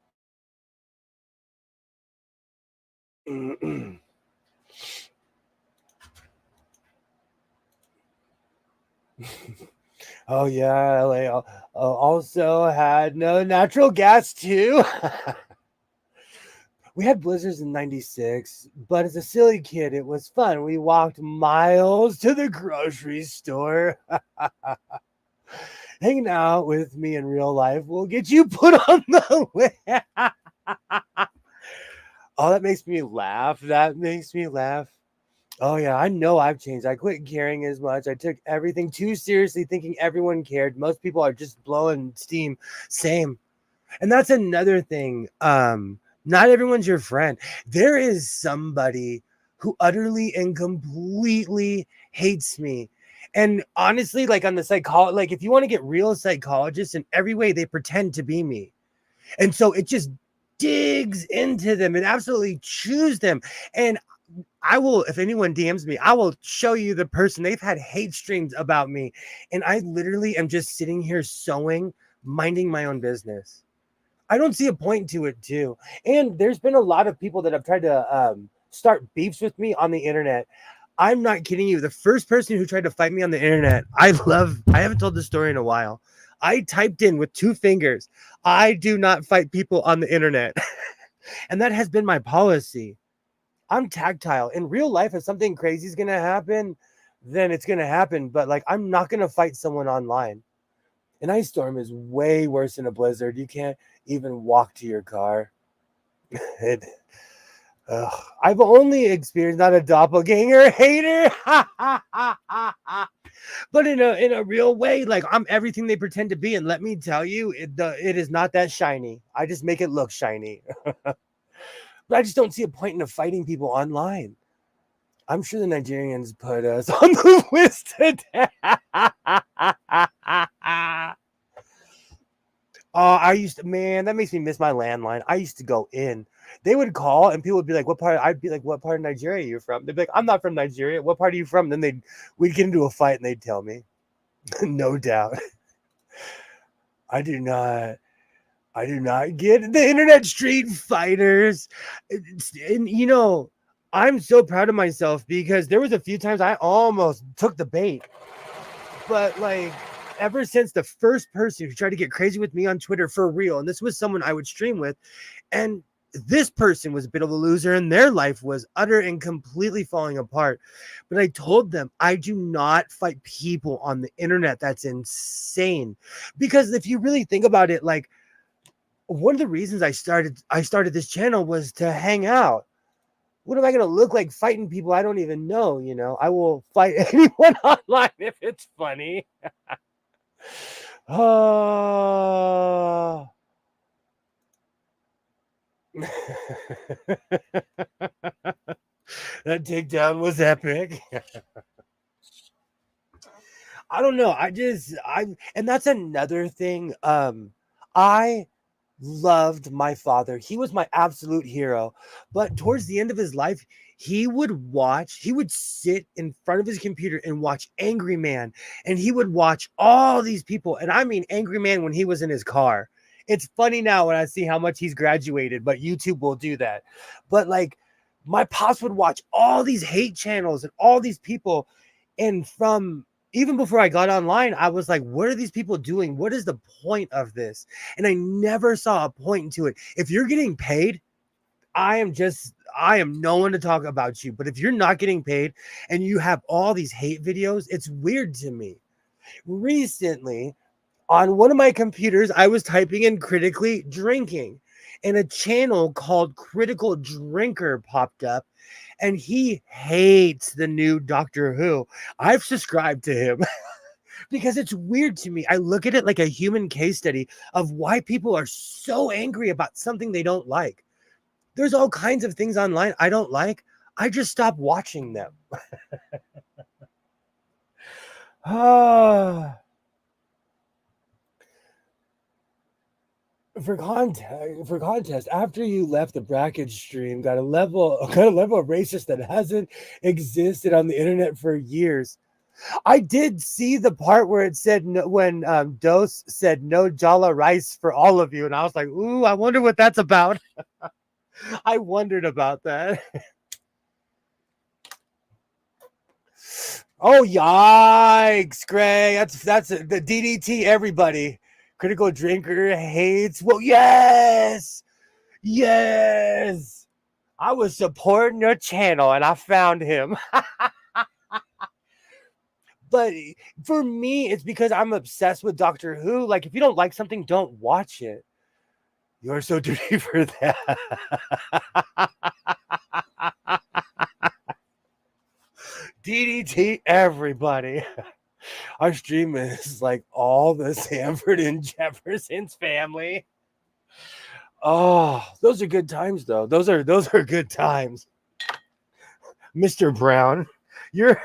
Oh yeah, LA also had no natural gas too. We had blizzards in 96, but as a silly kid, it was fun. We walked miles to the grocery store. Hanging out with me in real life will get you put on the list. Oh, that makes me laugh. Oh, yeah, I know I've changed. I quit caring as much. I took everything too seriously, thinking everyone cared. Most people are just blowing steam. Same. And that's another thing. Not everyone's your friend. There is somebody who utterly and completely hates me. And honestly, like on the like if you want to get real psychologists in every way, they pretend to be me. And so it just digs into them and absolutely chews them. And I will, if anyone DMs me, I will show you the person. They've had hate streams about me. And I literally am just sitting here sewing, minding my own business. I don't see a point to it too. And there's been a lot of people that have tried to start beefs with me on the internet. I'm not kidding you. The first person who tried to fight me on the internet, I haven't told this story in a while. I typed in with 2 fingers, I do not fight people on the internet. And that has been my policy. I'm tactile. In real life, if something crazy is going to happen, then it's going to happen. But like, I'm not going to fight someone online. An ice storm is way worse than a blizzard. You can't even walk to your car. I've only experienced not a doppelganger hater, but in a real way, like I'm everything they pretend to be. And let me tell you, it is not that shiny. I just make it look shiny, but I just don't see a point in fighting people online. I'm sure the Nigerians put us on the list today. I used to, man, that makes me miss my landline. I used to go in. They would call and people would be like, "What part?" I'd be like, "What part of Nigeria are you from?" They'd be like, "I'm not from Nigeria. What part are you from?" Then we'd get into a fight and they'd tell me. No doubt. I do not. I do not get the internet street fighters. And I'm so proud of myself because there was a few times I almost took the bait. But like ever since the first person who tried to get crazy with me on Twitter for real, and this was someone I would stream with, and this person was a bit of a loser and their life was utter and completely falling apart. But I told them, I do not fight people on the internet. That's insane. Because if you really think about it, like one of the reasons I started this channel was to hang out. What am I going to look like fighting people I don't even know? I will fight anyone online if it's funny. Oh. That takedown was epic. I don't know. And that's another thing. I loved my father. He was my absolute hero. But towards the end of his life, he would sit in front of his computer and watch Angry Man. And he would watch all these people. And I mean, Angry Man when he was in his car. It's funny now when I see how much he's graduated, but YouTube will do that. But like, my pops would watch all these hate channels and all these people. And from even before I got online, I was like, what are these people doing? What is the point of this? And I never saw a point to it. If you're getting paid, I am no one to talk about you. But if you're not getting paid and you have all these hate videos, it's weird to me. Recently, on one of my computers, I was typing in critically drinking, and a channel called Critical Drinker popped up, and he hates the new Doctor Who. I've subscribed to him because it's weird to me. I look at it like a human case study of why people are so angry about something they don't like. There's all kinds of things online I don't like. I just stop watching them. For context, after you left the bracket stream, got a level of racist that hasn't existed on the internet for years. I did see the part where it said when Dose said no jala rice for all of you, and I was like, ooh, I wonder what that's about. I wondered about that. Oh yikes, Gray! That's the DDT. Everybody, critical drinker hates. Well, yes. I was supporting your channel and I found him. But for me, it's because I'm obsessed with Doctor Who. Like, if you don't like something, don't watch it. You're so dirty for that. DDT, everybody. Our stream is like all the Sanford and Jefferson's family. Oh, those are good times, though. Those are good times. Mr. Brown, your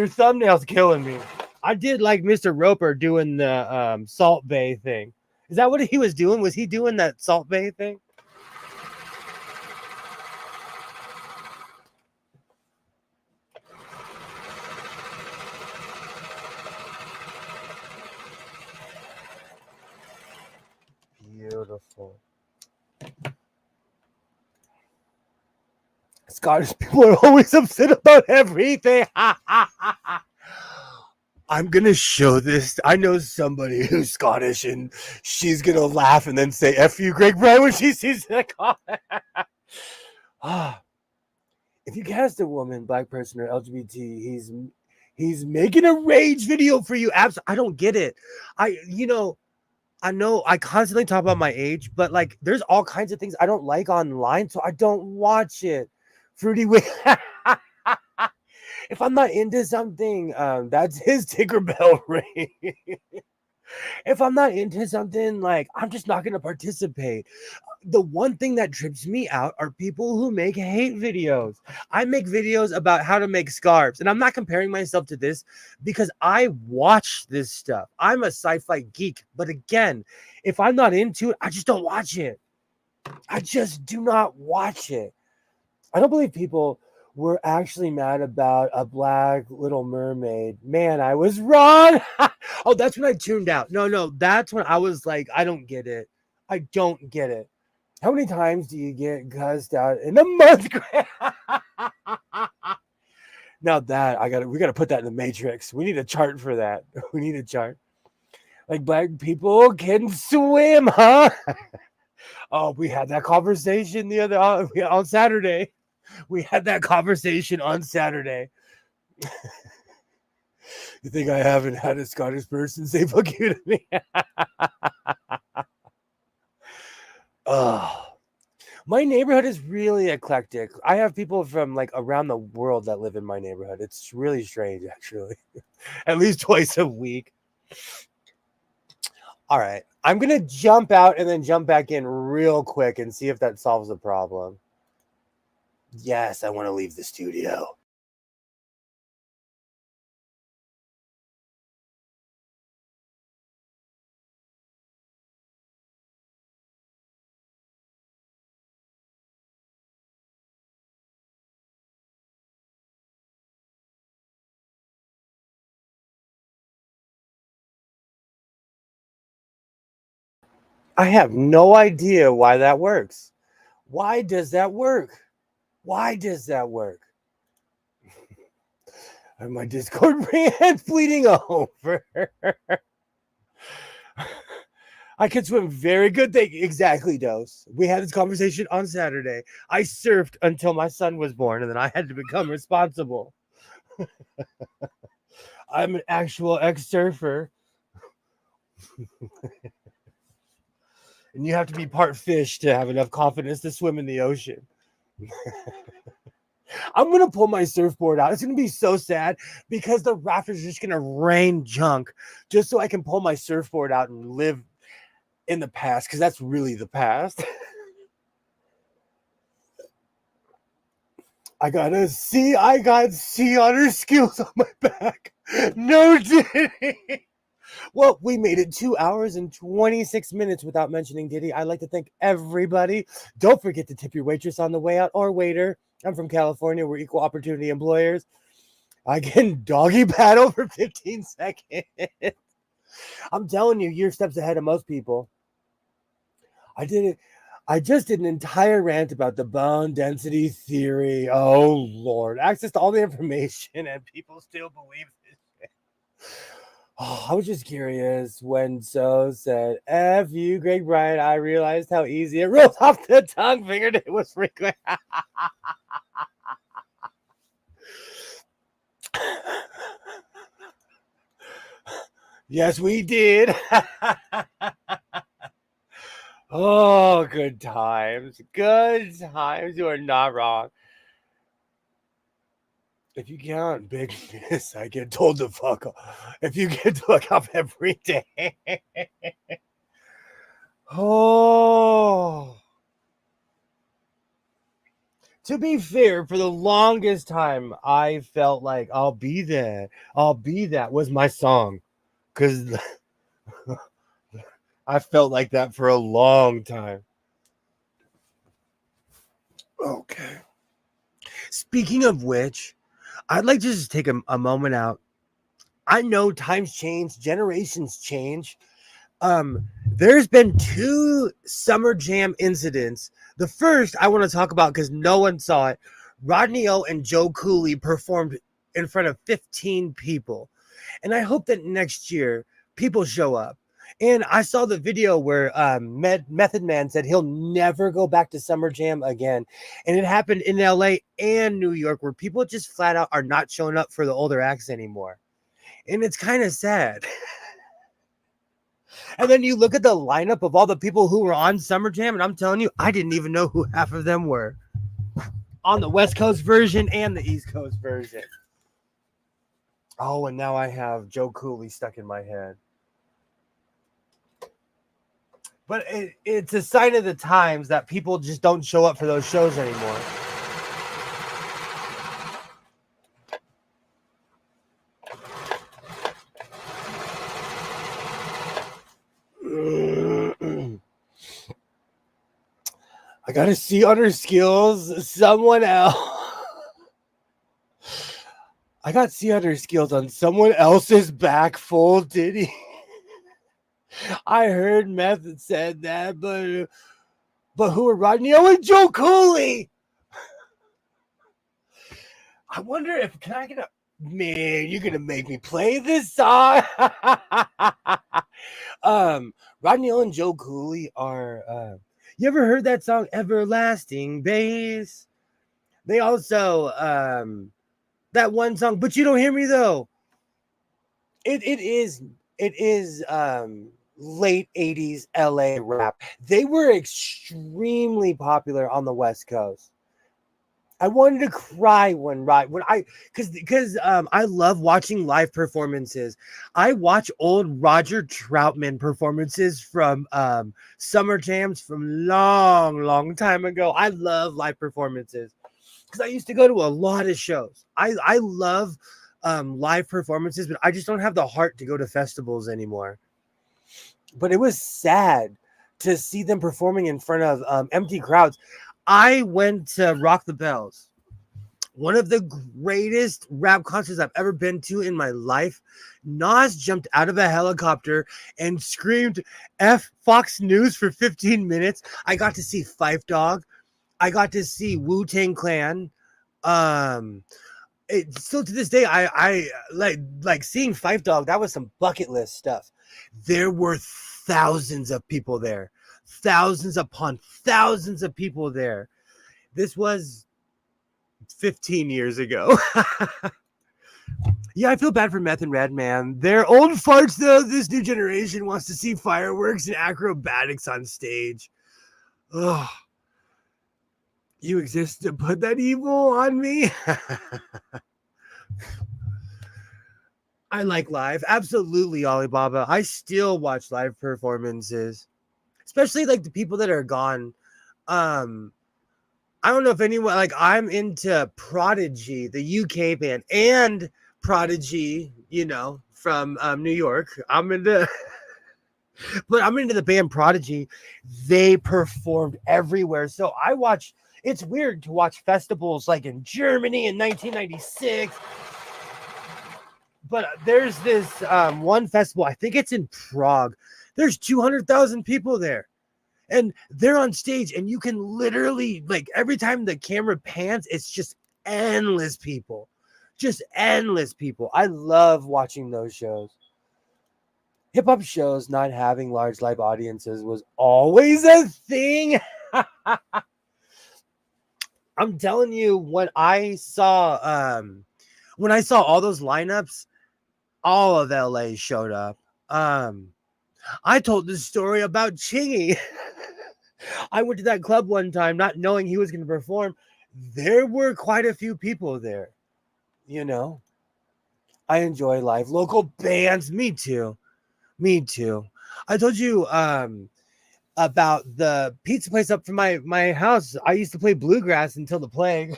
thumbnail's killing me. I did like Mr. Roper doing the Salt Bay thing. Is that what he was doing? Was he doing that Salt Bay thing? Beautiful. Scottish people are always upset about everything. I'm going to show this. I know somebody who's Scottish and she's going to laugh and then say, F you, Greg Brown, when she sees the comment. If you cast a woman, black person, or LGBT, he's making a rage video for you. I don't get it. I know I constantly talk about my age, but like there's all kinds of things I don't like online, so I don't watch it. Fruity Wig. If I'm not into something, that's his Tinkerbell ring. If I'm not into something, like I'm just not gonna participate. The one thing that trips me out are people who make hate videos. I make videos about how to make scarves, and I'm not comparing myself to this because I watch this stuff. I'm a sci-fi geek, but again, if I'm not into it, I just don't watch it. I just do not watch it. I don't believe people were actually mad about a black Little Mermaid. Man, I was wrong. Oh, that's when I tuned out. No, that's when I was like, I don't get it. I don't get it. How many times do you get cussed out in a month? Now that we gotta put that in the matrix. We need a chart for that. We need a chart. Like black people can swim, huh? Oh, we had that conversation the other on Saturday. We had that conversation on Saturday. You think I haven't had a Scottish person say fuck you to me? Oh. My neighborhood is really eclectic. I have people from like around the world that live in my neighborhood. It's really strange, actually. At least twice a week. All right. I'm going to jump out and then jump back in real quick and see if that solves the problem. Yes, I want to leave the studio. I have no idea why that works. Why does that work? Why does that work? And my Discord brand's bleeding over. I can swim very good. Exactly, Dose. We had this conversation on Saturday. I surfed until my son was born, and then I had to become responsible. I'm an actual ex-surfer. And you have to be part fish to have enough confidence to swim in the ocean. I'm going to pull my surfboard out. It's going to be so sad because the rafters are just going to rain junk just so I can pull my surfboard out and live in the past, because that's really the past. I got sea otter skills on my back. No Diddy. Well, we made it 2 hours and 26 minutes without mentioning Diddy. I'd like to thank everybody. Don't forget to tip your waitress on the way out, or waiter. I'm from California. We're equal opportunity employers. I can doggy paddle for 15 seconds. I'm telling you, you're steps ahead of most people. I just did an entire rant about the bone density theory. Oh, Lord. Access to all the information, and people still believe this shit. Oh, I was just curious when So said, F you, Greg Bryant. I realized how easy it rolls off the tongue. Figured it was frequent. Yes, we did. Oh, good times. Good times. You are not wrong. If you count big miss, I get told to fuck off. If you get to fuck off every day. Oh. To be fair, for the longest time, I felt like I'll be there. I'll be that was my song. Because I felt like that for a long time. Okay. Speaking of which, I'd like to just take a moment out. I know times change, generations change. There's been 2 Summer Jam incidents. The first I want to talk about because no one saw it. Rodney O and Joe Cooley performed in front of 15 people. And I hope that next year people show up. And I saw the video where Method Man said he'll never go back to Summer Jam again. And it happened in LA and New York, where people just flat out are not showing up for the older acts anymore. And it's kind of sad. And then you look at the lineup of all the people who were on Summer Jam, and I'm telling you, I didn't even know who half of them were on the West Coast version and the East Coast version. Oh, and now I have Joe Cooley stuck in my head. But it's a sign of the times that people just don't show up for those shows anymore. I gotta see on her skills someone else. I got to see on her skills on someone else's back full ditty. I heard Method said that, but who are Rodney O and Joe Cooley? I wonder if can I get a man, you're gonna make me play this song. Rodney O and Joe Cooley are you ever heard that song Everlasting Bass? They also that one song, But You Don't Hear Me Though. It is late 80s LA rap. They were extremely popular on the West Coast. I wanted to cry when I love watching live performances. I watch old Roger Troutman performances from summer jams from long time ago. I love live performances because I used to go to a lot of shows. I love live performances, but I just don't have the heart to go to festivals anymore. But it was sad to see them performing in front of empty crowds. I went to Rock the Bells, one of the greatest rap concerts I've ever been to in my life. Nas jumped out of a helicopter and screamed F Fox News for 15 minutes. I got to see Phife Dawg. I got to see Wu-Tang Clan. Still to this day, I like seeing Phife Dawg. That was some bucket list stuff. There were thousands of people there. Thousands upon thousands of people there. This was 15 years ago. Yeah, I feel bad for Meth and Redman. They're old farts, though. This new generation wants to see fireworks and acrobatics on stage. Oh, you exist to put that evil on me? I like live. Absolutely, Alibaba. I still watch live performances, especially like the people that are gone. I don't know if anyone like I'm into Prodigy, the UK band, and Prodigy, from New York. I'm into the band Prodigy. They performed everywhere. So I watch, it's weird to watch festivals like in Germany in 1996. But there's this one festival, I think it's in Prague. There's 200,000 people there. And they're on stage, and you can literally, like, every time the camera pans, it's just endless people. Just endless people. I love watching those shows. Hip-hop shows not having large live audiences was always a thing. I'm telling you, when I saw all those lineups, all of LA showed up. I told this story about Chingy. I went to that club one time not knowing he was going to perform. There were quite a few people there. I enjoy live local bands. Me too. I told you about the pizza place up from my house. I used to play bluegrass until the plague.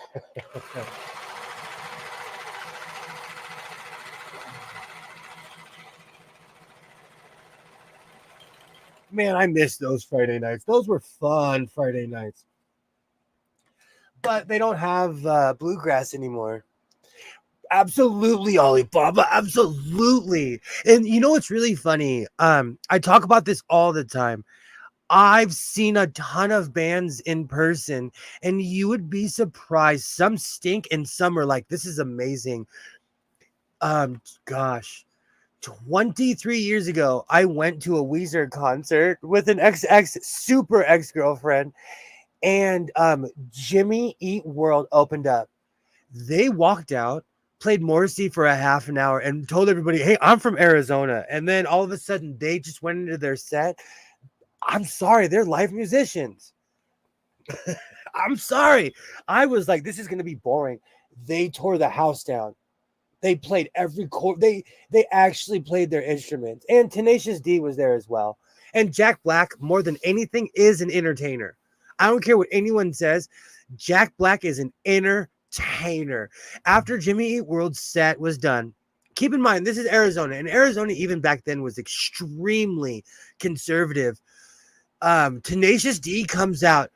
Man, I miss those Friday nights. Those were fun Friday nights. But they don't have bluegrass anymore. Absolutely, Alibaba. Absolutely. And you know what's really funny? I talk about this all the time. I've seen a ton of bands in person, and you would be surprised. Some stink and some are like, this is amazing. Gosh. 23 years ago, I went to a Weezer concert with an super ex-girlfriend, and Jimmy Eat World opened up. They walked out played Morrissey for a half an hour and told everybody, hey, I'm from Arizona. And then all of a sudden they just went into their set. I'm sorry, they're live musicians. I'm sorry. I was like, this is going to be boring. They tore the house down. They played every chord. They actually played their instruments. And Tenacious D was there as well. And Jack Black, more than anything, is an entertainer. I don't care what anyone says. Jack Black is an entertainer. After Jimmy Eat World's set was done, keep in mind, this is Arizona. And Arizona, even back then, was extremely conservative. Tenacious D comes out.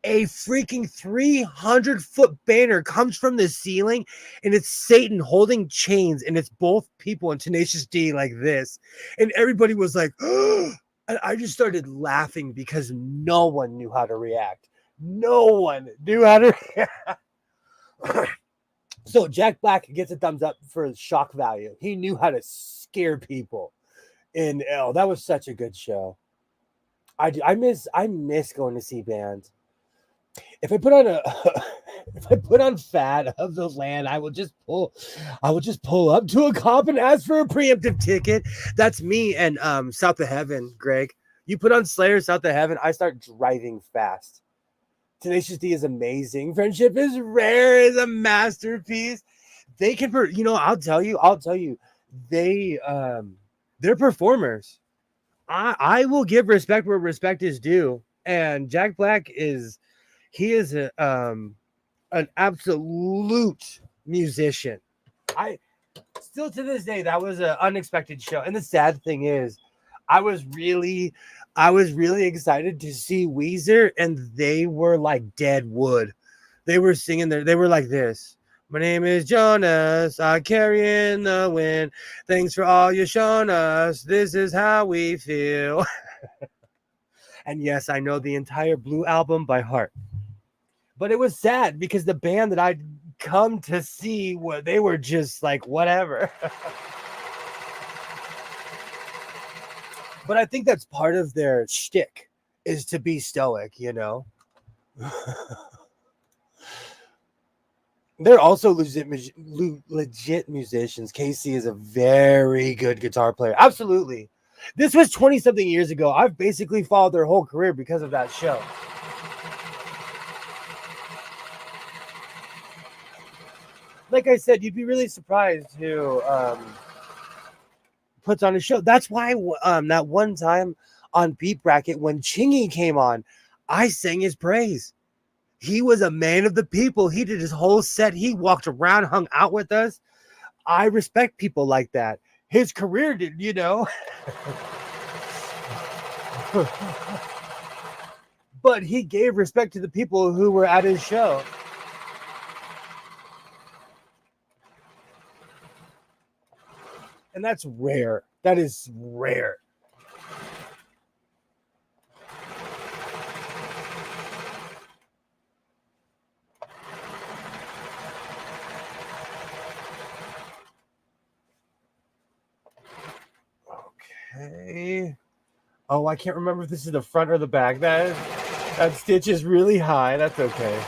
A freaking 300-foot banner comes from the ceiling, and it's Satan holding chains, and it's both people and Tenacious D like this. And everybody was like, oh, and I just started laughing because no one knew how to react. No one knew how to react. So Jack Black gets a thumbs up for shock value. He knew how to scare people. And that was such a good show. I miss going to see bands. If I put on Fat of the Land, I will just pull up to a cop and ask for a preemptive ticket. That's me and South of Heaven, Greg. You put on Slayer, South of Heaven, I start driving fast. Tenacious D is amazing. Friendship is Rare is a masterpiece. They can, I'll tell you, they're performers. I will give respect where respect is due, and Jack Black is. He is an absolute musician. I still to this day, that was an unexpected show. And the sad thing is, I was really excited to see Weezer, and they were like dead wood. They were singing there. They were like this. My name is Jonas. I carry in the wind. Thanks for all you shown us. This is how we feel. And yes, I know the entire Blue album by heart. But it was sad because the band that I'd come to see, they were just like, whatever. But I think that's part of their shtick, is to be stoic, They're also legit musicians. Casey is a very good guitar player. Absolutely. This was 20-something years ago. I've basically followed their whole career because of that show. Like I said, you'd be really surprised who puts on a show. That's why that one time on Beat Bracket, when Chingy came on, I sang his praise. He was a man of the people. He did his whole set. He walked around, hung out with us. I respect people like that. His career did, But he gave respect to the people who were at his show. And that's rare. That is rare. Okay. Oh, I can't remember if this is the front or the back. That stitch is really high. That's okay.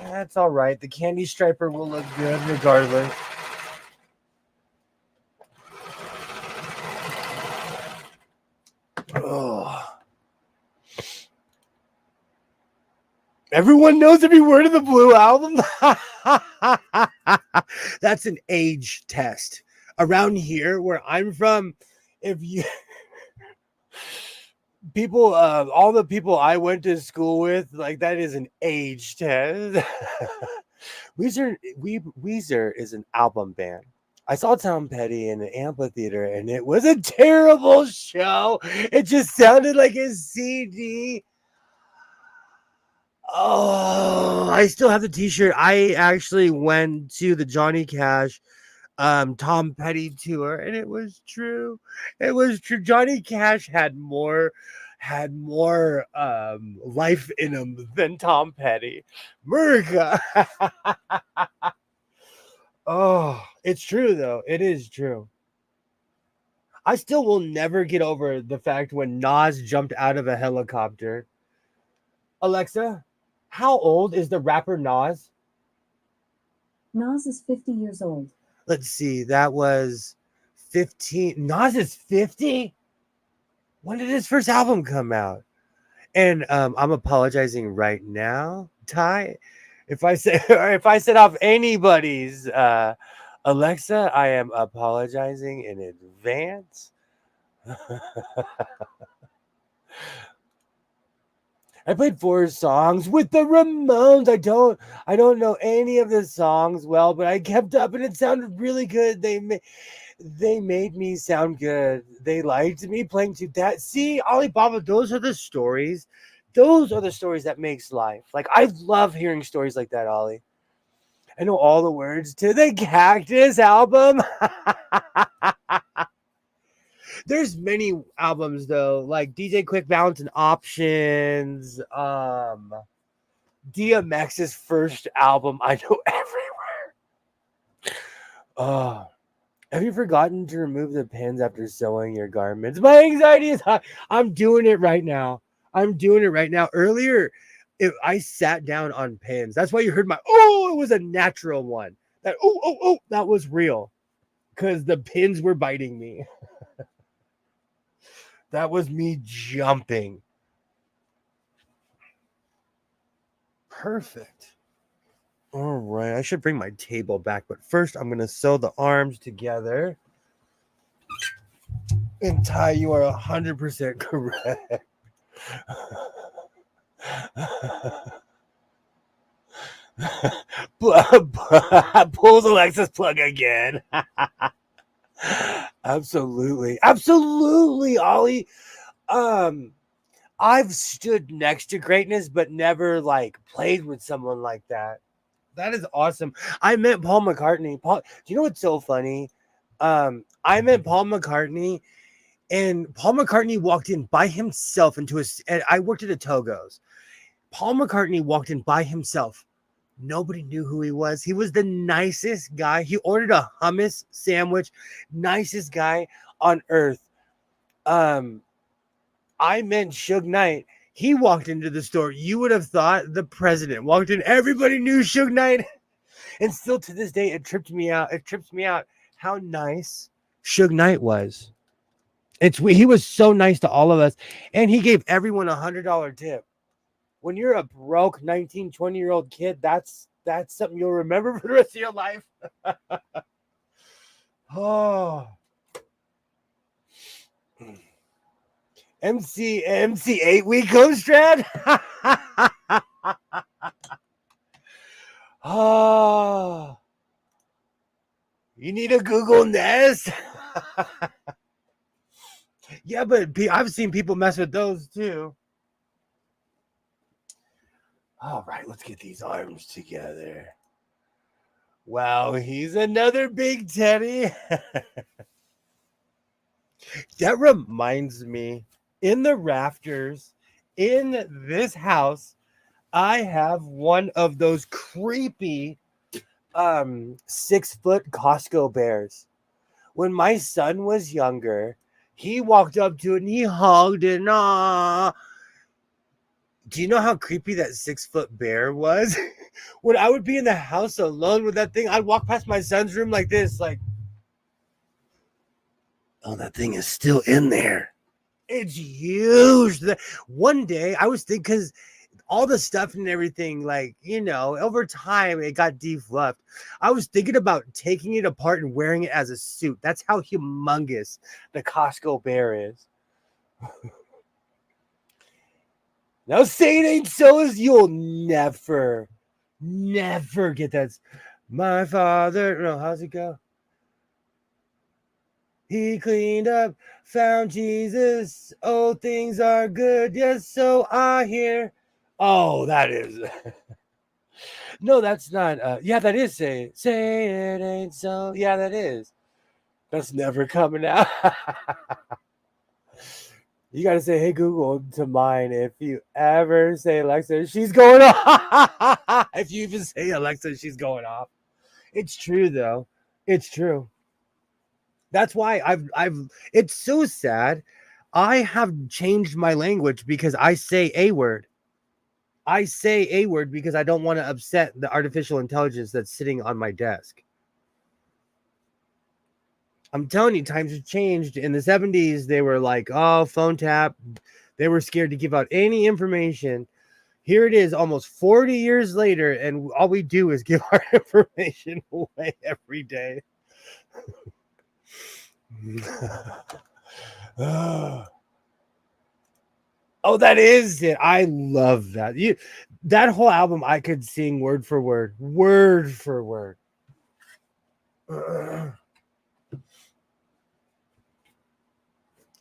That's all right. The candy striper will look good regardless. Oh. Everyone knows every word of the Blue album. That's an age test. Around here, where I'm from, if you people, all the people I went to school with, like, that is an age test. Weezer is an album band. I saw Tom Petty in the amphitheater, and it was a terrible show. It just sounded like a CD. Oh, I still have the t-shirt. I actually went to the Johnny Cash Tom Petty tour, and it was true. It was true. Johnny Cash had more life in him than Tom Petty. Murica. Oh, it's true though. It is true. I still will never get over the fact when Nas jumped out of a helicopter. Alexa, how old is the rapper Nas? Nas is 50 years old. Let's see. That was 15. Nas is 50? When did his first album come out? And I'm apologizing right now, Ty. If I say if I set off anybody's Alexa, I am apologizing in advance. I played 4 songs with the Ramones. I don't know any of the songs well, but I kept up and it sounded really good. They made me sound good. They liked me playing to that. See, Alibaba, those are the stories. Those are the stories that makes life. Like, I love hearing stories like that, Ollie. I know all the words to the Cactus album. There's many albums though, like DJ Quick Balance and Options, DMX's first album. I know everywhere. Have you forgotten to remove the pins after sewing your garments? My anxiety is high. I'm doing it right now. Earlier, I sat down on pins. That's why you heard it was a natural one. That was real. Because the pins were biting me. That was me jumping. Perfect. All right. I should bring my table back, but first I'm going to sew the arms together. And Ty, you are 100% correct. Pulls Alexa's plug again. Absolutely, Ollie. I've stood next to greatness, but never like played with someone like that. That is awesome. I met Paul McCartney. Do you know what's so funny? I met Paul McCartney, and Paul McCartney walked in by himself and I worked at a Togo's. Paul McCartney walked in by himself. Nobody knew who he was. He was the nicest guy. He ordered a hummus sandwich. Nicest guy on earth. I met Suge Knight. He walked into the store. You would have thought the president walked in. Everybody knew Suge Knight. And still to this day, it trips me out how nice Suge Knight was. He was so nice to all of us. And he gave everyone $100 tip. When you're a broke 19, 20-year-old kid, that's something you'll remember for the rest of your life. Oh. MC 8-week coach strat. Oh. You need a Google Nest. Yeah, but I've seen people mess with those too. All right, let's get these arms together. Wow, he's another big teddy. That reminds me, in the rafters in this house, I have one of those creepy 6-foot Costco bears. When my son was younger, he walked up to it and he hugged it. Nah. Do you know how creepy that 6-foot bear was? When I would be in the house alone with that thing, I'd walk past my son's room like this, like, oh, that thing is still in there. It's huge. One day I was thinking, because all the stuff and everything, like, over time it got defluffed. I was thinking about taking it apart and wearing it as a suit. That's how humongous the Costco bear is. Now say it ain't so, as you'll never get that. My father, no, how's it go? He cleaned up, found Jesus. Oh, things are good, yes, so I hear. Oh, that is. No, that's not. Yeah, that is say it ain't so. Yeah, that is. That's never coming out. You got to say, hey, Google, to mine. If you ever say, Alexa, she's going off. If you even say, Alexa, she's going off. It's true, though. It's true. That's why it's so sad. I have changed my language because I say a word. I say a word because I don't want to upset the artificial intelligence that's sitting on my desk. I'm telling you, times have changed. In the 70s, they were like, oh, phone tap. They were scared to give out any information. Here it is almost 40 years later, and all we do is give our information away every day. Oh, that is it. I love that. That whole album I could sing word for word. Word for word.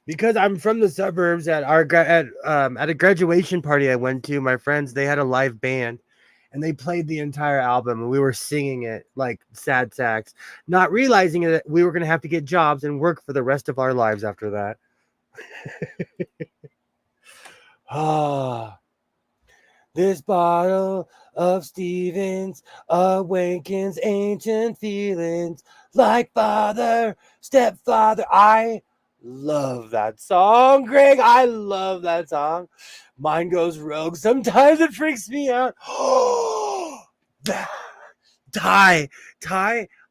Because I'm from the suburbs, at a graduation party I went to, my friends, they had a live band and they played the entire album and we were singing it like sad sacks, not realizing that we were going to have to get jobs and work for the rest of our lives after that. This bottle of Stevens awakens ancient feelings like father, stepfather. I love that song, Greg. I love that song. Mine goes rogue. Sometimes it freaks me out. Ty,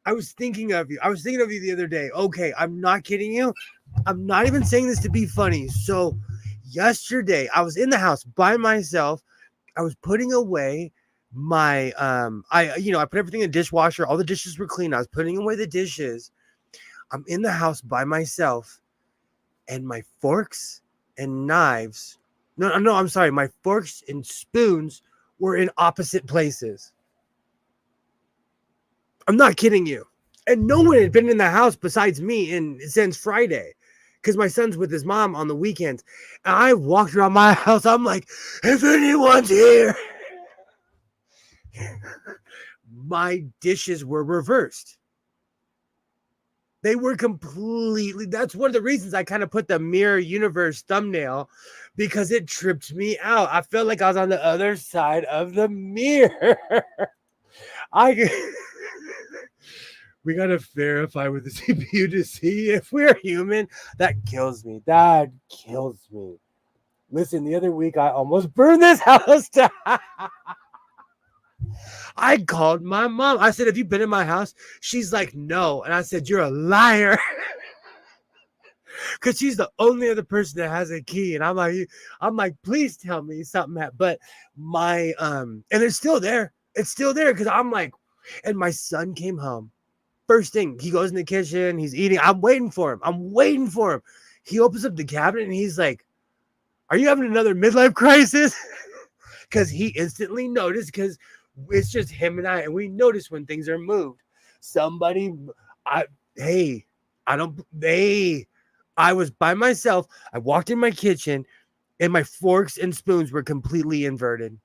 I was thinking of you. I was thinking of you the other day. Okay, I'm not kidding you. I'm not even saying this to be funny. So yesterday I was in the house by myself. I was putting away my I put everything in the dishwasher. All the dishes were clean. I was putting away the dishes. I'm in the house by myself, and my forks and knives. No, I'm sorry. My forks and spoons were in opposite places. I'm not kidding you. And no one had been in the house besides me since Friday, because my son's with his mom on the weekends. And I walked around my house. I'm like, if anyone's here. My dishes were reversed. They were completely. That's one of the reasons I kind of put the Mirror Universe thumbnail, because it tripped me out. I felt like I was on the other side of the mirror. We gotta verify with the CPU to see if we're human. That kills me. That kills me. Listen, the other week I almost burned this house down. I called my mom. I said, have you been in my house? She's like, no. And I said, you're a liar. Because she's the only other person that has a key. And I'm like, please tell me something happened. But my and it's still there. It's still there, because I'm like, and my son came home. First thing, he goes in the kitchen, he's eating. I'm waiting for him. He opens up the cabinet and he's like, are you having another midlife crisis? Because he instantly noticed, because it's just him and I, and we notice when things are moved. I was by myself. I walked in my kitchen and my forks and spoons were completely inverted.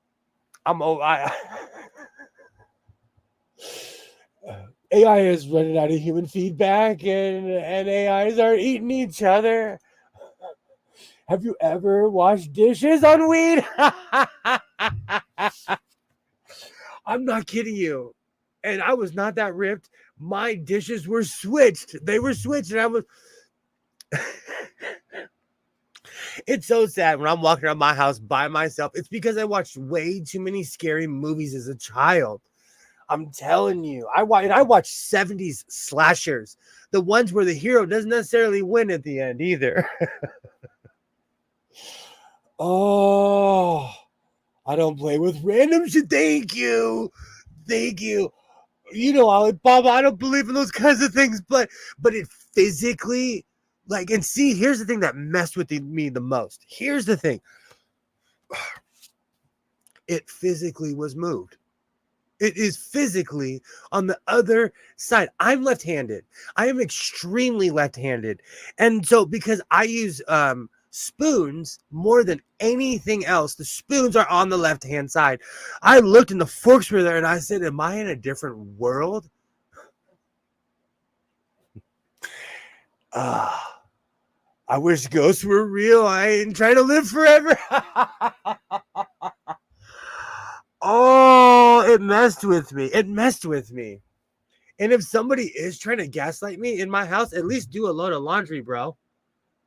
AI is running out of human feedback, and AIs are eating each other. Have you ever washed dishes on weed? I'm not kidding you. And I was not that ripped. My dishes were switched. They were switched, and I was... It's so sad when I'm walking around my house by myself. It's because I watched way too many scary movies as a child. I'm telling you, I watch 70s slashers, the ones where the hero doesn't necessarily win at the end either. Oh, I don't play with random shit. Thank you. You know, Bob, I don't believe in those kinds of things, but it physically, like, and see, here's the thing that messed with me the most. Here's the thing. It physically was moved. It is physically on the other side. I'm left-handed. I am extremely left-handed. And so because I use spoons more than anything else, the spoons are on the left-hand side. I looked and the forks were there and I said, am I in a different world? I wish ghosts were real. I ain't trying to live forever. Oh, it messed with me. And if somebody is trying to gaslight me in my house, at least do a load of laundry, bro.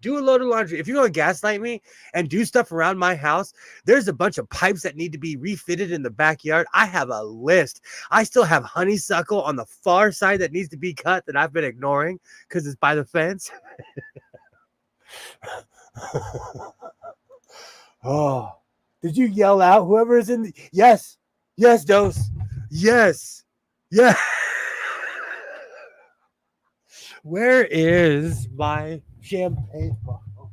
Do a load of laundry. If you're going to gaslight me and do stuff around my house, there's a bunch of pipes that need to be refitted in the backyard. I have a list. I still have honeysuckle on the far side that needs to be cut that I've been ignoring because it's by the fence. Oh, did you yell out? Whoever is in the... Yes. Yes, Dose. Yes. Yeah. Where is my champagne bottle?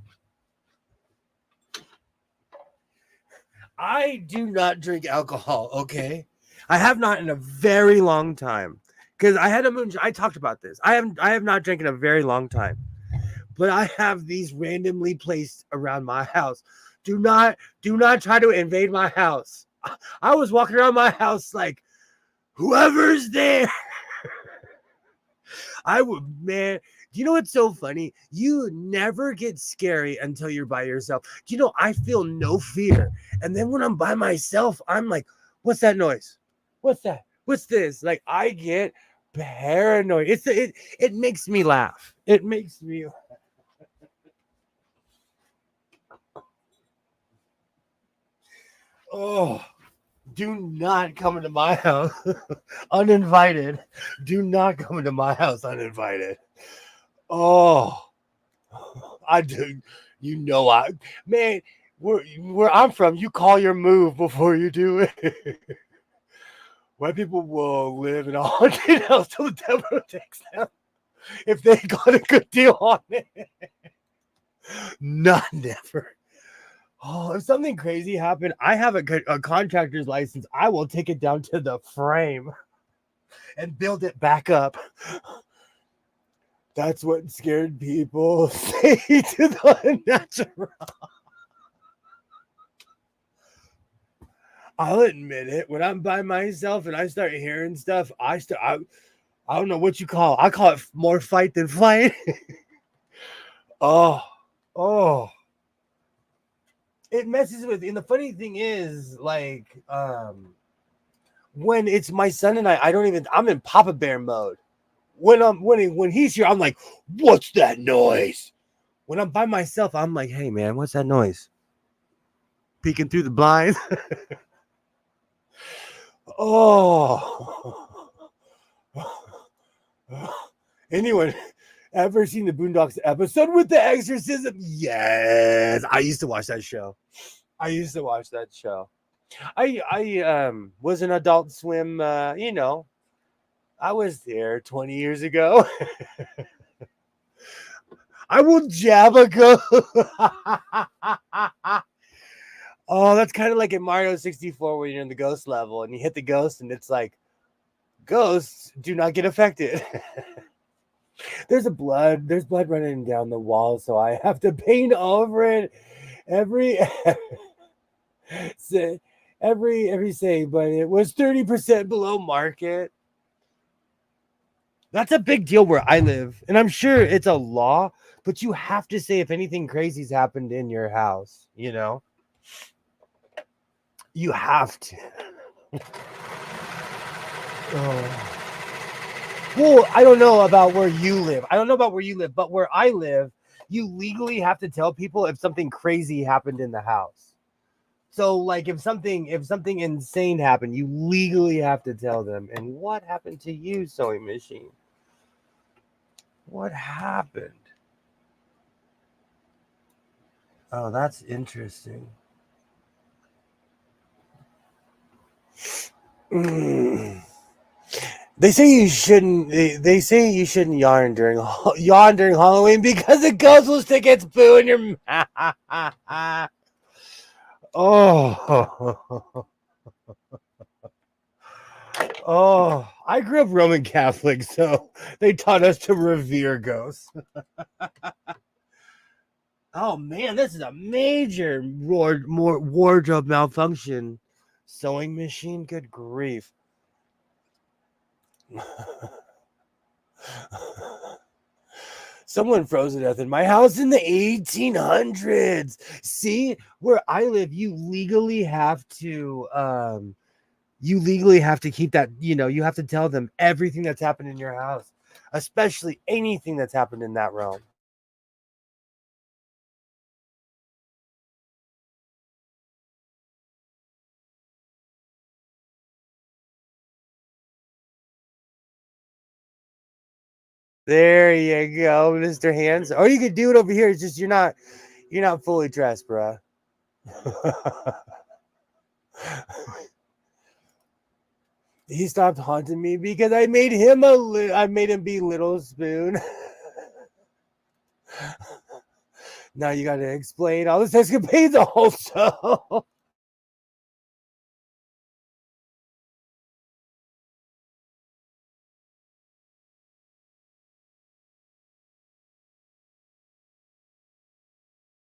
I do not drink alcohol, okay? I have not in a very long time. Because I had a moonshine. I talked about this. I have not drank in a very long time. But I have these randomly placed around my house. Do not try to invade my house. I was walking around my house like, whoever's there. I would, man. Do you know what's so funny? You never get scary until you're by yourself. Do you know, I feel no fear. And then when I'm by myself, I'm like, what's that noise? What's that? What's this? Like, I get paranoid. It makes me laugh. It makes me laugh. Oh, do not come into my house uninvited. Do not come into my house uninvited. Oh, I do. You know, man, where I'm from, you call your move before you do it. White people will live in a haunted house till the devil takes them if they got a good deal on it. Not never. Oh, if something crazy happened, I have a contractor's license. I will take it down to the frame and build it back up. That's what scared people say to the unnatural. I'll admit it. When I'm by myself and I start hearing stuff, I don't know what you call it. I call it more fight than flight. Oh. It messes with, and the funny thing is, like, when it's my son and I'm in Papa Bear mode. When he's here, I'm like, what's that noise? When I'm by myself, I'm like, hey man, what's that noise? Peeking through the blinds. Oh. Anyone ever seen the Boondocks episode with the exorcism? Yes. I used to watch that show. I was an Adult Swim, I was there 20 years ago. I will jab a go. Oh, that's kind of like in Mario 64 when you're in the ghost level and you hit the ghost and it's like, ghosts do not get affected. There's blood running down the wall, so I have to paint over it every say, but it was 30% below market. That's a big deal where I live, and I'm sure it's a law, but you have to say if anything crazy's happened in your house, you know? You have to. Oh. Well, I don't know about where you live. But where I live, you legally have to tell people if something crazy happened in the house. So, like, if something insane happened, you legally have to tell them. And what happened to you, sewing machine? What happened? Oh, that's interesting. They say you shouldn't. They say you shouldn't yawn during Halloween because the ghost will stick its poo in your mouth. Oh, oh! I grew up Roman Catholic, so they taught us to revere ghosts. Oh man, this is a major wardrobe malfunction. Sewing machine, good grief. Someone froze to death in my house in the 1800s. See, where I live, you legally have to keep that, you have to tell them everything that's happened in your house, especially anything that's happened in that realm. There you go, Mr. Hands. Or you could do it over here. It's just you're not fully dressed, bruh. He stopped haunting me because I made him I made him be Little Spoon. Now you got to explain all this escapades also.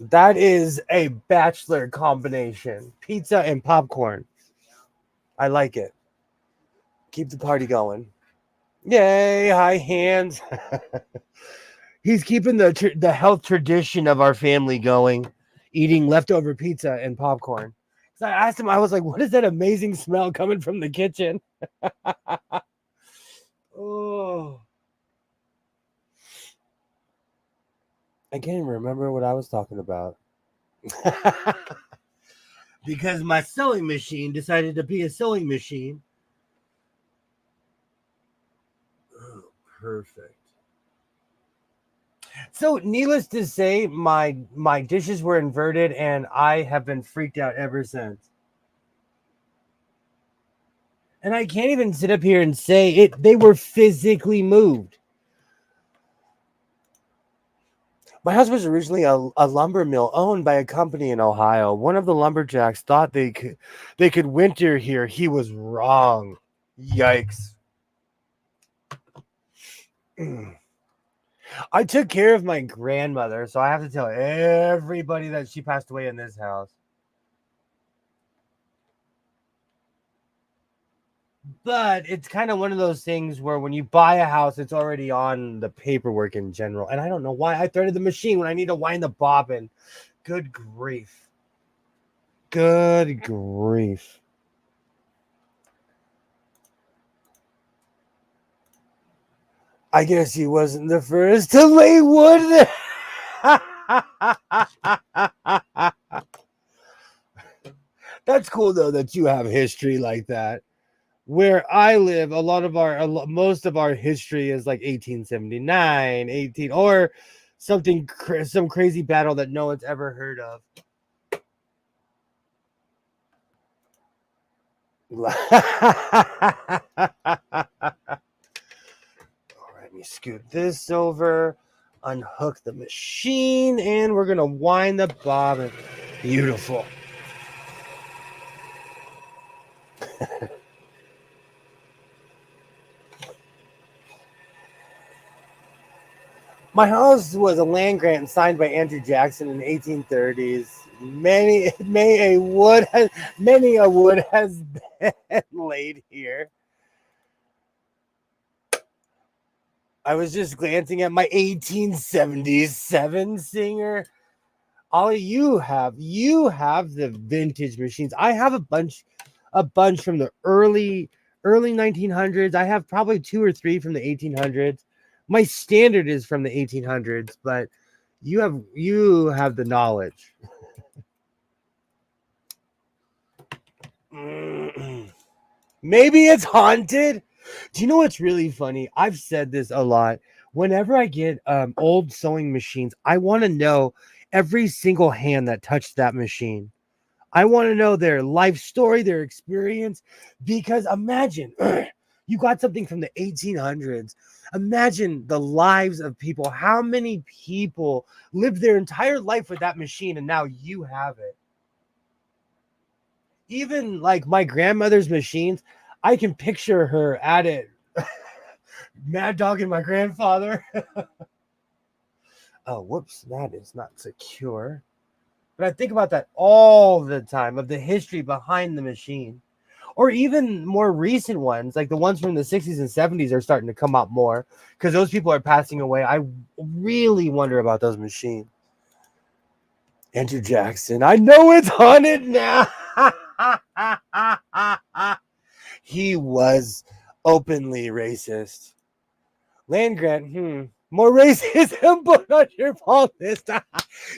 That is a bachelor combination. Pizza and popcorn. I like it. Keep the party going. Yay, high hands. He's keeping the health tradition of our family going, eating leftover pizza and popcorn. So I asked him, I was like, what is that amazing smell coming from the kitchen? Oh, I can't even remember what I was talking about. Because my sewing machine decided to be a sewing machine. Oh, perfect. So, needless to say, my dishes were inverted, and I have been freaked out ever since. And I can't even sit up here and say it. They were physically moved. My house was originally a lumber mill owned by a company in Ohio. One of the lumberjacks thought they could winter here. He was wrong. Yikes. I took care of my grandmother, so I have to tell everybody that she passed away in this house. But it's kind of one of those things where when you buy a house, it's already on the paperwork in general. And I don't know why I threaded the machine when I need to wind the bobbin. Good grief. Good grief. I guess he wasn't the first to lay wood. That's cool though that you have history like that. Where I live, most of our history is like 1879, 18 or some crazy battle that no one's ever heard of. Let me scoot this over, unhook the machine, and we're gonna wind the bobbin. Beautiful. My house was a land grant signed by Andrew Jackson in the 1830s. Many a wood has been laid here. I was just glancing at my 1877 Singer. All you have the vintage machines. I have a bunch from the early 1900s. I have probably 2 or 3 from the 1800s. My standard is from the 1800s, but you have the knowledge. Maybe it's haunted. Do you know what's really funny? I've said this a lot. Whenever I get old sewing machines, I want to know every single hand that touched that machine. I want to know their life story, their experience, because imagine you got something from the 1800s. Imagine the lives of people. How many people lived their entire life with that machine and now you have it? Even like my grandmother's machines, I can picture her at it. Mad Dog and my grandfather. Oh, whoops, that is not secure. But I think about that all the time of the history behind the machine. Or even more recent ones, like the ones from the 60s and 70s are starting to come up more because those people are passing away. I really wonder about those machines. Andrew Jackson, I know it's haunted now. He was openly racist. Land grant, more racism put on your fault this time.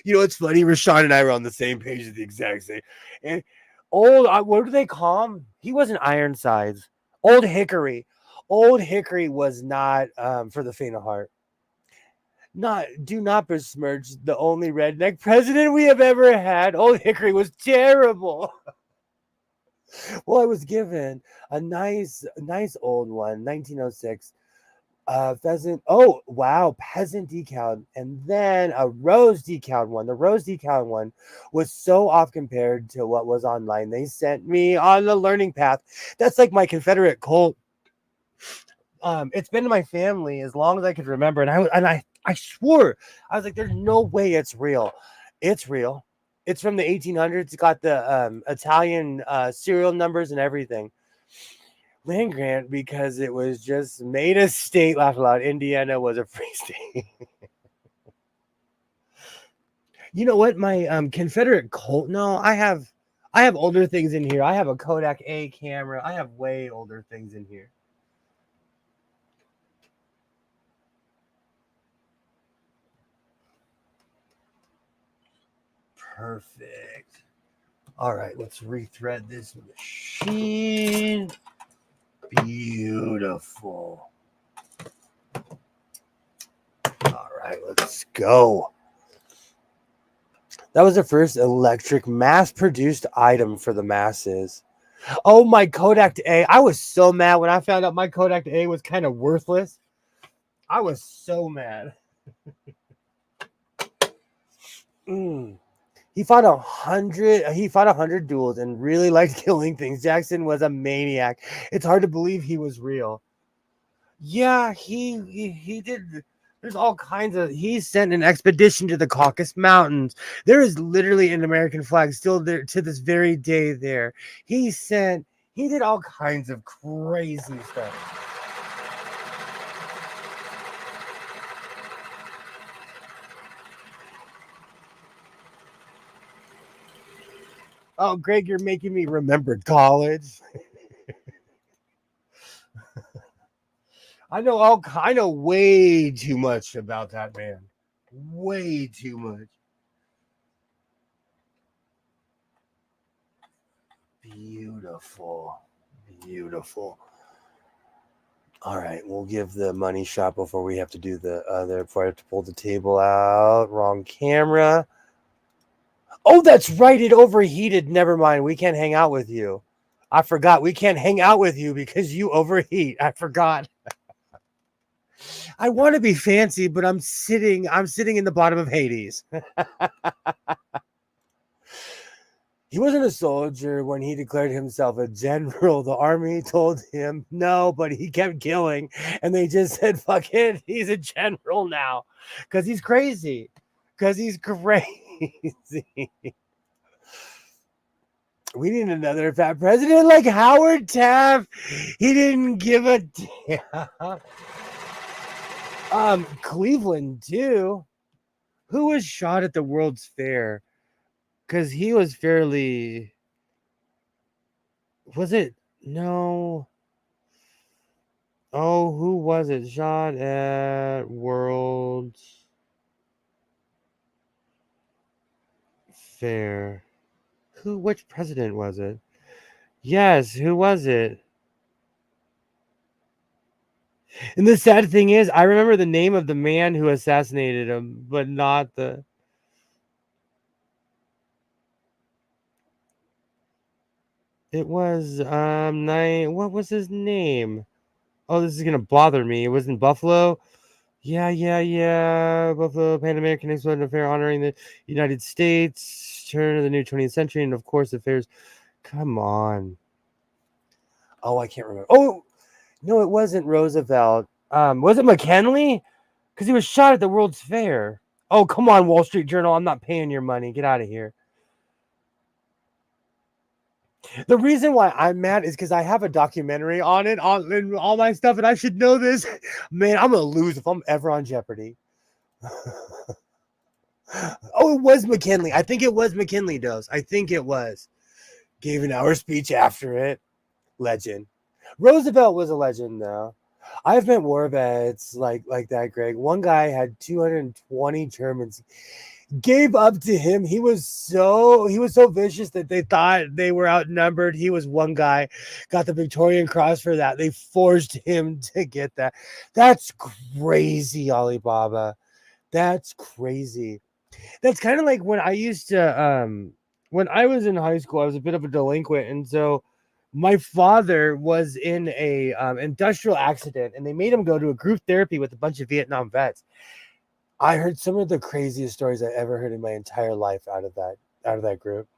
You know, it's funny. Rashawn and I were on the same page at the exact same. And what do they call him? He wasn't Ironsides. Old Hickory. Old Hickory was not for the faint of heart. Do not besmirch the only redneck president we have ever had. Old Hickory was terrible. Well, I was given a nice old one, 1906 pheasant. Oh wow, peasant decal, and then a rose decal one. The rose decal one was so off compared to what was online. They sent me on the learning path. That's like my Confederate Colt. It's been in my family as long as I could remember, and I swore, I was like, "There's no way it's real." It's real. It's from the 1800s. It's got the Italian serial numbers and everything. Land grant because it was just made a state. Laugh aloud. Indiana was a free state. You know what? My Confederate Colt. No, I have older things in here. I have a Kodak A camera. I have way older things in here. Perfect. All right, let's rethread this machine. Beautiful. All right, let's go. That was the first electric mass-produced item for the masses. Oh, my Kodak A. I was so mad when I found out my Kodak A was kind of worthless. I was so mad. He fought 100 duels and really liked killing things. Jackson was a maniac. It's hard to believe he was real. Yeah, he did. There's all kinds of. He sent an expedition to the Caucasus Mountains. There is literally an American flag still there to this very day. There, he did all kinds of crazy stuff. Oh, Greg, you're making me remember college. I know way too much about that man. Way too much. Beautiful. Beautiful. All right, we'll give the money shot before we have to do the other. Before I have to pull the table out. Wrong camera. Oh, that's right. It overheated. Never mind. We can't hang out with you. I forgot. We can't hang out with you because you overheat. I forgot. I want to be fancy, but I'm sitting in the bottom of Hades. He wasn't a soldier when he declared himself a general. The army told him no, but he kept killing. And they just said, fuck it. He's a general now. Because he's crazy. Because he's crazy. We need another fat president like Howard Taft. He didn't give a damn. Cleveland, too. Who was shot at the World's Fair? Because he was fairly. Was it? No. Oh, who was it? Shot at World's Fair. Which president was it? Yes, who was it? And the sad thing is, I remember the name of the man who assassinated him, but not the. It was what was his name? Oh, this is gonna bother me. It was in Buffalo. Yeah. Buffalo Pan American Exploding Affair honoring the United States, turn of the new 20th century, and of course affairs. Come on. Oh, I can't remember. Oh, no, it wasn't Roosevelt. Was it McKinley? Because he was shot at the World's Fair. Oh, come on, Wall Street Journal. I'm not paying your money. Get out of here. The reason why I'm mad is because I have a documentary on it, on all my stuff, and I should know this. Man, I'm going to lose if I'm ever on Jeopardy. Oh, it was McKinley. I think it was McKinley, Dose. I think it was. Gave an hour speech after it. Legend. Roosevelt was a legend, though. I've met war vets like that, Greg. One guy had 220 Germans. Gave up to him. He was so vicious that they thought they were outnumbered. He was one guy, got the Victorian Cross for that. They forced him to get that. That's crazy, Alibaba. That's crazy. That's kind of like when I used to when I was in high school, I was a bit of a delinquent, and so my father was in a industrial accident, and they made him go to a group therapy with a bunch of Vietnam vets. I heard some of the craziest stories I ever heard in my entire life out of that group.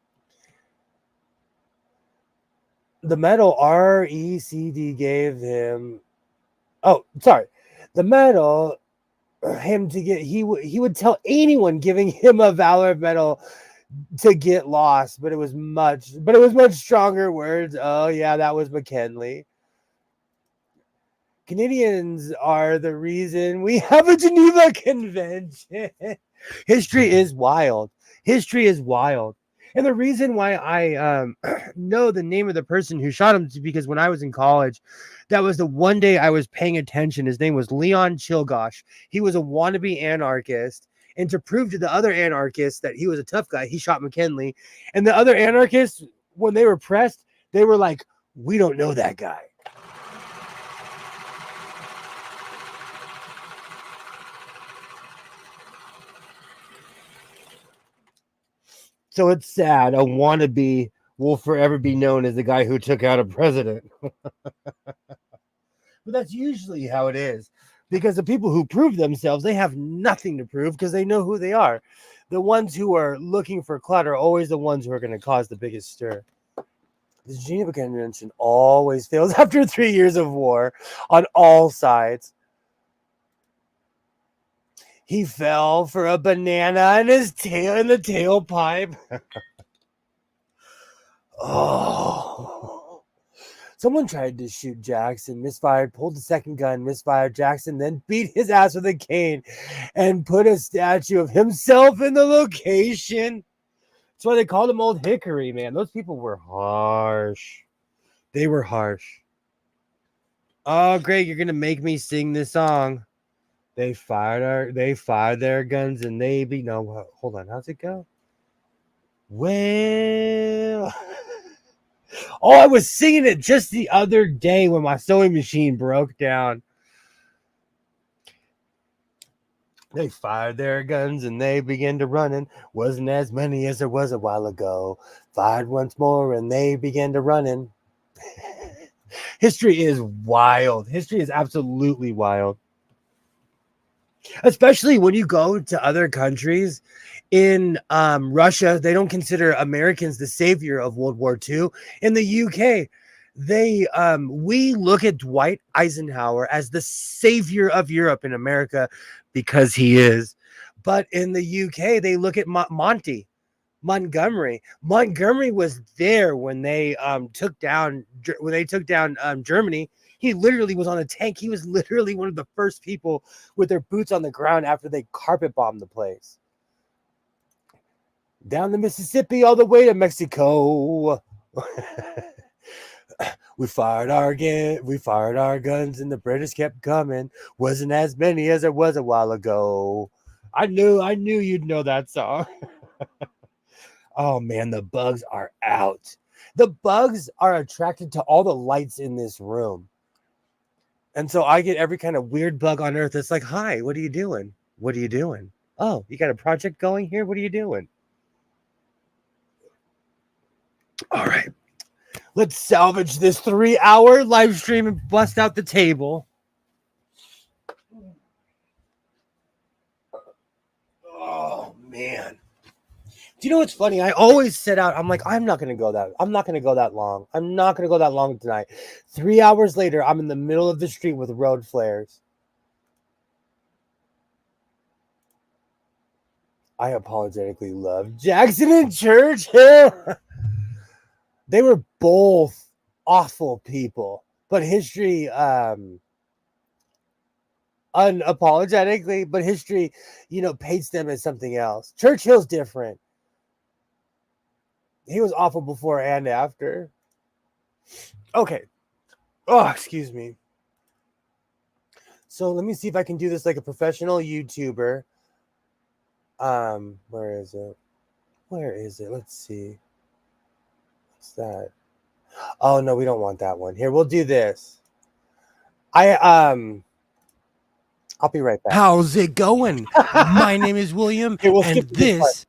The medal RECD gave him. Oh, sorry. The medal him to get he would tell anyone giving him a valor medal to get lost, but it was much stronger words. Oh yeah, that was McKinley. Canadians are the reason we have a Geneva Convention. History is wild. History is wild. And the reason why I know the name of the person who shot him is because when I was in college, that was the one day I was paying attention. His name was Leon Chilgosh. He was a wannabe anarchist. And to prove to the other anarchists that he was a tough guy, he shot McKinley. And the other anarchists, when they were pressed, they were like, we don't know that guy. So it's sad. A wannabe will forever be known as the guy who took out a president. But that's usually how it is. Because the people who prove themselves, they have nothing to prove because they know who they are. The ones who are looking for clout are always the ones who are going to cause the biggest stir. The Geneva Convention always fails after 3 years of war on all sides. He fell for a banana in his tail in the tailpipe. Oh. Someone tried to shoot Jackson, misfired, pulled the second gun, misfired. Jackson then beat his ass with a cane and put a statue of himself in the location. That's why they called him Old Hickory, man. Those people were harsh. They were harsh. Oh, Greg, you're gonna make me sing this song. They fired their guns and they beat. No, hold on. How's it go? Well, oh, I was singing it just the other day when my sewing machine broke down. They fired their guns and they began to running. Wasn't as many as there was a while ago. Fired once more and they began to running. History is wild. History is absolutely wild. Especially when you go to other countries. In Russia, they don't consider Americans the savior of World War II. In the UK, we look at Dwight Eisenhower as the savior of Europe. In America, because he is. But in the UK, they look at Montgomery. Montgomery was there when they took down Germany. He literally was on a tank. He was literally one of the first people with their boots on the ground after they carpet bombed the place. Down the Mississippi all the way to Mexico. We fired our guns and the British kept coming. Wasn't as many as there was a while ago. I knew you'd know that song. Oh man, the bugs are out. The bugs are attracted to all the lights in this room. And so I get every kind of weird bug on earth. It's like, hi, what are you doing? What are you doing? Oh, you got a project going here? What are you doing? All right. Let's salvage this 3-hour live stream and bust out the table. Oh man. Do you know what's funny? I always set out. I'm like, I'm not gonna go that long. I'm not gonna go that long tonight. 3 hours later, I'm in the middle of the street with road flares. I apologetically love Jackson and Churchill. They were both awful people, but history, unapologetically, but history, paints them as something else. Churchill's different. He was awful before and after. Okay. Oh, excuse me. So let me see if I can do this like a professional YouTuber. Where is it? Let's see. What's that? Oh no, we don't want that one. Here, we'll do this. I'll be right back. How's it going? My name is William, Okay, we'll and skip to this part. this.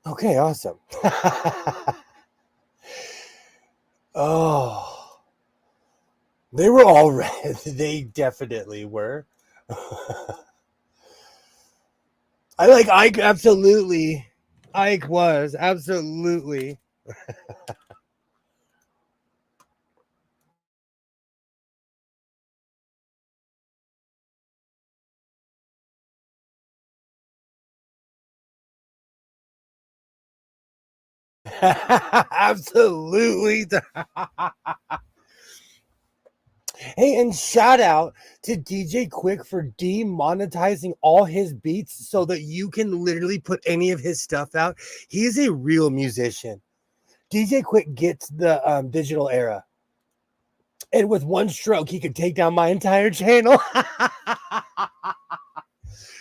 Okay, awesome. Oh, they were all red. They definitely were. Ike, absolutely. Ike was absolutely. Absolutely. Hey, and shout out to DJ Quick for demonetizing all his beats so that you can literally put any of his stuff out. He's a real musician. DJ Quick gets the digital era. And with one stroke, he could take down my entire channel.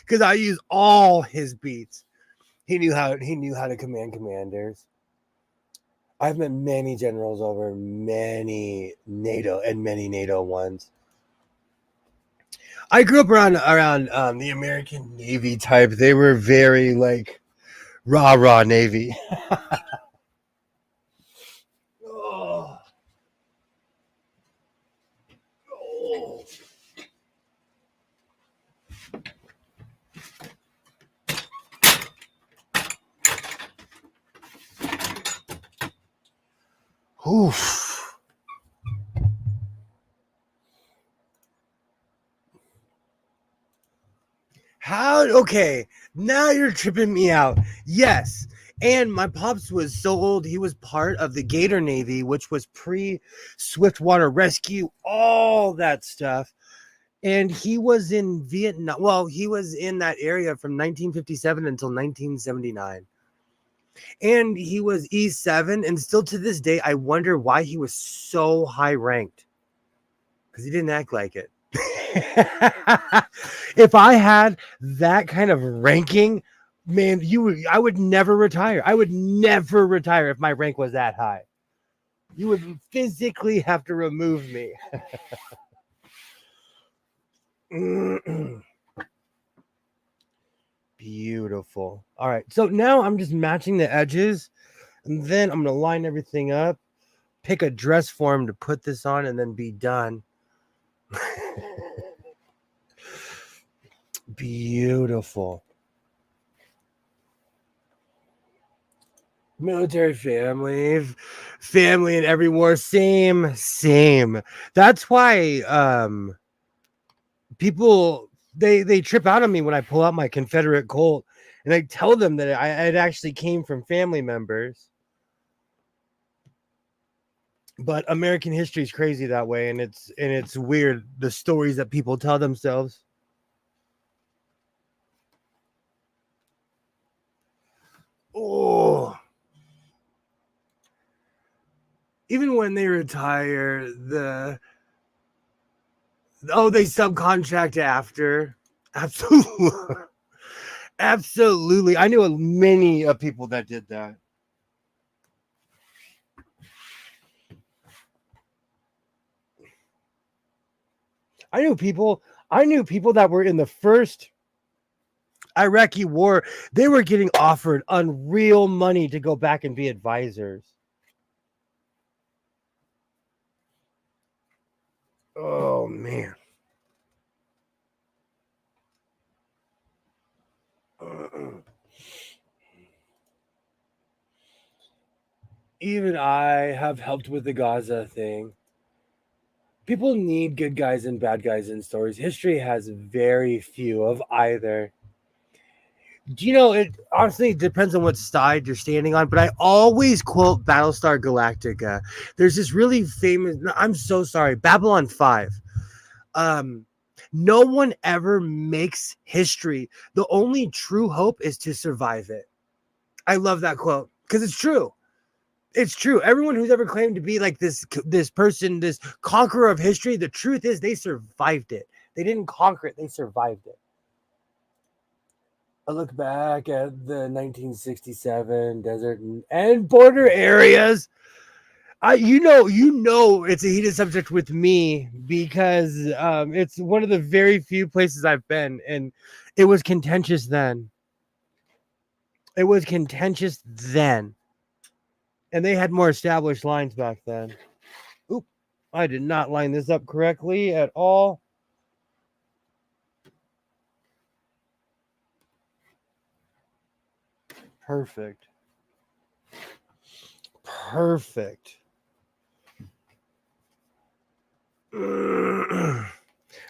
Because I use all his beats. He knew how to command commanders. I've met many generals over many NATO ones. I grew up around the American Navy type. They were very like rah Navy. Oh. Oh. Oof. How? Okay, now you're tripping me out. Yes, and my pops was so old. He was part of the Gator Navy, which was pre Swiftwater Rescue, all that stuff. And he was in Vietnam. Well, he was in that area from 1957 until 1979. And he was E7. And still to this day, I wonder why he was so high ranked. Because he didn't act like it. If I had that kind of ranking, man, I would never retire. I would never retire if my rank was that high. You would physically have to remove me. Beautiful. All right. So now I'm just matching the edges, and then I'm going to line everything up, pick a dress form to put this on, and then be done. Beautiful. Military family in every war, same. That's why people they trip out on me when I pull out my Confederate Colt and I tell them that it actually came from family members. But American history is crazy that way, and it's weird the stories that people tell themselves. Oh, even when they retire, Oh, they subcontract after. Absolutely. Absolutely. I knew many of people that did that. I knew people that were in the first Iraqi war. They were getting offered unreal money to go back and be advisors. Oh man. Even I have helped with the Gaza thing. People need good guys and bad guys in stories. History has very few of either. Do you know, it honestly depends on what side you're standing on, but I always quote Battlestar Galactica. There's this really famous, I'm so sorry, Babylon 5. Um, no one ever makes history. The only true hope is to survive it. I love that quote because it's true. It's true. Everyone who's ever claimed to be like this person, this conqueror of history, the truth is they survived it. They didn't conquer it, they survived it. I look back at the 1967 desert and border areas. You know, it's a heated subject with me because it's one of the very few places I've been, and it was contentious then. It was contentious then, and they had more established lines back then. Oop, I did not line this up correctly at all. Perfect. Perfect.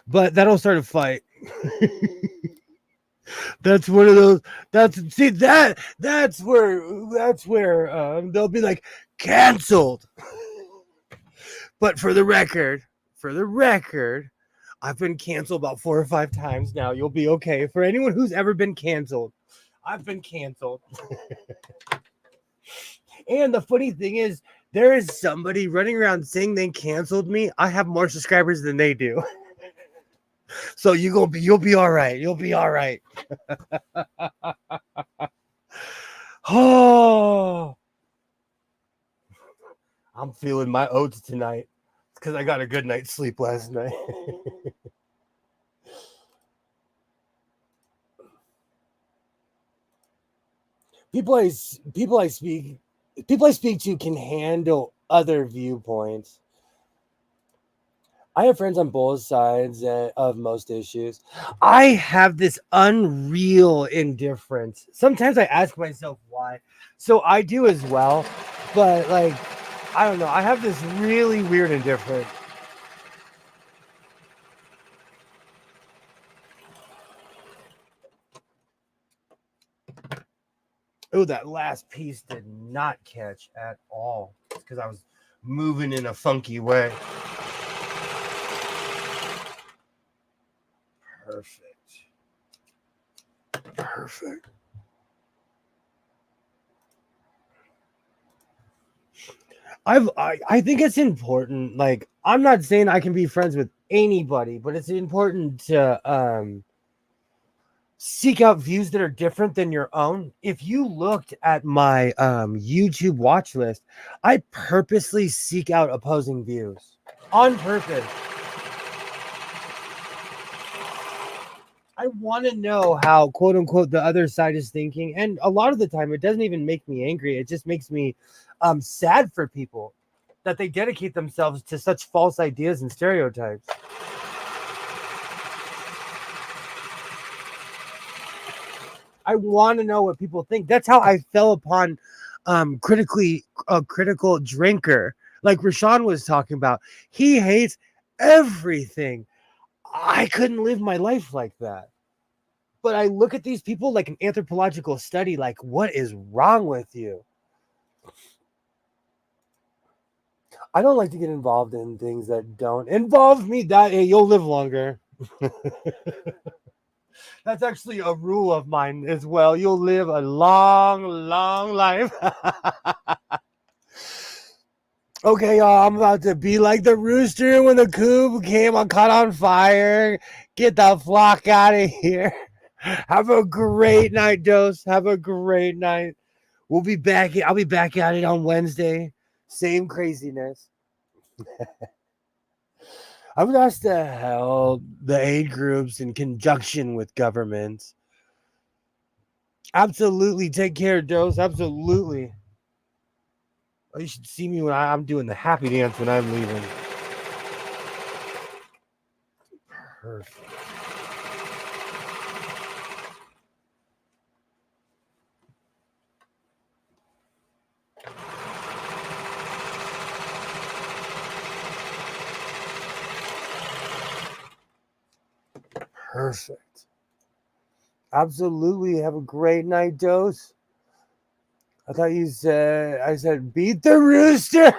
But that'll start a fight. That's one of those. That's where they'll be like canceled. But for the record, I've been canceled about 4 or 5 times now. You'll be okay. For anyone who's ever been canceled, I've been canceled. And the funny thing is, there is somebody running around saying they canceled me. I have more subscribers than they do. So you'll be all right. You'll be all right. Oh, I'm feeling my oats tonight because I got a good night's sleep last night. people I s- people I speak to can handle other viewpoints. I have friends on both sides of most issues. I have this unreal indifference. Sometimes I ask myself why. So I do as well, but like I don't know. I have this really weird indifference. Oh, that last piece did not catch at all because I was moving in a funky way. Perfect. Perfect. I think it's important. Like, I'm not saying I can be friends with anybody, but it's important to seek out views that are different than your own. If you looked at my YouTube watch list, I purposely seek out opposing views on purpose. I want to know how quote unquote the other side is thinking, and a lot of the time it doesn't even make me angry. It just makes me sad for people that they dedicate themselves to such false ideas and stereotypes. I want to know what people think. That's how I fell upon critical drinker, like Rashawn was talking about. He hates everything. I couldn't live my life like that. But I look at these people like an anthropological study, like, what is wrong with you? I don't like to get involved in things that don't involve me. That hey, you'll live longer. That's actually a rule of mine as well. You'll live a long, long life. Okay, y'all, I'm about to be like the rooster when the coop caught on fire. Get the flock out of here. Have a great night, Dose. Have a great night. We'll be back. I'll be back at it on Wednesday. Same craziness. I've asked to help the aid groups in conjunction with governments. Absolutely. Take care, Dose. Absolutely. Oh, you should see me when I'm doing the happy dance when I'm leaving. Perfect. Perfect. Absolutely. Have a great night, Dose. I thought you said, I said, beat the rooster.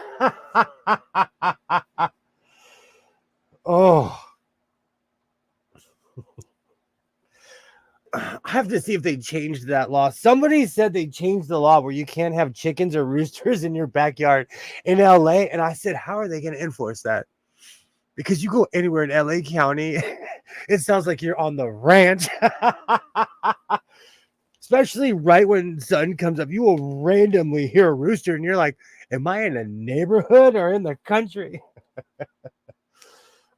Oh, I have to see if they changed that law. Somebody said they changed the law where you can't have chickens or roosters in your backyard in LA. And I said, how are they going to enforce that? Because you go anywhere in LA County, it sounds like you're on the ranch. Especially right when sun comes up, you will randomly hear a rooster and you're like, am I in a neighborhood or in the country?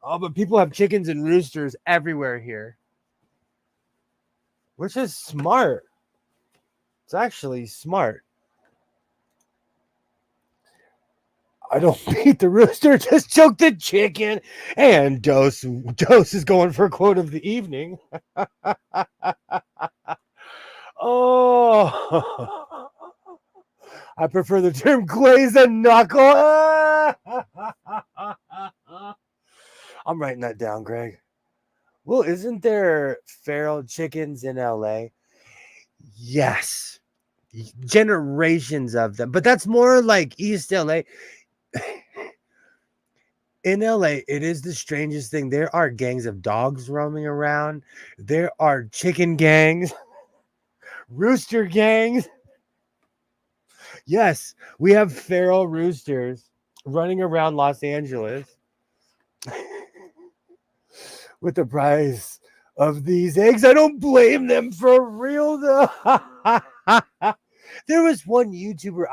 Oh, but people have chickens and roosters everywhere here, which is smart. It's actually smart. I don't beat the rooster, just choke the chicken. And Dose is going for quote of the evening. Oh, I prefer the term glaze and knuckle. I'm writing that down, Greg. Well, isn't there feral chickens in LA? Yes. Generations of them. But that's more like East LA. In LA, it is the strangest thing. There are gangs of dogs roaming around. There are chicken gangs, rooster gangs. Yes, we have feral roosters running around Los Angeles with the price of these eggs. I don't blame them for real though. There was one YouTuber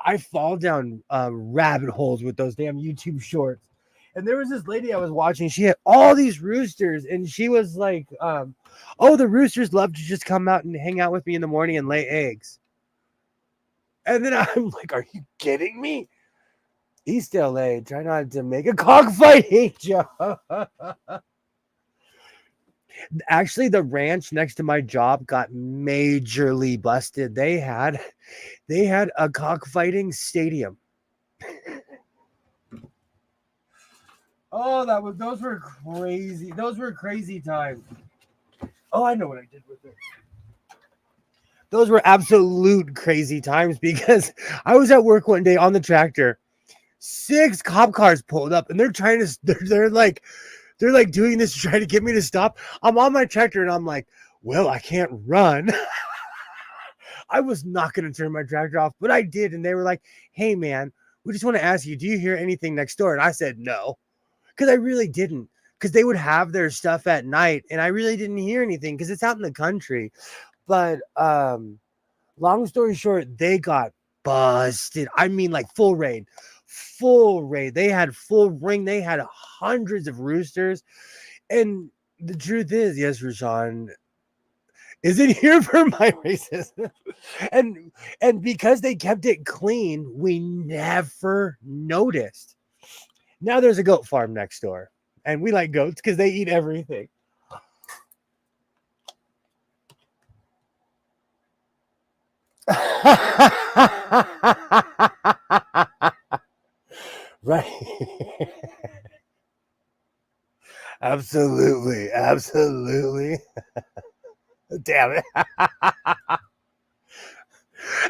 I fall down rabbit holes with those damn YouTube shorts. And there was this lady I was watching. She had all these roosters, and she was like, "Oh, the roosters love to just come out and hang out with me in the morning and lay eggs." And then I'm like, "Are you kidding me?" East LA, try not to make a cockfighting joke. Actually, the ranch next to my job got majorly busted. They had a cockfighting stadium. Oh, those were crazy. Those were crazy times. Oh, I know what I did with it. Those were absolute crazy times because I was at work one day on the tractor. 6 cop cars pulled up and they're like doing this to try to get me to stop. I'm on my tractor and I'm like, well, I can't run. I was not going to turn my tractor off, but I did. And they were like, hey, man, we just want to ask you, do you hear anything next door? And I said, no, because I really didn't. Because they would have their stuff at night and I really didn't hear anything because it's out in the country. But long story short, they got busted. I mean, like full raid. Full raid. They had full ring. They had hundreds of roosters. And the truth is, yes, Rashawn, isn't here for my racism. And because they kept it clean, we never noticed. Now there's a goat farm next door. And we like goats because they eat everything. Right. Absolutely. Absolutely. Damn it.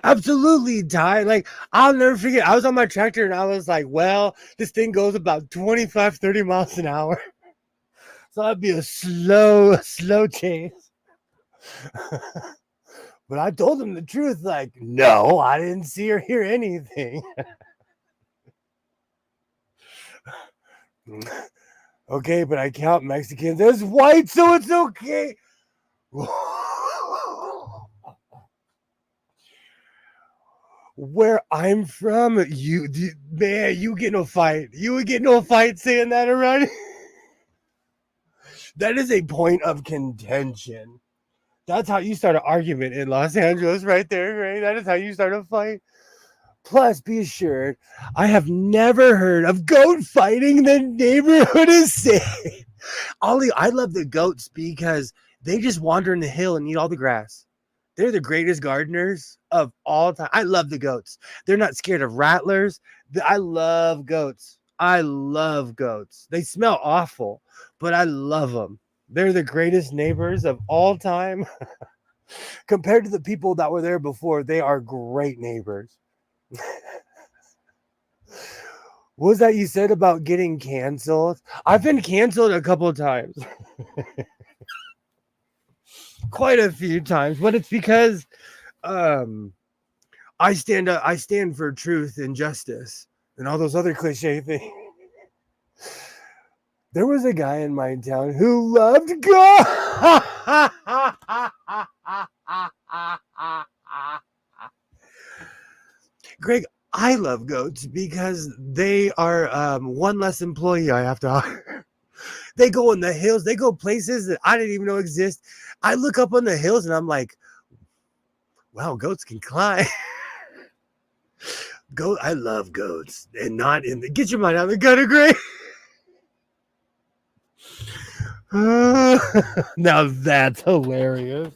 Absolutely, Ty. Like, I'll never forget. I was on my tractor and I was like, well, this thing goes about 25, 30 miles an hour. So that'd be a slow chase. But I told him the truth, like, no, I didn't see or hear anything. Okay, but I count Mexicans as white, so it's okay. Where I'm from, you get no fight. You would get no fight saying that around. That is a point of contention. That's how you start an argument in Los Angeles, right there, right? That is how you start a fight. Plus, be assured, I have never heard of goat fighting. The neighborhood is safe. Ollie, I love the goats because they just wander in the hill and eat all the grass. They're the greatest gardeners of all time. I love the goats. They're not scared of rattlers. I love goats. I love goats. They smell awful, but I love them. They're the greatest neighbors of all time. Compared to the people that were there before, they are great neighbors. What was that you said about getting canceled? I've been canceled a couple of times. Quite a few times, but it's because I stand for truth and justice and all those other cliche things. There was a guy in my town who loved God. Greg, I love goats because they are one less employee I have to hire. They go in the hills. They go places that I didn't even know exist. I look up on the hills and I'm like, wow, goats can climb. I love goats and not in the, get your mind out of the gutter, Greg. Now that's hilarious.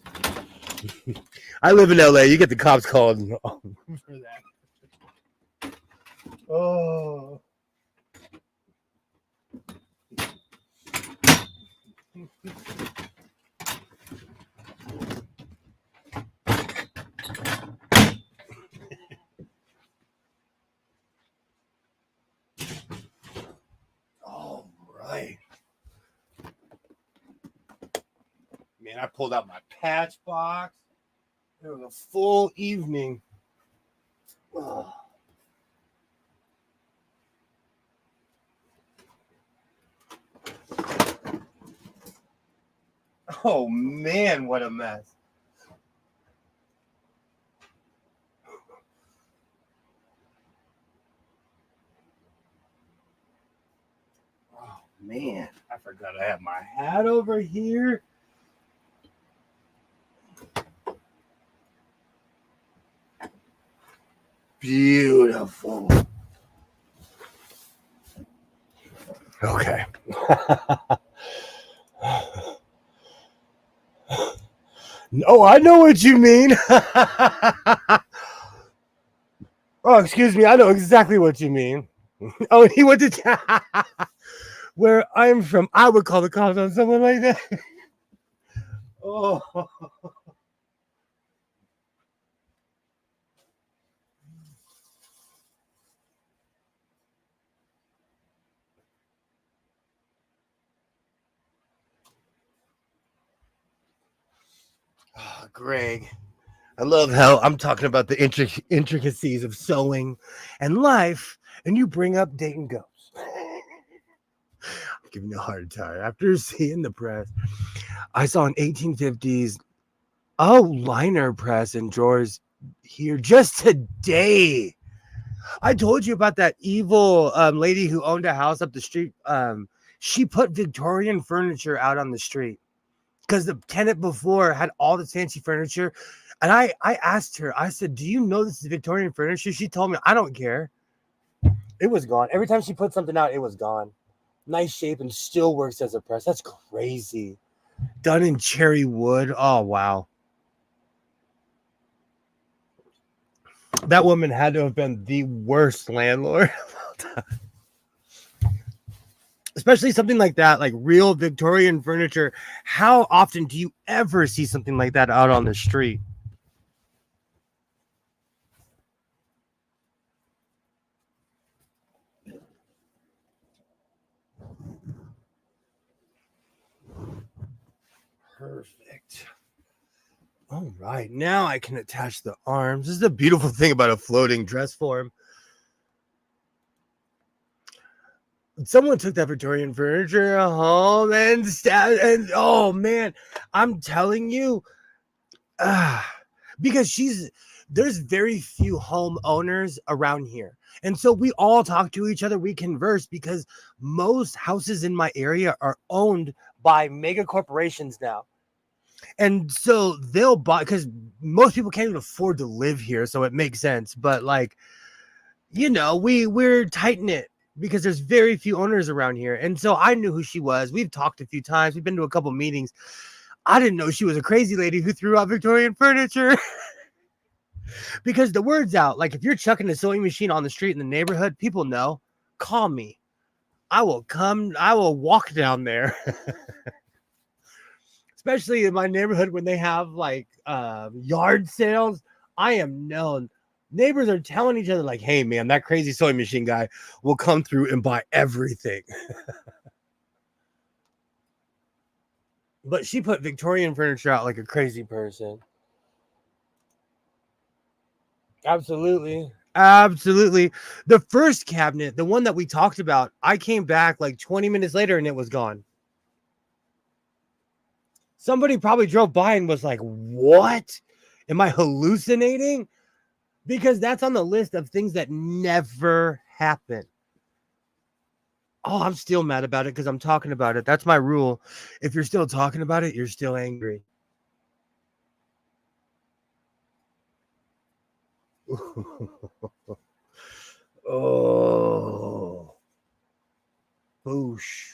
I live in LA. You get the cops called for that. Oh. All right. Man, I pulled out my patch box. It was a full evening. Oh. Oh man, what a mess. Oh man, I forgot I have my hat over here. Beautiful. Okay. No, I know what you mean. Oh, excuse me. I know exactly what you mean. Oh, he went to where I'm from. I would call the cops on someone like that. Oh. Oh, Greg, I love how I'm talking about the intricacies of sewing and life, and you bring up dating ghosts. I'm giving you a hard time after seeing the press. I saw an 1850s liner press in drawers here just today. I told you about that evil lady who owned a house up the street. She put Victorian furniture out on the street because the tenant before had all this fancy furniture. And I asked her, I said, do you know this is Victorian furniture? She told me, I don't care. It was gone. Every time she put something out, it was gone. Nice shape and still works as a press. That's crazy. Done in cherry wood. Oh, wow. That woman had to have been the worst landlord of all time. Especially something like that, like real Victorian furniture. How often do you ever see something like that out on the street? Perfect. All right, now I can attach the arms. This is the beautiful thing about a floating dress form. someone took that Victorian furniture home and oh man, I'm telling you, because there's very few homeowners around here. And so we all talk to each other, we converse, because most houses in my area are owned by mega corporations now. And so they'll buy, because most people can't even afford to live here, so it makes sense. But like, we're tight knit because there's very few owners around here. And so I knew who she was. We've talked a few times. We've been to a couple meetings. I didn't know she was a crazy lady who threw out Victorian furniture. Because the word's out. Like, if you're chucking a sewing machine on the street in the neighborhood, people know. Call me. I will walk down there. Especially in my neighborhood when they have like yard sales. I am known. Neighbors are telling each other like, hey man, that crazy sewing machine guy will come through and buy everything. But she put Victorian furniture out like a crazy person. Absolutely. Absolutely. The first cabinet, the one that we talked about, I came back like 20 minutes later and it was gone. Somebody probably drove by and was like, what? Am I hallucinating? Because that's on the list of things that never happen. Oh, I'm still mad about it because I'm talking about it. That's my rule. If you're still talking about it, you're still angry. Oh. Boosh.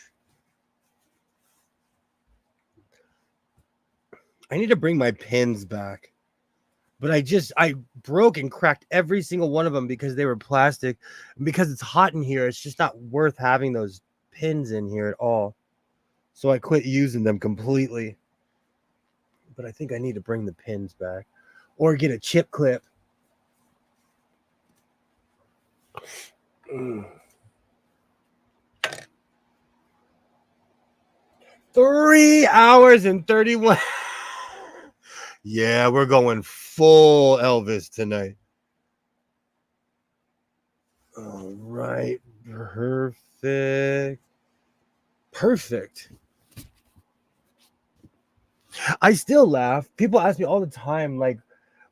I need to bring my pins back. But I broke and cracked every single one of them because they were plastic. And because it's hot in here, it's just not worth having those pins in here at all. So I quit using them completely. But I think I need to bring the pins back. Or get a chip clip. 3 hours and 31. Yeah, we're going full Elvis tonight. All right. Perfect. I still laugh. People ask me all the time, like,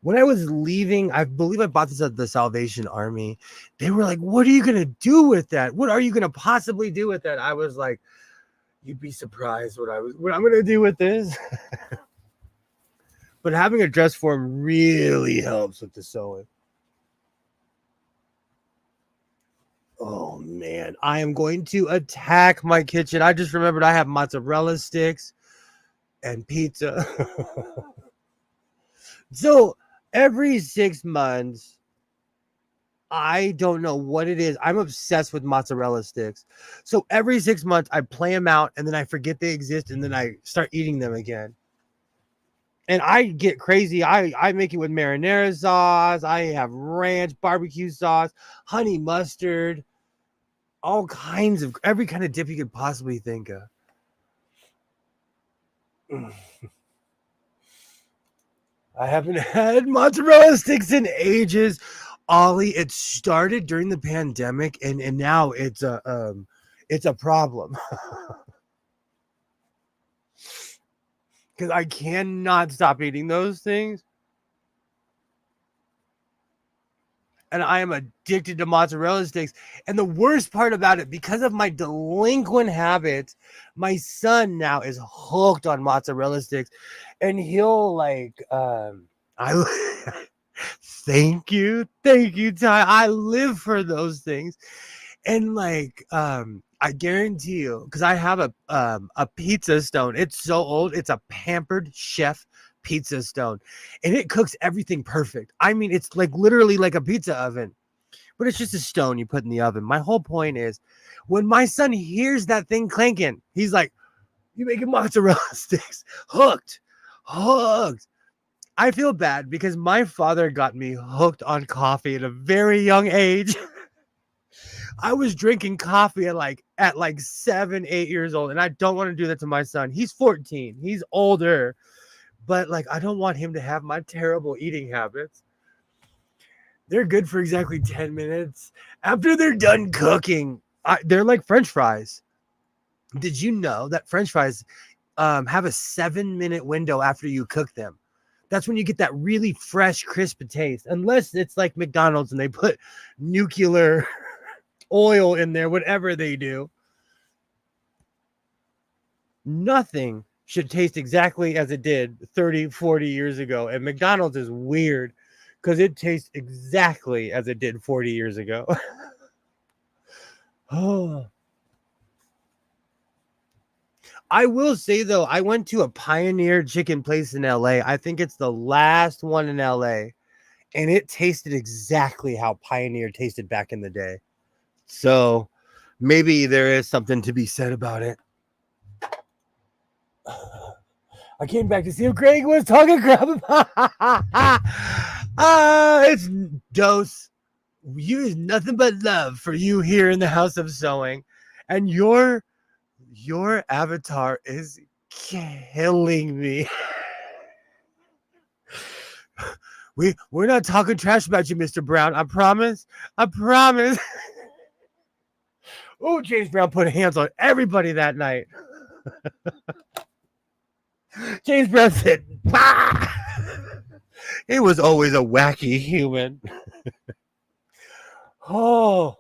when I was leaving, I believe I bought this at the Salvation Army. They were like, what are you going to do with that? What are you going to possibly do with that? I was like, you'd be surprised what I'm going to do with this. But having a dress form really helps with the sewing. Oh, man. I am going to attack my kitchen. I just remembered I have mozzarella sticks and pizza. So every 6 months, I don't know what it is. I'm obsessed with mozzarella sticks. So every 6 months, I play them out and then I forget they exist and then I start eating them again. And I get crazy. I make it with marinara sauce. I have ranch, barbecue sauce, honey mustard, all kinds of every kind of dip you could possibly think of. I haven't had mozzarella sticks in ages. Ollie, it started during the pandemic and now it's a problem. Because I cannot stop eating those things. And I am addicted to mozzarella sticks. And the worst part about it, because of my delinquent habits, my son now is hooked on mozzarella sticks. And he'll like, thank you, Ty. I live for those things. And like, I guarantee you, because I have a pizza stone. It's so old. It's a Pampered Chef pizza stone, and it cooks everything perfect. I mean, it's like literally like a pizza oven, but it's just a stone you put in the oven. My whole point is, when my son hears that thing clanking, he's like, "You making mozzarella sticks?" Hooked. I feel bad because my father got me hooked on coffee at a very young age. I was drinking coffee at like 7, 8 years old, and I don't want to do that to my son. He's 14. He's older, but like I don't want him to have my terrible eating habits. They're good for exactly 10 minutes. After they're done cooking, They're like French fries. Did you know that French fries have a 7-minute window after you cook them? That's when you get that really fresh, crisp taste. Unless it's like McDonald's and they put nuclear oil in there, whatever they do. Nothing should taste exactly as it did 30, 40 years ago. And McDonald's is weird because it tastes exactly as it did 40 years ago. Oh. I will say though, I went to a Pioneer chicken place in LA. I think it's the last one in LA. And it tasted exactly how Pioneer tasted back in the day. So maybe there is something to be said about it. I came back to see if Greg was talking crap about. It's Dose. Use nothing but love for you here in the House of Sewing, and your avatar is killing me. We're not talking trash about you, Mr. Brown. I promise. I promise. Oh, James Brown put hands on everybody that night. James Brown said, bah! It was always a wacky human. Oh,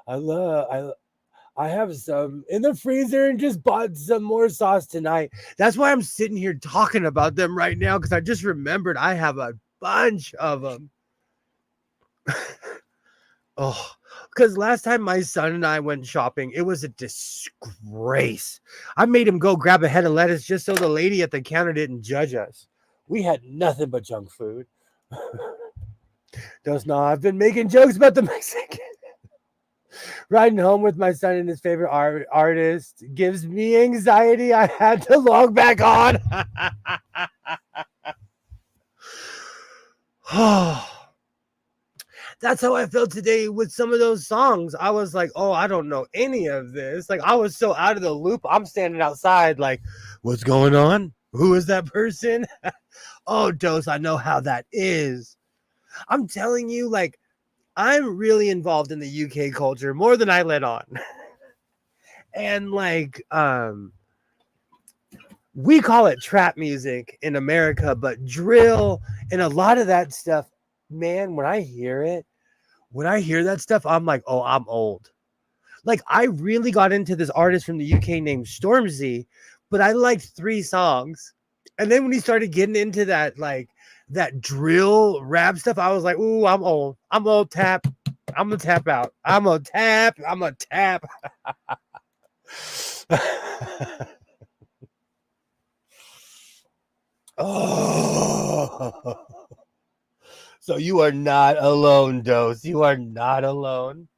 I have some in the freezer and just bought some more sauce tonight. That's why I'm sitting here talking about them right now, because I just remembered I have a bunch of them. Oh, because last time my son and I went shopping, it was a disgrace. I made him go grab a head of lettuce just so the lady at the counter didn't judge us. We had nothing but junk food. Does not. I've been making jokes about the Mexican. Riding home with my son and his favorite artist gives me anxiety. I had to log back on. That's how I felt today with some of those songs. I was like, oh, I don't know any of this. Like, I was so out of the loop. I'm standing outside like, what's going on? Who is that person? Oh, Dose, I know how that is. I'm telling you, like, I'm really involved in the UK culture more than I let on. And like, we call it trap music in America, but drill and a lot of that stuff, man, when I hear that stuff, I'm like, oh, I'm old. Like, I really got into this artist from the UK named Stormzy, but I liked 3 songs. And then when he started getting into that, like, that drill rap stuff, I was like, ooh, I'm old. I'm old, tap. I'm going to tap out. I'm going to tap. Oh. So you are not alone, Dose. You are not alone.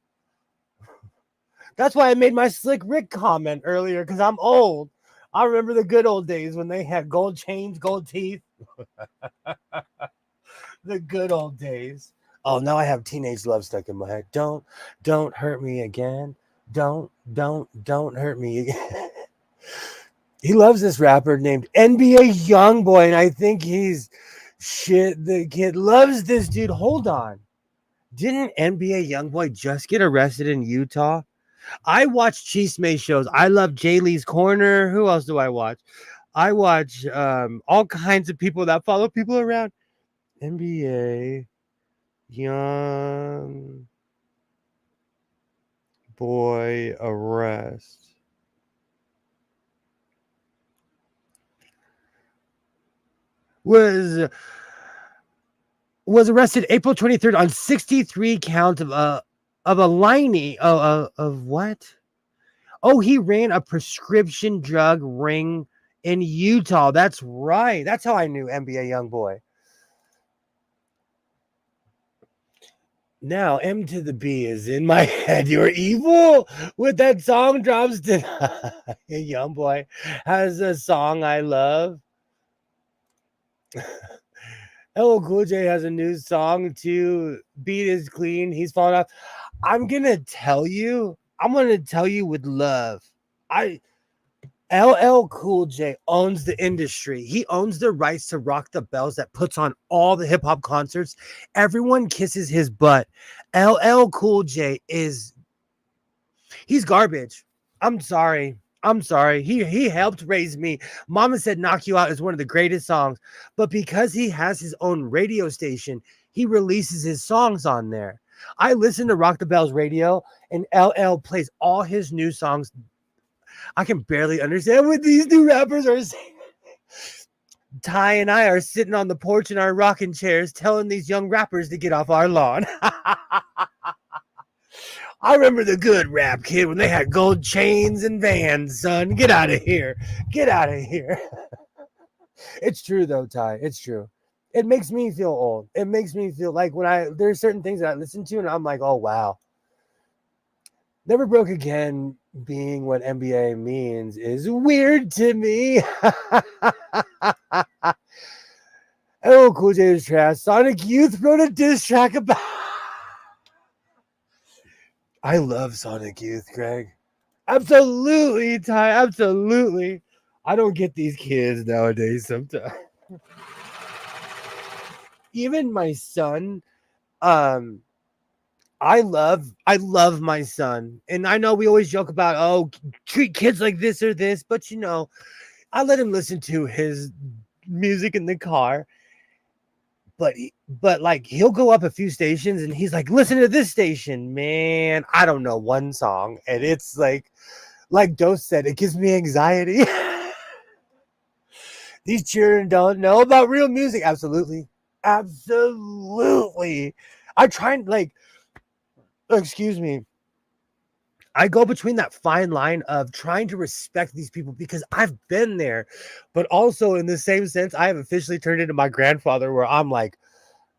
That's why I made my Slick Rick comment earlier, because I'm old. I remember the good old days when they had gold chains, gold teeth. The good old days. Oh, now I have Teenage Love stuck in my head. Don't hurt me again. Don't hurt me again. He loves this rapper named NBA Youngboy, and I think he's shit. The kid loves this dude. Hold on. Didn't NBA Youngboy just get arrested in Utah? I watch Chisme shows. I love Jay Lee's Corner. Who else do I watch? I watch all kinds of people that follow people around. NBA Young Boy arrest. Was arrested April 23rd on 63 counts of a lining of what? Oh, he ran a prescription drug ring in Utah. That's right. That's how I knew NBA Youngboy. Now M to the B is in my head. You're evil with that song drops tonight. Youngboy has a song I love. LL Cool J has a new song too. Beat is clean. He's falling off. I'm gonna tell you with love. LL Cool J owns the industry. He owns the rights to Rock the Bells that puts on all the hip hop concerts. Everyone kisses his butt. LL Cool J He's garbage. I'm sorry. I'm sorry. He helped raise me. Mama Said Knock You Out is one of the greatest songs, but because he has his own radio station, he releases his songs on there. I listen to Rock the Bells radio and LL plays all his new songs. I can barely understand what these new rappers are saying. Ty and I are sitting on the porch in our rocking chairs telling these young rappers to get off our lawn. I remember the good rap, kid, when they had gold chains and vans, son. Get out of here. Get out of here. It's true, though, Ty. It's true. It makes me feel old. It makes me feel like there's certain things that I listen to and I'm like, oh, wow. Never Broke Again being what NBA means is weird to me. Oh, Cool J is trash. Sonic Youth wrote a diss track about. I love Sonic Youth, Greg. Absolutely, Ty. Absolutely. I don't get these kids nowadays sometimes. Even my son, I love my son. And I know we always joke about, oh, treat kids like this or this, but I let him listen to his music in the car. But like he'll go up a few stations and he's like, listen to this station, man. I don't know one song. And it's like Dose said, it gives me anxiety. These children don't know about real music. Absolutely. Absolutely. I try and excuse me. I go between that fine line of trying to respect these people because I've been there, but also in the same sense, I have officially turned into my grandfather where I'm like,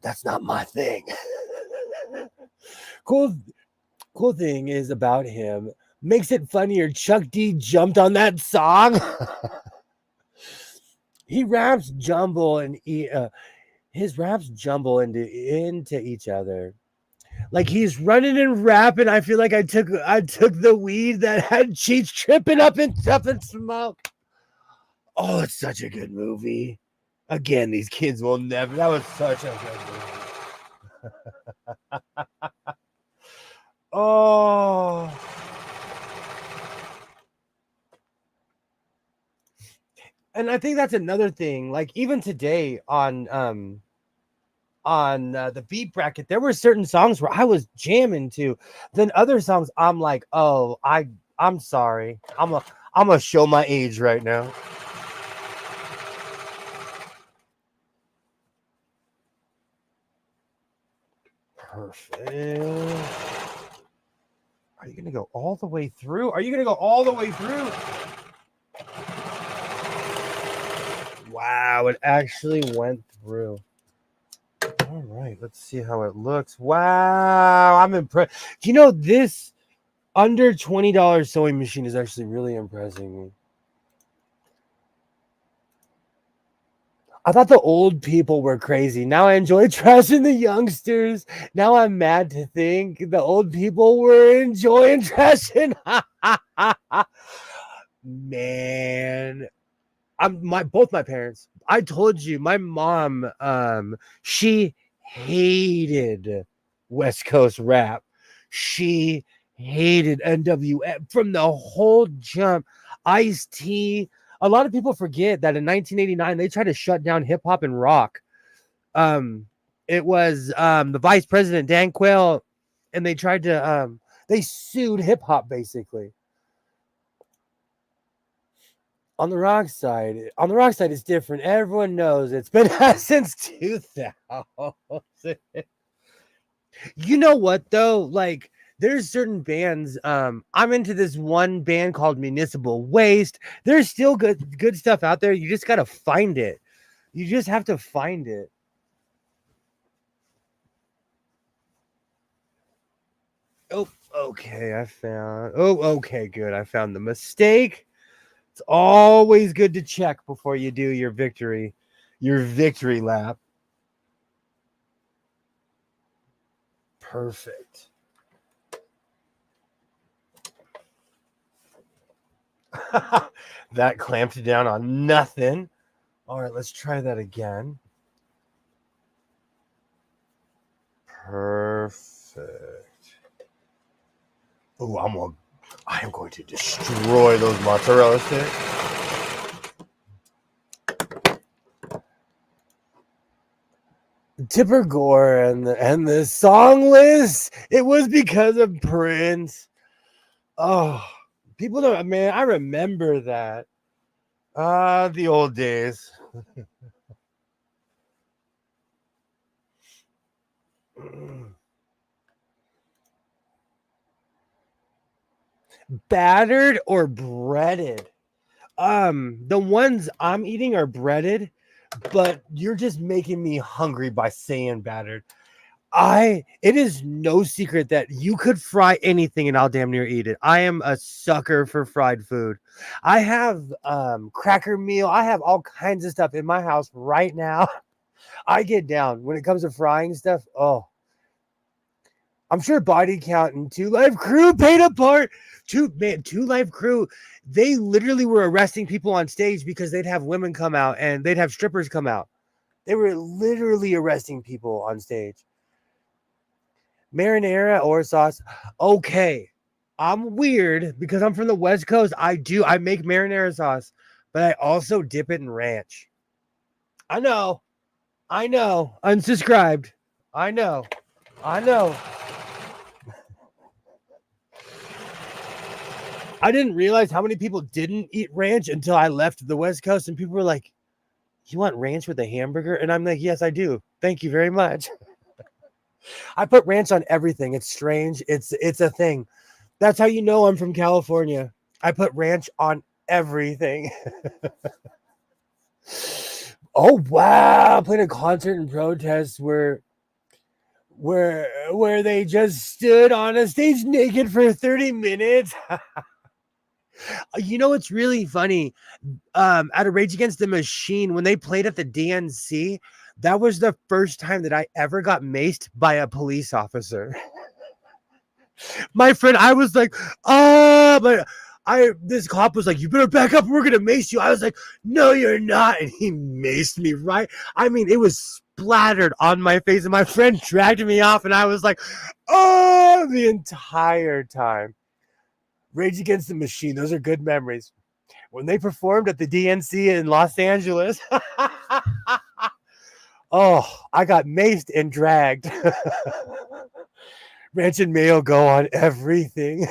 that's not my thing. Cool thing is about him. Makes it funnier. Chuck D jumped on that song. He raps jumble and his raps jumble into each other. Like he's running and rapping. I feel like I took the weed that had Cheech tripping up and smoke. Oh, it's such a good movie. Again, these kids will never. That was such a good movie. Oh. And I think that's another thing. Like even today on the beat bracket, there were certain songs where I was jamming to. Then other songs, I'm like, oh, I'm sorry. I'm gonna show my age right now. Perfect. Are you gonna go all the way through? Are you gonna go all the way through? Wow, it actually went through. All right, let's see how it looks. Wow, I'm impressed. This under $20 sewing machine is actually really impressing me. I thought the old people were crazy. Now I enjoy trashing the youngsters. Now I'm mad to think the old people were enjoying trashing. Man, both my parents. I told you, my mom, she hated West Coast rap. She hated NWA from the whole jump. Ice-T. A lot of people forget that in 1989 they tried to shut down hip hop and rock. It was the vice president Dan Quayle, and they tried to they sued hip hop basically. On the rock side, it's different. Everyone knows it's been since 2000. You know what though? Like there's certain bands. I'm into this one band called Municipal Waste. There's still good stuff out there. You just gotta find it. You just have to find it. Oh, okay. Okay, good. I found the mistake. It's always good to check before you do your victory lap. Perfect. That clamped down on nothing. All right, let's try that again. Perfect. Oh, I am going to destroy those mozzarella sticks. Tipper Gore and the song list, it was because of Prince. Oh, people don't, man, I remember that. The old days. Battered or breaded? The ones I'm eating are breaded, but you're just making me hungry by saying battered. It is no secret that you could fry anything and I'll damn near eat it. I am a sucker for fried food. I have cracker meal. I have all kinds of stuff in my house right now. I get down when it comes to frying stuff. Oh, I'm sure Body Count and Two Live Crew paid apart. Two Live Crew, they literally were arresting people on stage because they'd have women come out and they'd have strippers come out. They were literally arresting people on stage. Marinara or sauce. Okay. I'm weird because I'm from the West Coast. I make marinara sauce, but I also dip it in ranch. I know. Unsubscribed. I know. I didn't realize how many people didn't eat ranch until I left the West Coast, and people were like, "You want ranch with a hamburger?" And I'm like, "Yes, I do. Thank you very much." I put ranch on everything. It's strange. It's a thing. That's how you know I'm from California. I put ranch on everything. Oh wow! I played a concert in protest where they just stood on a stage naked for 30 minutes. You know what's really funny? At a Rage Against the Machine, when they played at the DNC, that was the first time that I ever got maced by a police officer. My friend, I was like, but this cop was like, "You better back up, we're gonna mace you." I was like, "No, you're not," and he maced me right. I mean, it was splattered on my face, and my friend dragged me off, and I was like, "Oh!" the entire time. Rage Against the Machine, those are good memories. When they performed at the DNC in Los Angeles, oh, I got maced and dragged. Ranch and mayo go on everything.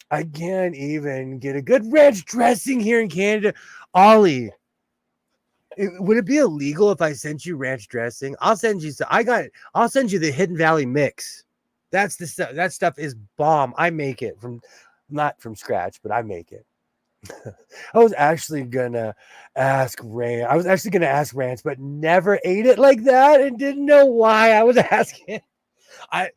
I can't even get a good ranch dressing here in Canada. Ollie, would it be illegal if I sent you ranch dressing? I'll send you. I'll send you the Hidden Valley mix. That's the stuff. That stuff is bomb. I make it not from scratch, but I make it. I was actually gonna ask Ranch, but never ate it like that and didn't know why I was asking. I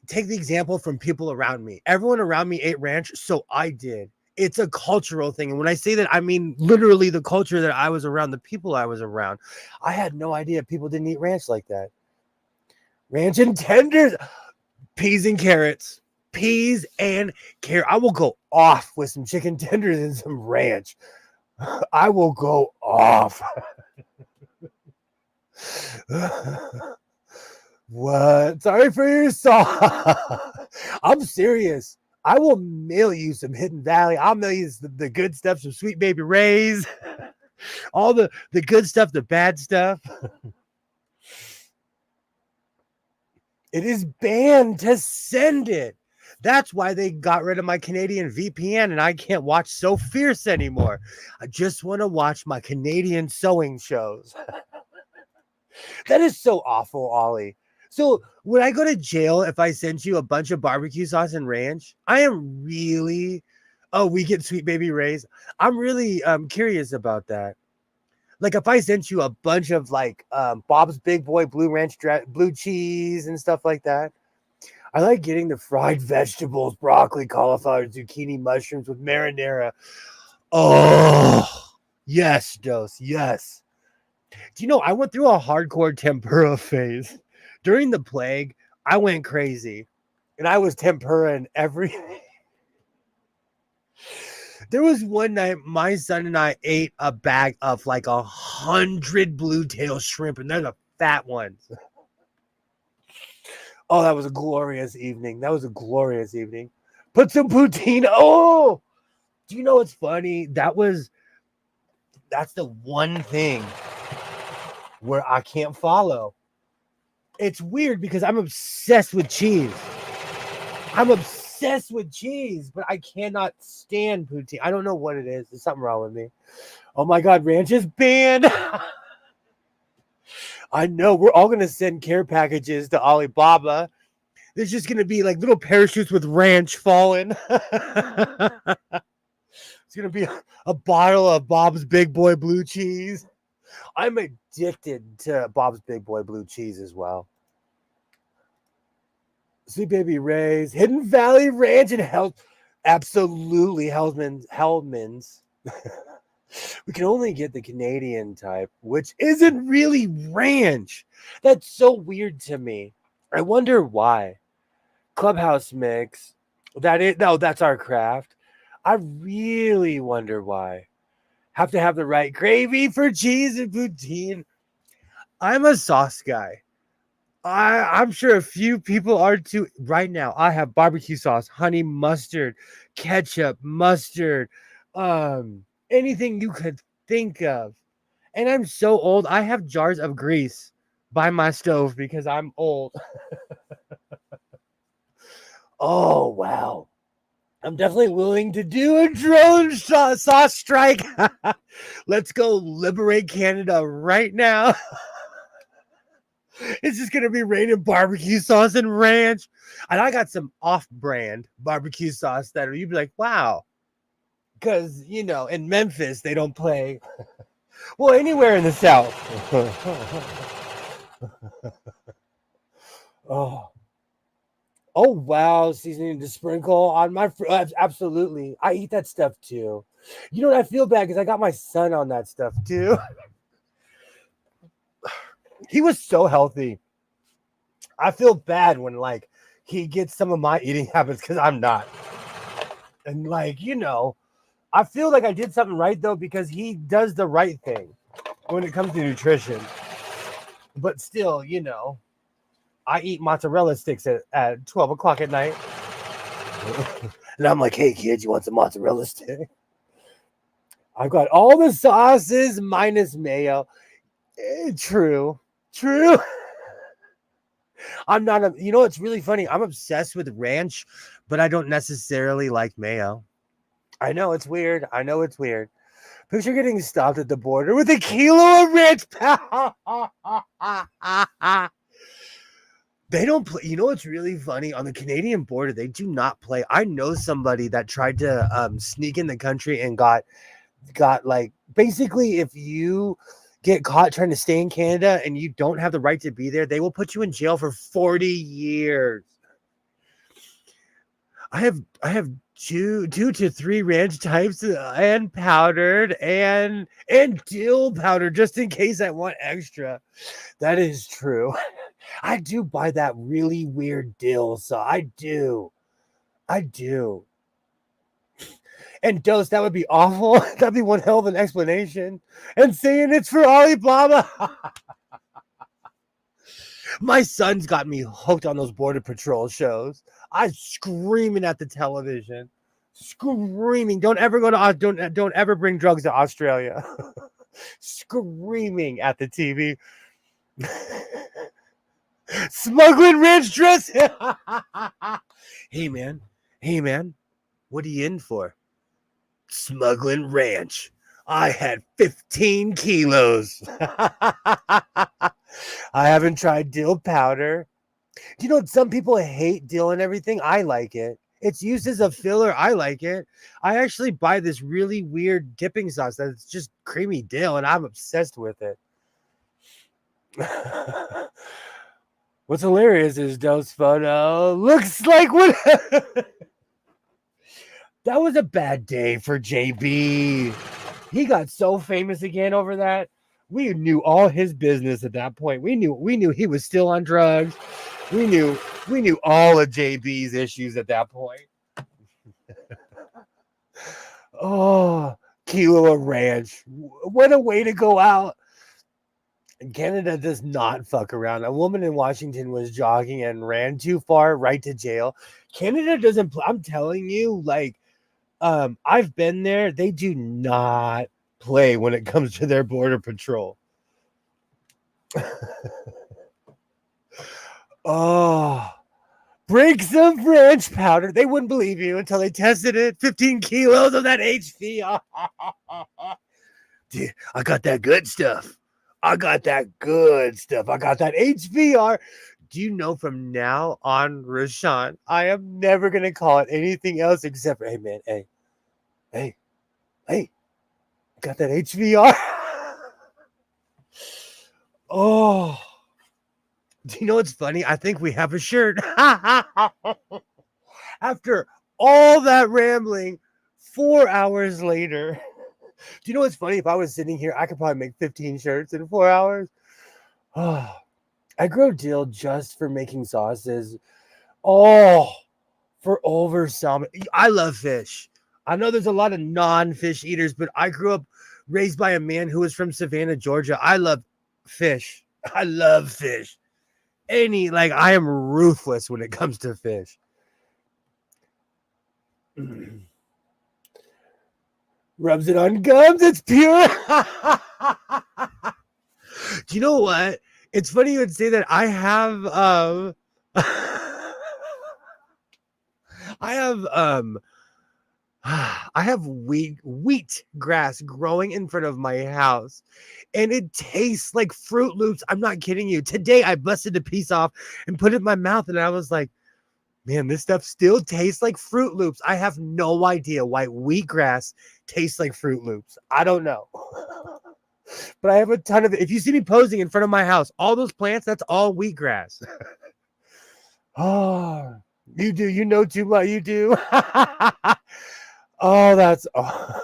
take the example from people around me. Everyone around me ate ranch, so I did. It's a cultural thing. And when I say that, I mean literally the culture that I was around, the people I was around. I had no idea people didn't eat ranch like that. Ranch and tenders, peas and carrots. I will go off with some chicken tenders and some ranch. I will go off. What? Sorry for your song. I'm serious. I will mail you some Hidden Valley. I'll mail you the good stuff, some Sweet Baby Ray's, all the good stuff, the bad stuff. It is banned to send it. That's why they got rid of my Canadian VPN and I can't watch So Fierce anymore. I just want to watch my Canadian sewing shows. That is so awful, Ollie. So would I go to jail if I sent you a bunch of barbecue sauce and ranch? I am really... Oh, we get Sweet Baby Ray's. I'm really curious about that. Like if I sent you a bunch of like Bob's Big Boy blue ranch blue cheese and stuff like that. I like getting the fried vegetables, broccoli, cauliflower, zucchini, mushrooms with marinara. Oh, yes, Dose, yes. Do you know, I went through a hardcore tempura phase. During the plague, I went crazy. And I was tempura in everything. There was one night my son and I ate a bag of like 100 blue tail shrimp, and they're the fat ones. Oh, that was a glorious evening. That was a glorious evening. Put some poutine. Oh, do you know what's funny? That's the one thing where I can't follow. It's weird because I'm obsessed with cheese. I'm obsessed with cheese, but I cannot stand poutine. I don't know what it is. There's something wrong with me. Oh my God, ranch is banned. I know. We're all going to send care packages to Alibaba. There's just going to be like little parachutes with ranch falling. It's going to be a bottle of Bob's Big Boy Blue Cheese. I'm addicted to Bob's Big Boy Blue Cheese as well. Sweet Baby Ray's, Hidden Valley Ranch, and absolutely Hellman's. We can only get the Canadian type, which isn't really ranch. That's so weird to me. I wonder why. Clubhouse mix. That's our craft. I really wonder why. Have to have the right gravy for cheese and poutine. I'm a sauce guy. I'm sure a few people are too. Right now, I have barbecue sauce, honey mustard, ketchup, mustard, anything you could think of. And I'm so old. I have jars of grease by my stove because I'm old. Oh wow. I'm definitely willing to do a drone sauce strike. Let's go liberate Canada right now. It's just going to be raining barbecue sauce and ranch. And I got some off-brand barbecue sauce that you'd be like, wow. Because, in Memphis, they don't play. Well, anywhere in the South. Oh. Oh, wow. Seasoning to sprinkle on my absolutely. I eat that stuff too. You know what I feel bad because I got my son on that stuff too. He was so healthy. I feel bad when he gets some of my eating habits because I'm not. And I feel like I did something right though because he does the right thing when it comes to nutrition. But still, I eat mozzarella sticks at 12 o'clock at night. And I'm like, hey kids, you want some mozzarella stick? I've got all the sauces minus mayo. True. I'm not it's really funny. I'm obsessed with ranch, but I don't necessarily like mayo. I know it's weird. Picture getting stopped at the border with a kilo of ranch. They don't play. It's really funny on the Canadian border. They do not play. I know somebody that tried to sneak in the country and got basically if you get caught trying to stay in Canada and you don't have the right to be there, they will put you in jail for 40 years. I have two to three ranch types and powdered and dill powder just in case I want extra. That is true. I do buy that really weird dill, so I do. And dose, that would be awful. That'd be one hell of an explanation. And saying it's for Alibaba. My son's got me hooked on those Border Patrol shows. I'm screaming at the television. Screaming. Don't ever go to don't ever bring drugs to Australia. Screaming at the TV. Smuggling ranch dressing. Hey man. What are you in for? Smuggling ranch. I had 15 kilos. I haven't tried dill powder. Do you know some people hate dill and everything? I like it. It's used as a filler. I like it. I actually buy this really weird dipping sauce that's just creamy dill, and I'm obsessed with it. What's hilarious is Doe's photo looks like what. That was a bad day for JB. He got so famous again over that. We knew all his business at that point. We knew he was still on drugs. We knew all of JB's issues at that point. Oh, kilo of ranch. What a way to go out. Canada does not fuck around. A woman in Washington was jogging and ran too far, right to jail. Canada doesn't. I'm telling you, like, I've been there. They do not play when it comes to their border patrol. Oh, breaks of French powder. They wouldn't believe you until they tested it. 15 kilos of that HV. Dude, I got that good stuff. I got that good stuff. I got that HVR. Do you know from now on, Rashawn, I am never going to call it anything else except for, hey, man, hey, got that HVR? Oh, do you know what's funny? I think we have a shirt. After all that rambling, 4 hours later. Do you know what's funny? If I was sitting here, I could probably make 15 shirts in 4 hours. Oh, I grow dill just for making sauces. Oh, for over salmon. I love fish. I know there's a lot of non-fish eaters, but I grew up raised by a man who was from Savannah, Georgia. I love fish. I love fish. I am ruthless when it comes to fish. Rubs it on gums. It's pure. Do you know what? It's funny you would say that. I have I have wheat grass growing in front of my house, and it tastes like Fruit Loops. I'm not kidding you. Today I busted a piece off and put it in my mouth, and I was like, man, this stuff still tastes like Fruit Loops. I have no idea why wheatgrass tastes like Fruit Loops. I don't know. But I have a ton of it. If you see me posing in front of my house, all those plants, that's all wheatgrass. Oh, you do. You know too much. You do. Oh, that's. Oh.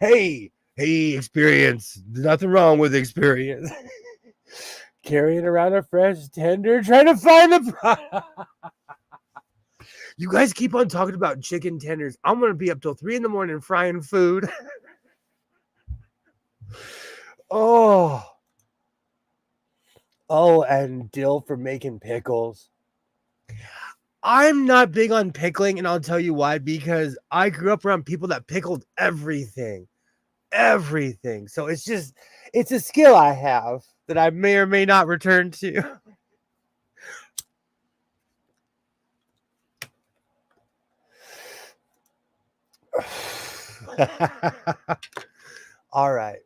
Hey, experience. Nothing wrong with experience. Carrying around a fresh tender, trying to find the product. You guys keep on talking about chicken tenders. I'm going to be up till 3 a.m. frying food. Oh, and dill for making pickles. I'm not big on pickling, and I'll tell you why. Because I grew up around people that pickled everything. So it's a skill I have that I may or may not return to. All right.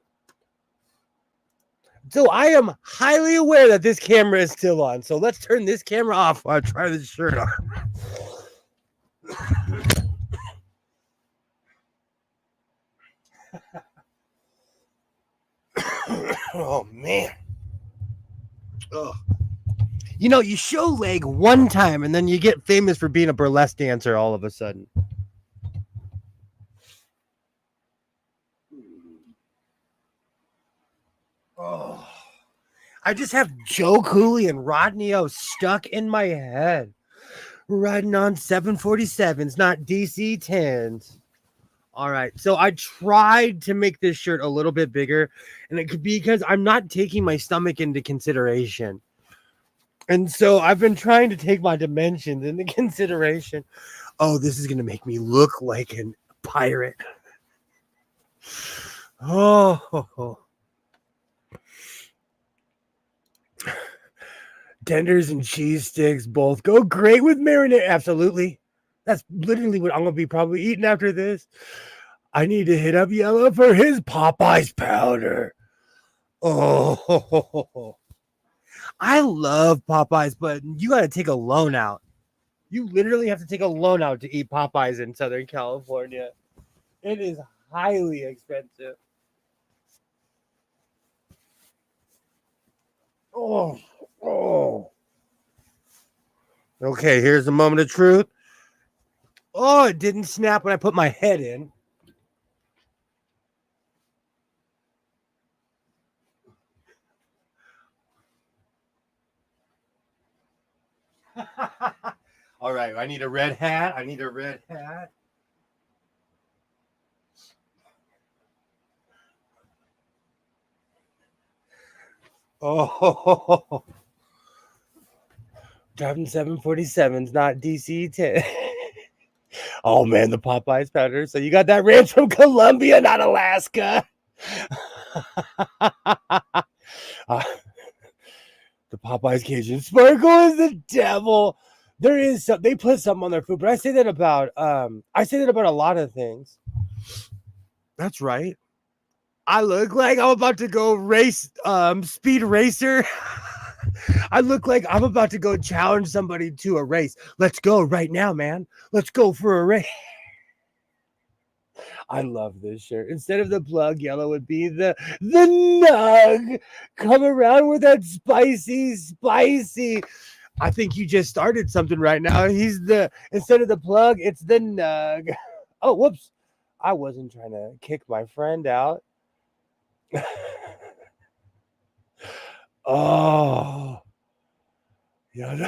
So I am highly aware that this camera is still on. So let's turn this camera off while I try this shirt on. Oh, man. Oh. You know, you show leg one time and then you get famous for being a burlesque dancer all of a sudden. Oh. I just have Joe Cooley and Rodney O stuck in my head. We're riding on 747s, not DC 10s. All right. So I tried to make this shirt a little bit bigger, and it could be because I'm not taking my stomach into consideration. And so I've been trying to take my dimensions into consideration. Oh, this is going to make me look like a pirate. Oh. Tenders and cheese sticks both go great with marinade. Absolutely. That's literally what I'm going to be probably eating after this. I need to hit up Yellow for his Popeyes powder. Oh, I love Popeyes, but you got to take a loan out. You literally have to take a loan out to eat Popeyes in Southern California. It is highly expensive. Oh. Okay, here's the moment of truth. Oh, it didn't snap when I put my head in. All right, I need a red hat. Oh, driving 747s, not DC 10. Oh man, the Popeyes powder. So you got that ranch from Colombia, not Alaska. Uh, the Popeyes Cajun sparkle is the devil. There is some, they put something on their food, but I say that about a lot of things. That's right. I look like I'm about to go race speed racer. I look like I'm about to go challenge somebody to a race. Let's go right now, man. Let's go for a race. I love this shirt. Instead of the plug yellow would be the nug. Come around with that spicy. I think you just started something right now. Instead of the plug, it's the nug. Oh, whoops. I wasn't trying to kick my friend out. Oh. Yeah.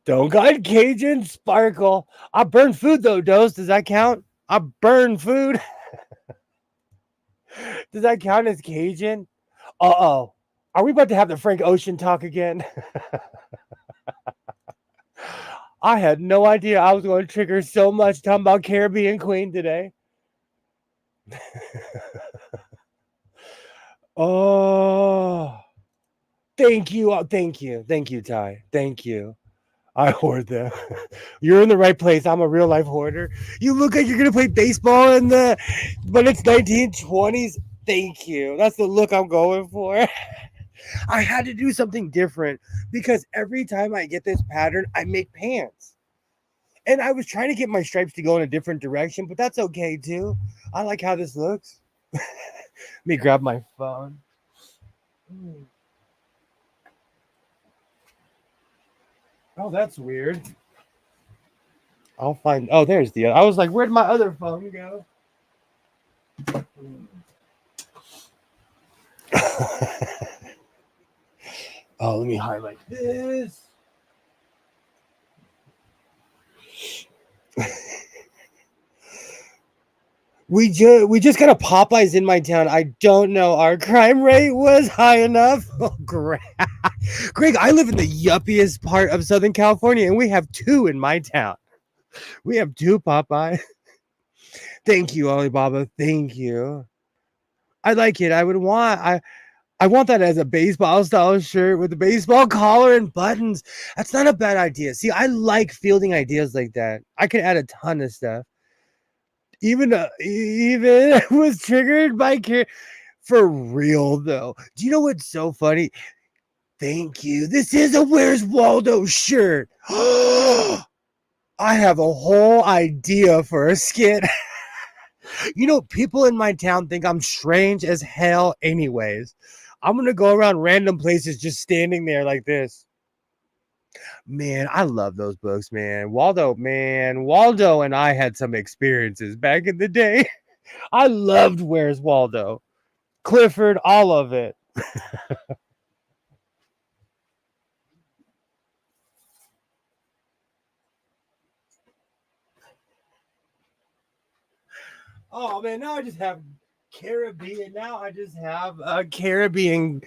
Don't got Cajun sparkle. I burn food though, Dose. Does that count? I burn food. Does that count as Cajun? Uh-oh. Are we about to have the Frank Ocean talk again? I had no idea I was going to trigger so much talking about Caribbean Queen today. Oh, thank you. Thank you, Ty. Thank you. I hoard them. You're in the right place. I'm a real life hoarder. You look like you're gonna play baseball but it's 1920s. Thank you. That's the look I'm going for. I had to do something different because every time I get this pattern, I make pants. And I was trying to get my stripes to go in a different direction, but that's okay too. I like how this looks. Let me grab my phone. Oh, that's weird. I'll find. Oh, there's the. I was like, where'd my other phone go? Oh, let me highlight this. We just got a Popeyes in my town. I don't know. Our crime rate was high enough. Oh, Greg, I live in the yuppiest part of Southern California, and we have two in my town. We have two Popeyes. Thank you, Alibaba. Thank you. I like it. I want that as a baseball style shirt with a baseball collar and buttons. That's not a bad idea. See, I like fielding ideas like that. I could add a ton of stuff. Even was triggered by for real though. Do you know what's so funny? Thank you. This is a Where's Waldo shirt. I have a whole idea for a skit. You know, people in my town think I'm strange as hell anyways. I'm going to go around random places just standing there like this. Man, I love those books, man. Waldo and I had some experiences back in the day. I loved Where's Waldo? Clifford, all of it. Oh man, now I just have Caribbean. Now I just have Caribbean,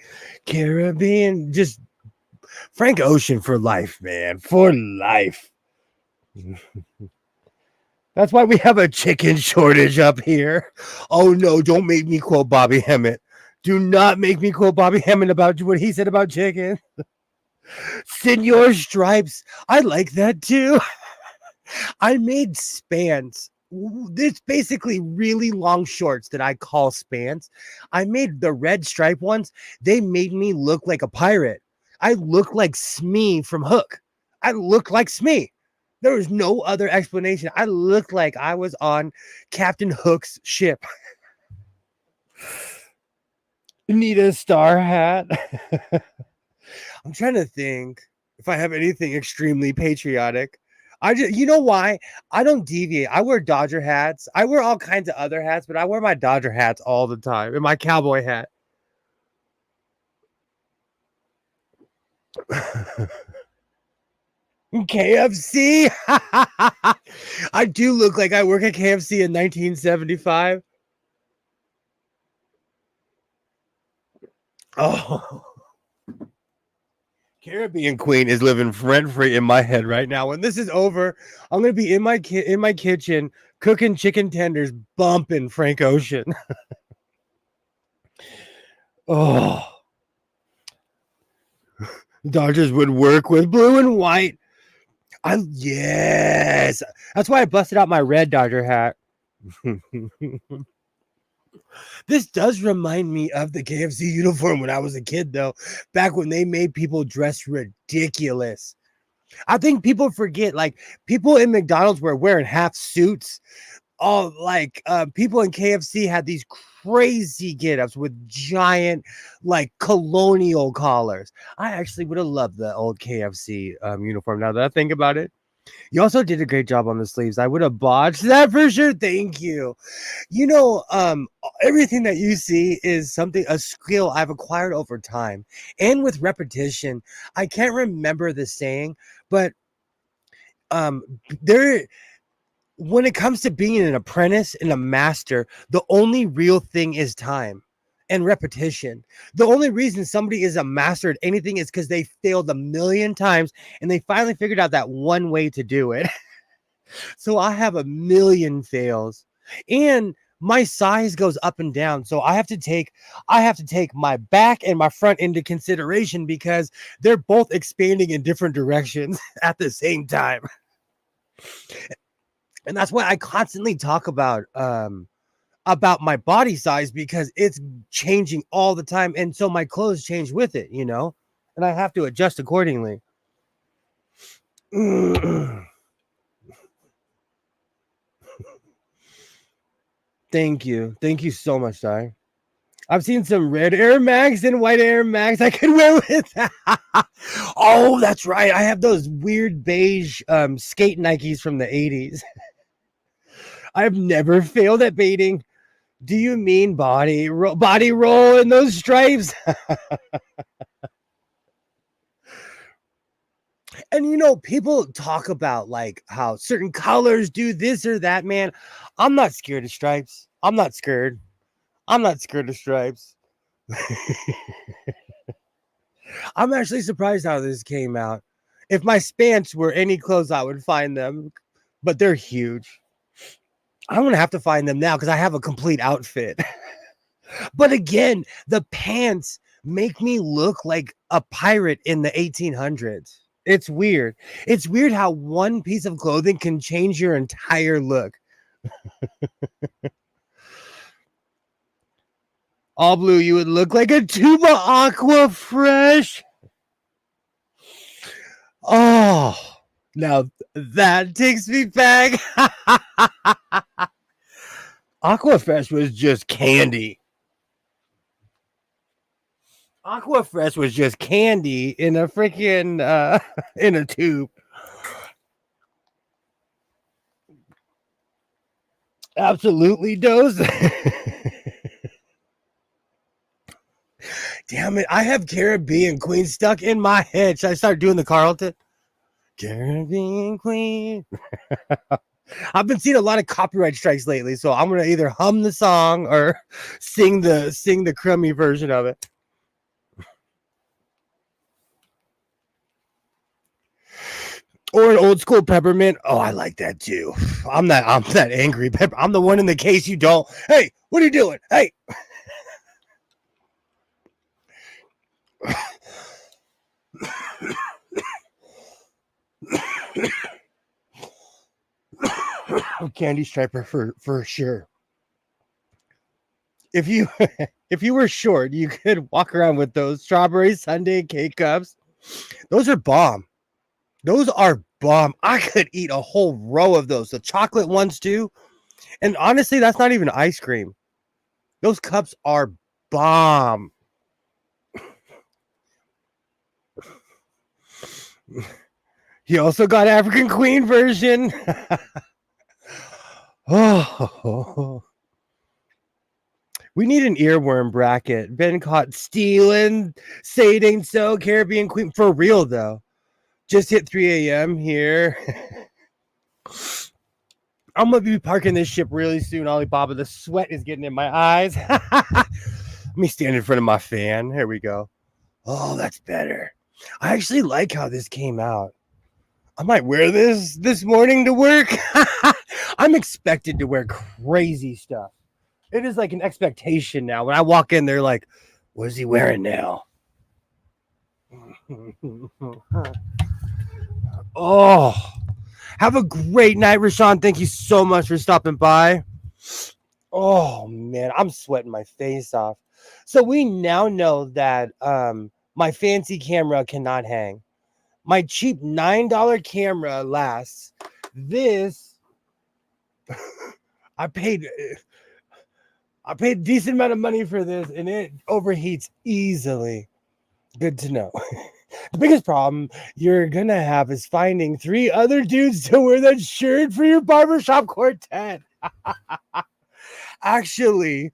just Frank Ocean for life, man. For life. That's why we have a chicken shortage up here. Oh no, don't make me quote Bobby Hemmett. Do not make me quote Bobby Hemmett about what he said about chicken. Senor Stripes. I like that too. I made spans. This basically really long shorts that I call spans. I made the red stripe ones. They made me look like a pirate. I look like Smee from Hook. I look like Smee. There was no other explanation. I looked like I was on Captain Hook's ship. Need a star hat. I'm trying to think if I have anything extremely patriotic. You know why? I don't deviate. I wear Dodger hats. I wear all kinds of other hats, but I wear my Dodger hats all the time and my cowboy hat. KFC. I do look like I work at KFC in 1975. Oh, Caribbean Queen is living rent free in my head right now. When this is over, I'm gonna be in my kitchen cooking chicken tenders, bumping Frank Ocean. Oh, Dodgers would work with blue and white. Yes, that's why I busted out my red Dodger hat. This does remind me of the KFC uniform when I was a kid, though. Back when they made people dress ridiculous. I think people forget, like people in McDonald's were wearing half suits. All like people in KFC had these crazy get-ups with giant, like colonial collars. I actually would have loved the old KFC uniform. Now that I think about it, you also did a great job on the sleeves. I would have botched that for sure. Thank you. You know, everything that you see is a skill I've acquired over time and with repetition. I can't remember the saying, but there, when it comes to being an apprentice and a master, the only real thing is time and repetition. The only reason somebody is a master at anything is because they failed a million times and they finally figured out that one way to do it. So I have a million fails, and my size goes up and down. So I have to take my back and my front into consideration because they're both expanding in different directions at the same time. And that's why I constantly talk about my body size, because it's changing all the time, and so my clothes change with it, and I have to adjust accordingly. Thank you so much, Di. I've seen some red Air Max and white Air Max I could wear with that. Oh, that's right, I have those weird beige skate Nikes from the 80s. I've never failed at baiting. Do you mean body roll in those stripes? And people talk about like how certain colors do this or that, man. I'm not scared of stripes. I'm not scared of stripes. I'm actually surprised how this came out. If my Spants were any clothes, I would find them, but they're huge. I'm going to have to find them now because I have a complete outfit. But again, the pants make me look like a pirate in the 1800s. It's weird. It's weird how one piece of clothing can change your entire look. All blue, you would look like a tuba aqua fresh. Oh, now that takes me back. Aquafresh was just candy. Aquafresh was just candy in a freaking in a tube. Absolutely does. Damn it, I have Caribbean Queen stuck in my head. Should I start doing the Carlton? Caribbean Queen. I've been seeing a lot of copyright strikes lately, so I'm gonna either hum the song or sing the crummy version of it. Or an old school peppermint. Oh, I like that too. I'm that angry pepper. I'm the one in the case you don't. Hey, what are you doing? Hey. Candy striper for sure. If you were short, you could walk around with those strawberry sundae cake cups. Those are bomb. Those are bomb. I could eat a whole row of those. The chocolate ones too. And honestly, that's not even ice cream. Those cups are bomb. He also got African Queen version. Oh, we need an earworm bracket. Been caught stealing. Say it ain't so. Caribbean Queen. For real, though. Just hit 3 a.m. here. I'm going to be parking this ship really soon, Alibaba. The sweat is getting in my eyes. Let me stand in front of my fan. Here we go. Oh, that's better. I actually like how this came out. I might wear this morning to work. I'm expected to wear crazy stuff. It is like an expectation now. When I walk in, they're like, "What is he wearing now?" Oh, have a great night, Rashawn. Thank you so much for stopping by. Oh man, I'm sweating my face off. So we now know that my fancy camera cannot hang. My cheap $9 camera lasts. This I paid a decent amount of money for this, and it overheats easily. Good to know. The biggest problem you're gonna have is finding 3 other dudes to wear that shirt for your barbershop quartet. Actually,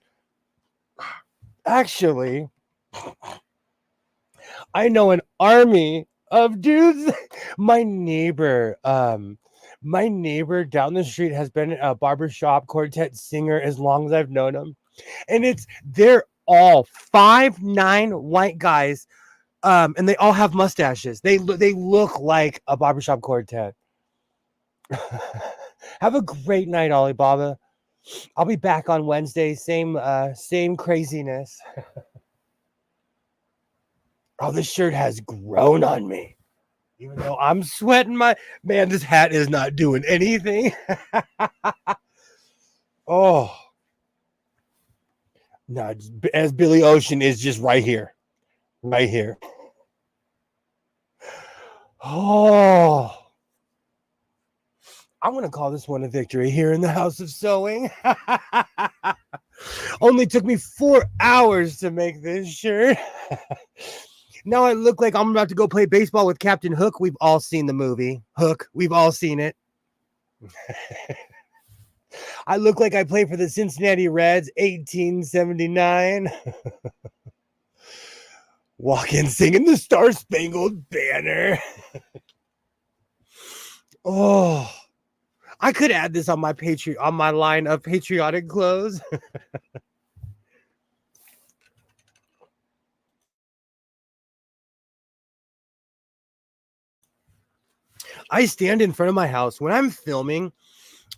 I know an army of dudes. My neighbor down the street has been a barbershop quartet singer as long as I've known him. And they're all 5'9" white guys. And they all have mustaches. They look like a barbershop quartet. Have a great night, Alibaba. I'll be back on Wednesday. Same craziness. Oh, this shirt has grown on me. Even though I'm sweating man, this hat is not doing anything. Oh. No, as Billy Ocean is just right here. Right here. Oh. I'm going to call this one a victory here in the House of Sewing. Only took me 4 hours to make this shirt. Now I look like I'm about to go play baseball with Captain Hook. We've all seen the movie Hook. We've all seen it. I look like I play for the Cincinnati Reds, 1879. Walk in singing the Star Spangled Banner. Oh, I could add this on my line of patriotic clothes. I stand in front of my house when I'm filming.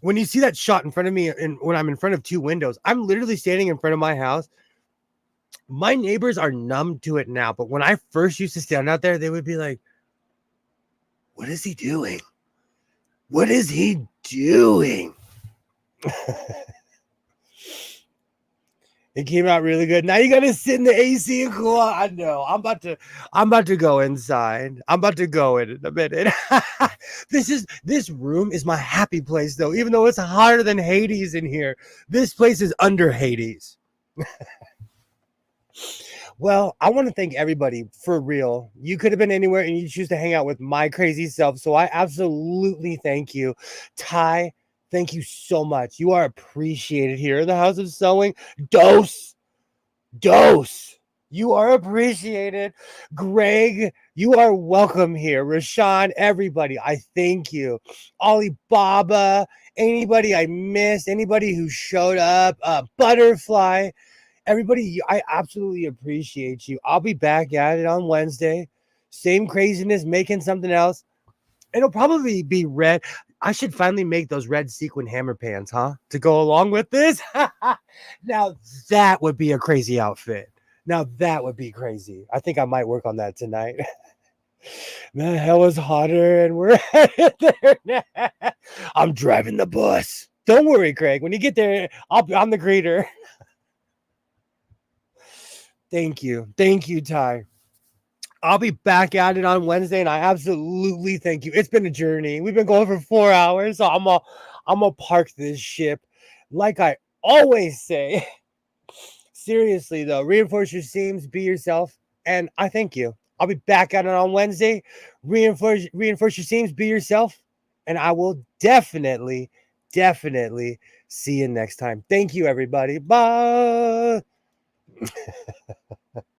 When you see that shot in front of me, and when I'm in front of 2 windows, I'm literally standing in front of my house. My neighbors are numb to it now, but when I first used to stand out there, they would be like, "What is he doing? What is he doing?" It came out really good. Now you gotta sit in the AC and cool. I know. I'm about to go inside. I'm about to go in a minute. This room is my happy place, though. Even though it's hotter than Hades in here, this place is under Hades. Well, I want to thank everybody for real. You could have been anywhere and you choose to hang out with my crazy self. So I absolutely thank you. Ty, thank you so much. You are appreciated here in the House of Sewing. Dose. You are appreciated. Greg, you are welcome here. Rashawn, everybody, I thank you. Alibaba, anybody I missed, anybody who showed up, Butterfly. Everybody, I absolutely appreciate you. I'll be back at it on Wednesday. Same craziness, making something else. It'll probably be red. I should finally make those red sequin hammer pants, huh? To go along with this. Now, that would be a crazy outfit. Now, that would be crazy. I think I might work on that tonight. Man, hell is hotter, and we're headed there now. I'm driving the bus. Don't worry, Craig. When you get there, I'm the greeter. Thank you, Ty. I'll be back at it on Wednesday, and I absolutely thank you. It's been a journey. We've been going for 4 hours, so I'm gonna park this ship, like I always say. Seriously though, reinforce your seams, be yourself, and I thank you. I'll be back at it on Wednesday. Reinforce your seams, be yourself, and I will definitely see you next time. Thank you, everybody. Bye.